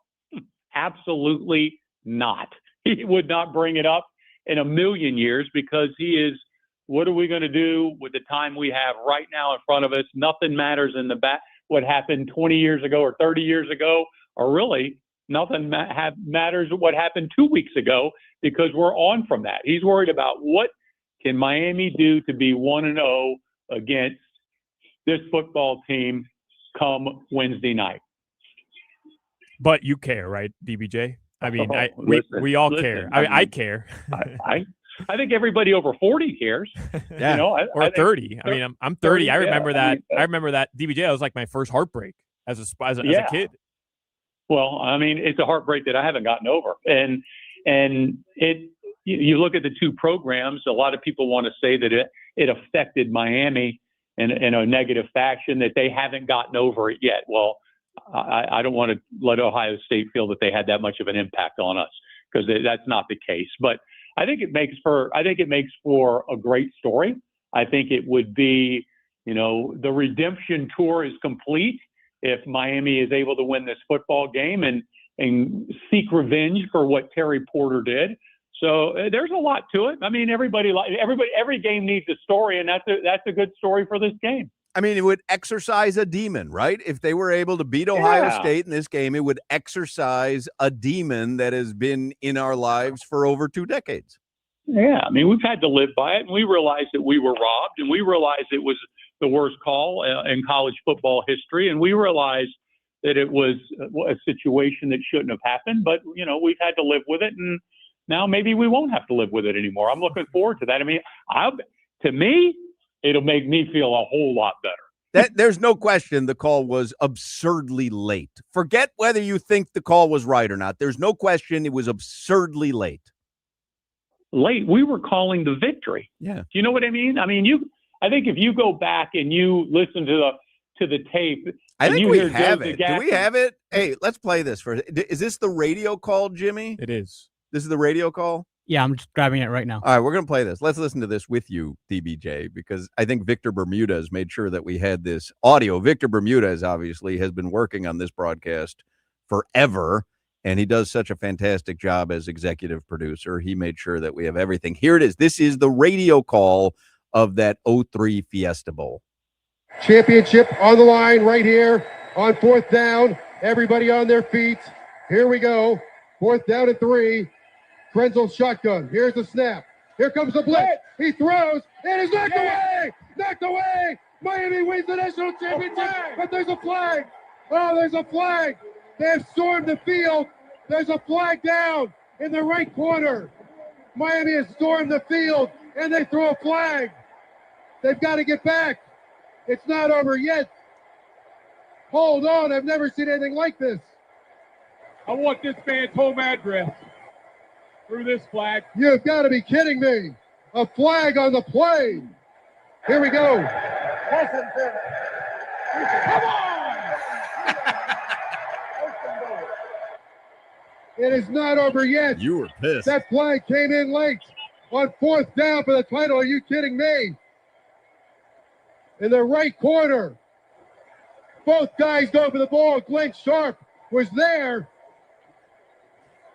Absolutely not. He would not bring it up in a million years because he is, what are we going to do with the time we have right now in front of us? Nothing matters in the back, what happened 20 years ago or 30 years ago, or really nothing matters what happened 2 weeks ago because we're on from that. He's worried about what can Miami do to be 1-0 against this football team come Wednesday night. But you care, right, DBJ? I mean, we all care. I care. I think everybody over 40 cares. Yeah. You know, or 30. I mean, I'm 30. I remember that. I remember that DBJ. I was like my first heartbreak as a kid. Well, I mean, it's a heartbreak that I haven't gotten over. And you look at the two programs, a lot of people want to say that it affected Miami in a negative fashion, that they haven't gotten over it yet. Well, I don't want to let Ohio State feel that they had that much of an impact on us, because that's not the case. But I think it makes for a great story. I think it would be, the redemption tour is complete if Miami is able to win this football game and seek revenge for what Terry Porter did. So there's a lot to it. I mean, every game needs a story, and that's a good story for this game. I mean, it would exercise a demon, right? If they were able to beat Ohio State in this game, it would exercise a demon that has been in our lives for over 2 decades. Yeah, I mean, we've had to live by it, and we realized that we were robbed, and we realized it was the worst call in college football history, and we realized that it was a situation that shouldn't have happened, but, we've had to live with it, and now maybe we won't have to live with it anymore. I'm looking forward to that. I mean, to me, it'll make me feel a whole lot better. There's no question the call was absurdly late. Forget whether you think the call was right or not. There's no question it was absurdly late. Late. We were calling the victory. Yeah. Do you know what I mean? I mean, I think if you go back and you listen to the tape, I think we have it. Do we have it? Hey, let's play this first. Is this the radio call, Jimmy? It is. This is the radio call? Yeah, I'm just grabbing it right now. All right, we're going to play this. Let's listen to this with you, DBJ, because I think Victor Bermudez made sure that we had this audio. Victor Bermudez, obviously, has been working on this broadcast forever, and he does such a fantastic job as executive producer. He made sure that we have everything. Here it is. This is the radio call of that 03 Fiesta Bowl. Championship on the line right here on 4th down. Everybody on their feet. Here we go. 4th down and 3. Krenzel's shotgun. Here's the snap. Here comes the blitz. He throws. It is knocked away. Knocked away. Miami wins the national championship. But there's a flag. Oh, there's a flag. They have stormed the field. There's a flag down in the right corner. Miami has stormed the field, and they throw a flag. They've got to get back. It's not over yet. Hold on. I've never seen anything like this. I want this man's home address. Through this flag. You've got to be kidding me. A flag on the play. Here we go. Come on! It is not over yet. You were pissed. That flag came in late on 4th down for the title. Are you kidding me? In the right corner. Both guys go for the ball. Glenn Sharp was there.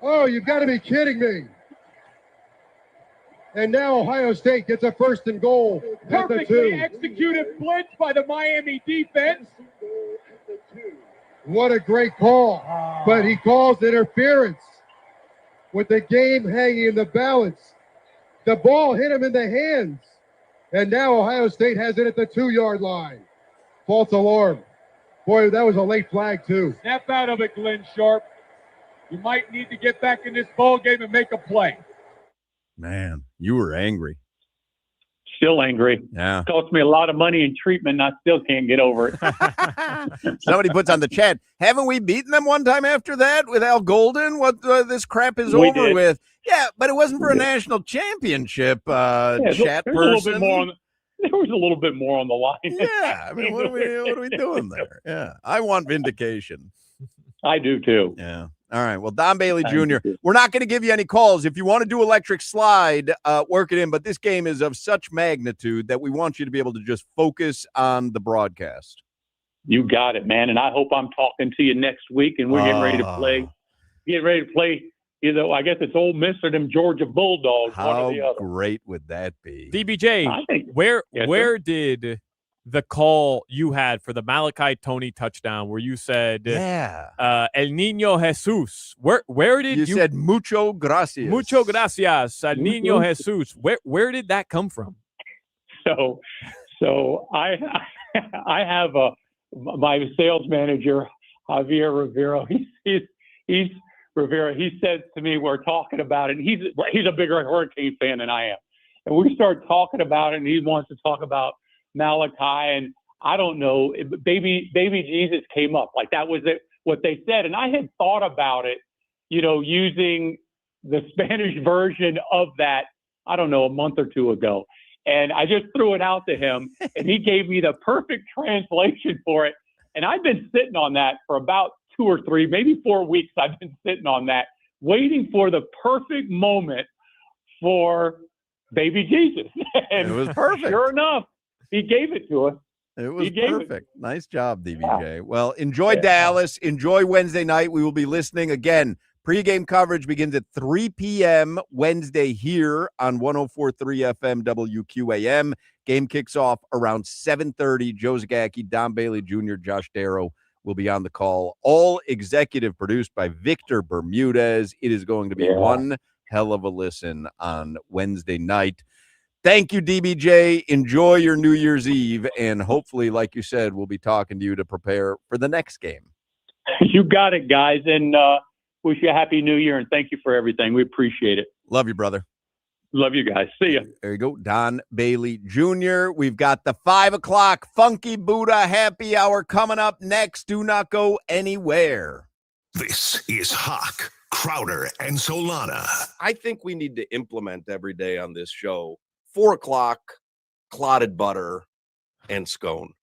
Oh, you've got to be kidding me. And now Ohio State gets a 1st and goal at the 2. Perfectly executed blitz by the Miami defense. What a great call. But he calls interference with the game hanging in the balance. The ball hit him in the hands. And now Ohio State has it at the 2-yard line. False alarm. Boy, that was a late flag, too. Snap out of it, Glenn Sharp. You might need to get back in this ball game and make a play. Man, you were angry. Still angry. Yeah. Cost me a lot of money in treatment, and I still can't get over it. Somebody puts on the chat, haven't we beaten them one time after that with Al Golden? What this crap is We over did. with? Yeah, but it wasn't for a national championship, chat person. There was a little bit more on the line. Yeah, I mean, what are we doing there? Yeah, I want vindication. I do, too. Yeah. All right. Well, Don Bailey Jr., we're not going to give you any calls. If you want to do electric slide, work it in. But this game is of such magnitude that we want you to be able to just focus on the broadcast. You got it, man. And I hope I'm talking to you next week and we're getting ready to play getting ready to play either, I guess it's Ole Miss or them Georgia Bulldogs, one or the How other. great would that be? DBJ, I think, where Yes, where did the call you had for the Malachi Tony touchdown where you said Yeah. El Niño Jesus? Where did You said mucho gracias. mucho gracias, El Niño Mucho. Jesus? Where did that come from? So I have my sales manager, Javier Rivera. He's Rivera. He said to me, we're talking about it. And he's a bigger Hurricane fan than I am. And we start talking about it, and he wants to talk about Malachi. And I don't know, baby Jesus came up. Like that was it, what they said. And I had thought about it, using the Spanish version of that, I don't know, a month or two ago. And I just threw it out to him, and he gave me the perfect translation for it. And I've been sitting on that for about 2 or 3, maybe 4 weeks. I've been sitting on that, waiting for the perfect moment for baby Jesus. And It was perfect. Sure enough, he gave it to us. It was He gave it. perfect. Nice job, DBJ. Well, enjoy Yeah. Dallas. Enjoy Wednesday night. We will be listening again. Pre-game coverage begins at 3 p.m. Wednesday here on 104.3 FM WQAM. Game kicks off around 7:30. Joe Zagacki, Don Bailey Jr., Josh Darrow will be on the call. All executive produced by Victor Bermudez. It is going to be one hell of a listen on Wednesday night. Thank you, DBJ. Enjoy your New Year's Eve. And hopefully, like you said, we'll be talking to you to prepare for the next game. You got it, guys. And wish you a happy new year. And thank you for everything. We appreciate it. Love you, brother. Love you guys. See ya. There you go. Don Bailey Jr. We've got the 5 o'clock Funky Buddha happy hour coming up next. Do not go anywhere. This is Hoch, Crowder, and Solana. I think we need to implement every day on this show 4 o'clock, clotted butter, and scone.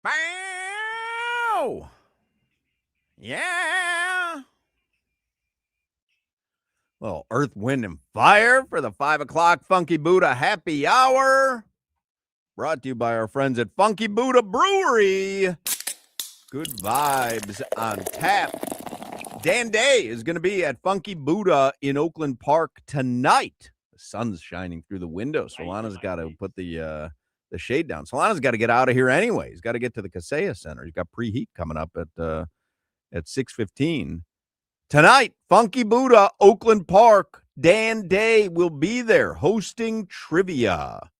Bow! Yeah! Little Earth, Wind, and Fire for the 5 o'clock Funky Buddha Happy Hour. Brought to you by our friends at Funky Buddha Brewery. Good vibes on tap. Dan Day is going to be at Funky Buddha in Oakland Park tonight. The sun's shining through the window. Solana's got to put the shade down. Solana's got to get out of here anyway. He's got to get to the Kaseya Center. He's got preheat coming up at 6:15. Tonight, Funky Buddha, Oakland Park. Dan Day will be there hosting trivia.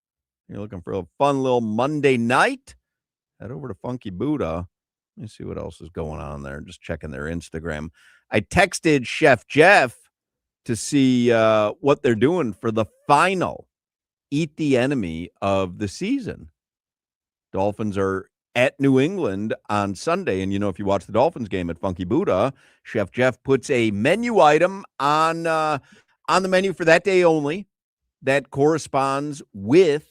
You're looking for a fun little Monday night? Head over to Funky Buddha. Let me see what else is going on there. Just checking their Instagram. I texted Chef Jeff to see what they're doing for the final Eat the Enemy of the season. Dolphins are at New England on Sunday. And, if you watch the Dolphins game at Funky Buddha, Chef Jeff puts a menu item on the menu for that day only that corresponds with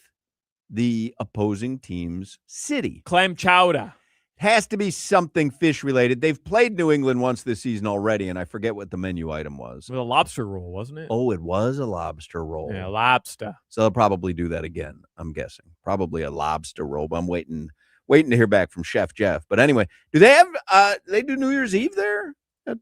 the opposing team's city. Clam chowder. Has to be something fish related. They've played New England once this season already, and I forget what the menu item was. With a lobster roll, wasn't it? Oh, it was a lobster roll. Yeah, lobster. So they'll probably do that again, I'm guessing. Probably a lobster roll, but I'm waiting to hear back from Chef Jeff. But anyway, do they have they do New Year's Eve there at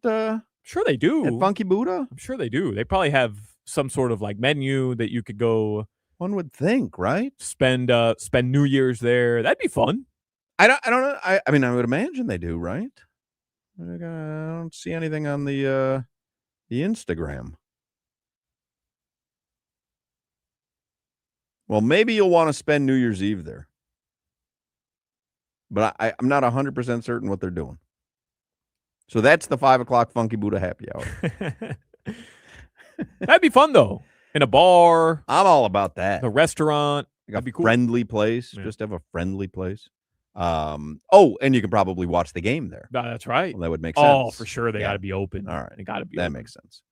sure they do. At Funky Buddha? I'm sure they do. They probably have some sort of like menu that you could go. One would think, right? Spend New Year's there. That'd be fun. I don't know. I mean, I would imagine they do, right? I don't see anything on the Instagram. Well, maybe you'll want to spend New Year's Eve there. But I'm not 100% certain what they're doing. So that's the 5 o'clock Funky Buddha Happy Hour. That'd be fun, though. In a bar. I'm all about that. A restaurant. Like That'd be cool. Friendly place. Yeah. Just have a friendly place. And you can probably watch the game there. No, that's right. Well, that would make sense. Oh, for sure. They got to be open. All right. They got to be that open. Makes sense.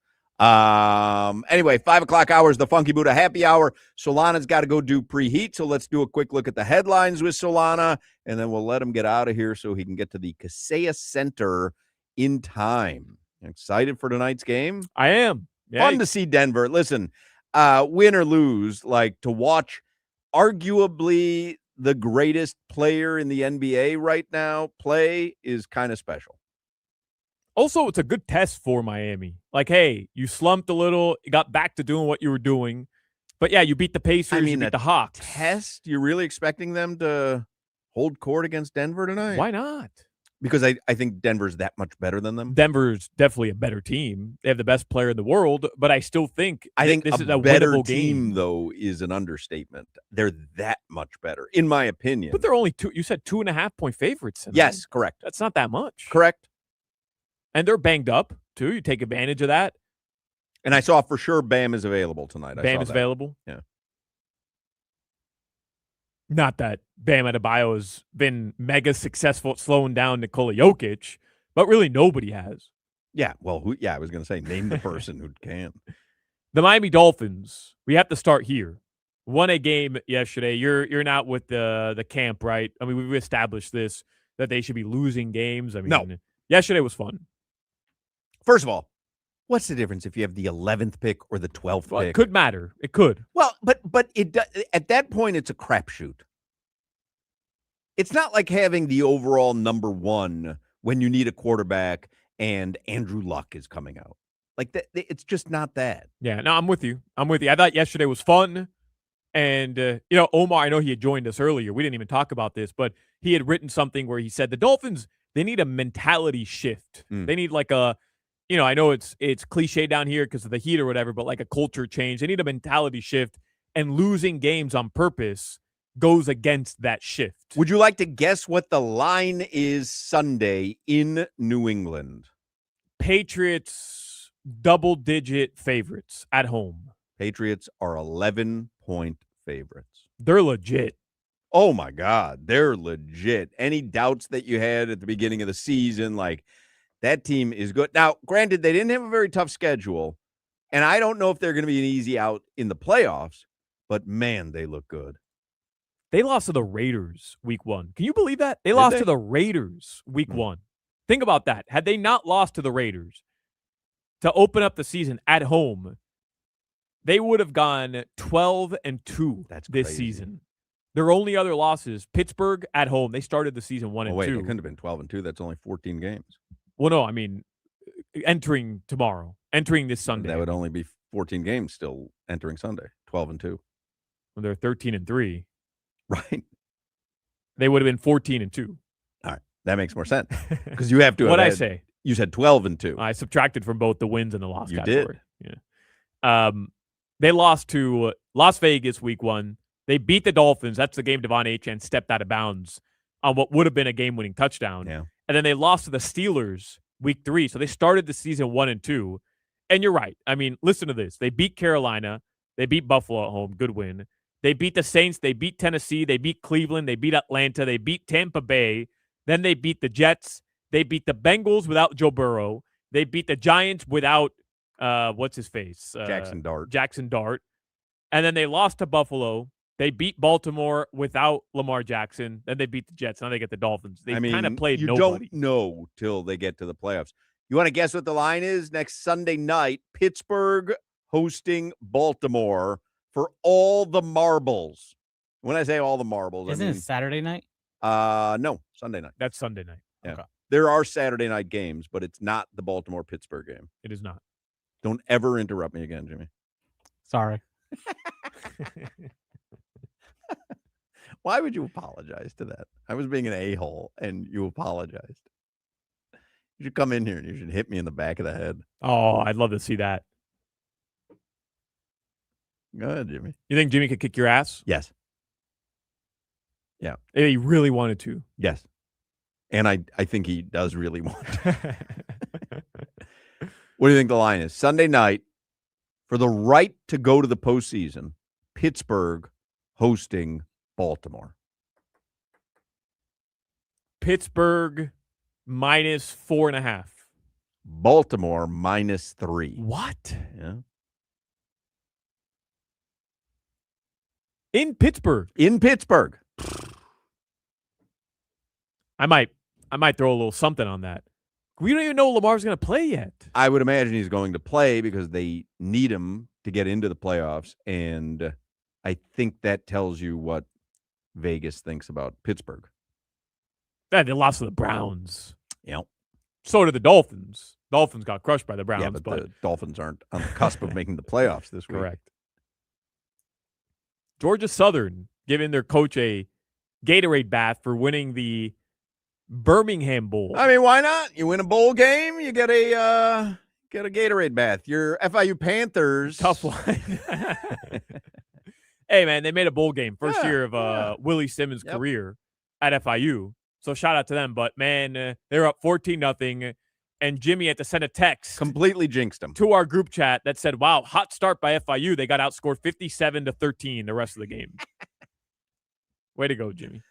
Anyway, 5 o'clock hour is the Funky Buddha Happy Hour. Solana's got to go do preheat, so let's do a quick look at the headlines with Solana, and then we'll let him get out of here so he can get to the Kaseya Center in time. Excited for tonight's game? I am. Yeah. Fun to see Denver. Listen, win or lose, like to watch arguably the greatest player in the NBA right now play is kind of special. Also, it's a good test for Miami. Like, hey, you slumped a little, you got back to doing what you were doing. But yeah, you beat the Pacers, you beat the Hawks. Test? You're really expecting them to hold court against Denver tonight? Why not? Because I think Denver's that much better than them. Denver's definitely a better team. They have the best player in the world, but I still think this is a better winnable team, game. Though, is an understatement. They're that much better, in my opinion. But they're only you said 2.5-point favorites tonight. Yes, correct. That's not that much. Correct. And they're banged up, too. You take advantage of that. And I saw for sure Bam is available tonight. Bam is available? Yeah. Not that Bam Adebayo has been mega successful at slowing down Nikola Jokic, but really nobody has. Yeah, well, I was going to say, name the person who can. The Miami Dolphins, we have to start here. Won a game yesterday. You're not with the camp, right? I mean, we've established this, that they should be losing games. I mean, no. Yesterday was fun. First of all, what's the difference if you have the 11th pick or the 12th Well, pick? it could matter. It could. Well, but at that point, it's a crapshoot. It's not like having the overall number one when you need a quarterback and Andrew Luck is coming out. Like that, it's just not that. Yeah, no, I'm with you. I thought yesterday was fun. And, Omar, I know he had joined us earlier. We didn't even talk about this, but he had written something where he said the Dolphins, they need a mentality shift. They need like a, I know it's cliche down here because of the heat or whatever, but like a culture change. They need a mentality shift, and losing games on purpose goes against that shift. Would you like to guess what the line is Sunday in New England? Patriots double-digit favorites at home. Patriots are 11-point favorites. They're legit. Oh, my God. They're legit. Any doubts that you had at the beginning of the season, like that team is good. Now, granted, they didn't have a very tough schedule, and I don't know if they're going to be an easy out in the playoffs, but, man, they look good. They lost to the Raiders week 1. Can you believe that? They Did lost they? to the Raiders week 1. Think about that. Had they not lost to the Raiders to open up the season at home, they would have gone 12-2 That's this crazy. season. Their only other losses, Pittsburgh at home. They started the season 1-2. Oh, wait, it couldn't have been 12-2. That's only 14 games. Well, no, I mean, entering this Sunday. That would only be 14 games still entering Sunday. 12-2. When they're 13-3. Right. They would have been 14-2. All right. That makes more sense. Because you have to What'd I have say? You said 12-2. I subtracted from both the wins and the loss You category. Yeah. They lost to Las Vegas week 1. They beat the Dolphins. That's the game Devon Achane stepped out of bounds on what would have been a game-winning touchdown. Yeah. And then they lost to the Steelers week 3. So they started the season 1-2. And you're right. I mean, listen to this. They beat Carolina. They beat Buffalo at home. Good win. They beat the Saints. They beat Tennessee. They beat Cleveland. They beat Atlanta. They beat Tampa Bay. Then they beat the Jets. They beat the Bengals without Joe Burrow. They beat the Giants without, what's his face? Jackson Dart. Jackson Dart. And then they lost to Buffalo. They beat Baltimore without Lamar Jackson. Then they beat the Jets. Now they get the Dolphins. They kind of played you nobody. don't know till they get to the playoffs. You want to guess what the line is? Next Sunday night, Pittsburgh hosting Baltimore for all the marbles. When I say all the marbles, Isn't I mean, it Saturday night? No, Sunday night. That's Sunday night. Yeah. Okay. There are Saturday night games, but it's not the Baltimore-Pittsburgh game. It is not. Don't ever interrupt me again, Jimmy. Sorry. Why would you apologize to that? I was being an a-hole, and you apologized. You should come in here, and you should hit me in the back of the head. Oh, I'd love to see that. Go ahead, Jimmy. You think Jimmy could kick your ass? Yes. Yeah. If he really wanted to. Yes. And I think he does really want to. What do you think the line is? Sunday night, for the right to go to the postseason, Pittsburgh hosting Baltimore. Pittsburgh -4.5. Baltimore -3. What? Yeah. In Pittsburgh. In Pittsburgh. I might throw a little something on that. We don't even know Lamar's going to play yet. I would imagine he's going to play because they need him to get into the playoffs. And I think that tells you what Vegas thinks about Pittsburgh. Yeah, they lost to the Browns. Yep. So did the Dolphins. Dolphins got crushed by the Browns. Yeah, but the Dolphins aren't on the cusp of making the playoffs this week. Correct. Georgia Southern giving their coach a Gatorade bath for winning the Birmingham Bowl. I mean, why not? You win a bowl game, you get a Gatorade bath. Your FIU Panthers. Tough line. Hey, man, they made a bowl game. First year of Willie Simmons' career at FIU. So shout out to them. But, man, they're up 14-0. And Jimmy had to send a text. Completely jinxed them. To our group chat that said, wow, hot start by FIU. They got outscored 57-13 the rest of the game. Way to go, Jimmy.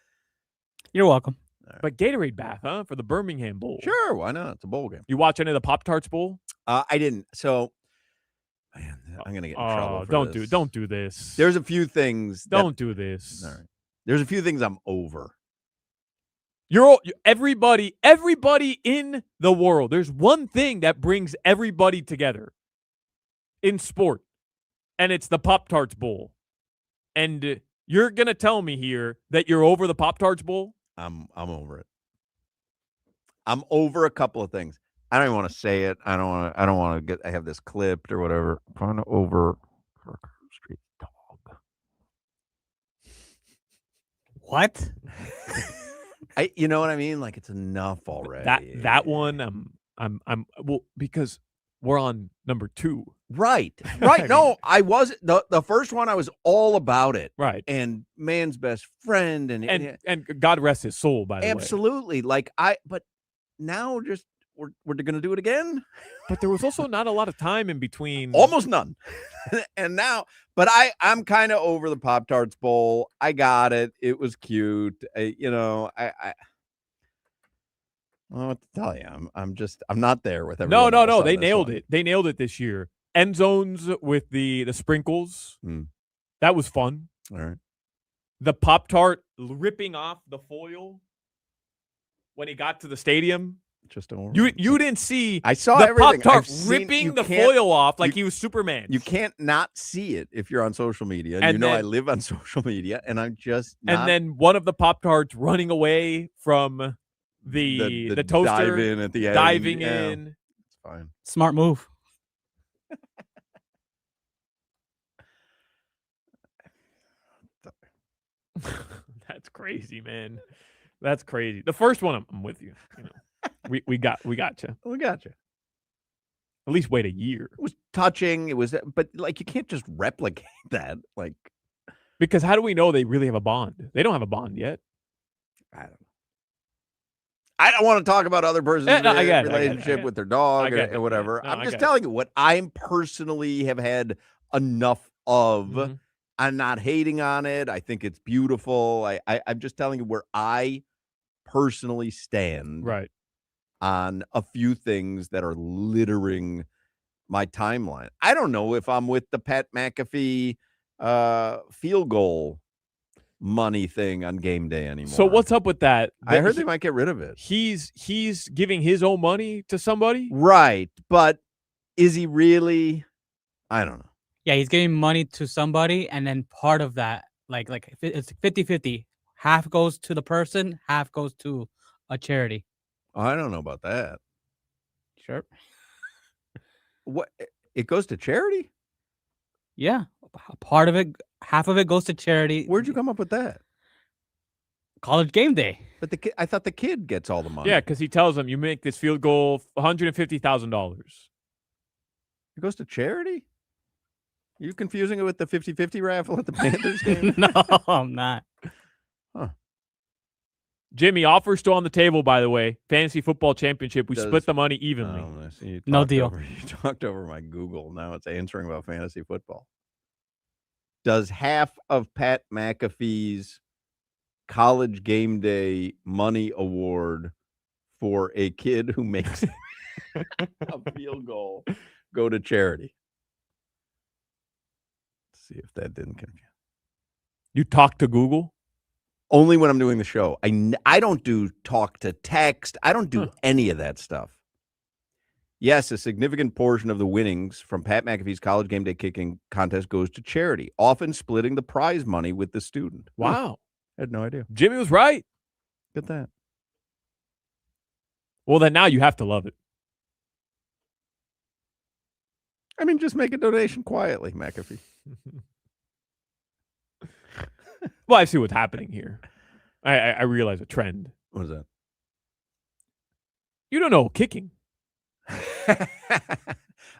You're welcome. Right. But Gatorade bath, huh? For the Birmingham Bowl. Sure, why not? It's a bowl game. You watch any of the Pop-Tarts Bowl? I didn't. So, man, I'm going to get in trouble for don't do this. There's a few things. Don't do this. All right. There's a few things I'm over. Everybody in the world. There's one thing that brings everybody together in sport, and it's the Pop-Tarts Bowl. And you're going to tell me here that you're over the Pop-Tarts Bowl? I'm over it. I'm over a couple of things. I don't even want to say it. I don't want to have this clipped or whatever. I'm kind of over Street Dog. What? You know what I mean? Like, it's enough already. That one I'm well, because we're on number 2. Right. No, I was the first one. I was all about it. Right. And man's best friend, and God rest his soul. By the way, absolutely. Like but now just we're gonna do it again. But there was also not a lot of time in between. Almost none. And now, but I'm kind of over the Pop-Tarts Bowl. I got it. It was cute. I don't know what to tell you. I'm not there with everyone. No. They nailed it. They nailed it this year. End zones with the sprinkles. That was fun. All right. the Pop-Tart ripping off the foil when he got to the stadium. Just don't. You didn't see. I saw the everything. Pop-Tart I've ripping the can't- foil off like he was Superman. You can't not see it if you're on social media. And you know I live on social media, and I'm just not. And then one of the Pop-Tarts running away from the toaster, dive in at the end. diving Yeah, in. it's fine. Smart move. That's crazy, man. That's crazy. The first one, I'm with you. You know, we got you. We got you. At least wait a year. It was touching. It was, but like you can't just replicate that. Like, because how do we know they really have a bond? They don't have a bond yet. I don't know. I don't want to talk about other person's relationship with their dog or whatever. No, I'm just telling you what I personally have had enough of. Mm-hmm. I'm not hating on it. I think it's beautiful. I'm just telling you where I personally stand on a few things that are littering my timeline. I don't know if I'm with the Pat McAfee field goal money thing on game day anymore. So what's up with that? I heard they might get rid of it. He's giving his own money to somebody? Right. But is he really? I don't know. Yeah, he's giving money to somebody, and then part of that, like it's 50-50. Half goes to the person, half goes to a charity. Oh, I don't know about that. Sure. What? It goes to charity? Yeah. Part of it, half of it goes to charity. Where'd you come up with that? College game day. But I thought the kid gets all the money. Yeah, because he tells him you make this field goal $150,000. It goes to charity? Are you confusing it with the 50-50 raffle at the Panthers game? No, I'm not. Huh. Jimmy, offer still on the table, by the way. Fantasy football championship. We split the money evenly. Oh, see, no deal. You talked over my Google. Now it's answering about fantasy football. Does half of Pat McAfee's college game day money award for a kid who makes a field goal go to charity? Let's see if that didn't confuse. You talk to Google? Only when I'm doing the show. I don't do talk to text. I don't do any of that stuff. Yes, a significant portion of the winnings from Pat McAfee's college game day kicking contest goes to charity, often splitting the prize money with the student. Wow. I had no idea. Jimmy was right. Get that. Well, then now you have to love it. I mean, just make a donation quietly, McAfee. Well, I see what's happening here. I realize a trend. What is that? You don't know kicking. I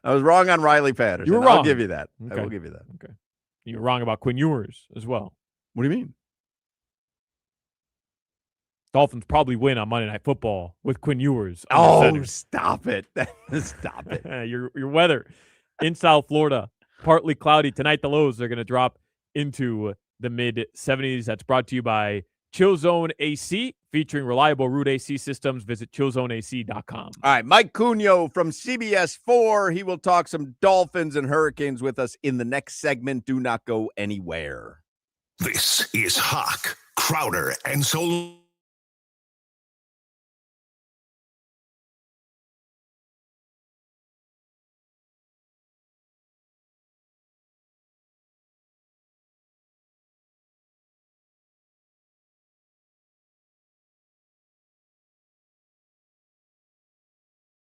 was wrong on Riley Patterson. You were wrong. I'll give you that. Okay. I will give you that. Okay. You're wrong about Quinn Ewers as well. What do you mean? Dolphins probably win on Monday Night Football with Quinn Ewers. Oh, stop it. Stop it. Your weather in South Florida, partly cloudy. Tonight, the lows are going to drop into the mid-70s. That's brought to you by Chill Zone AC, featuring reliable root AC systems. Visit chillzoneac.com. All right, Mike Cunio from CBS 4. He will talk some Dolphins and Hurricanes with us in the next segment. Do not go anywhere. This is Hoch, Crowder, and Solana.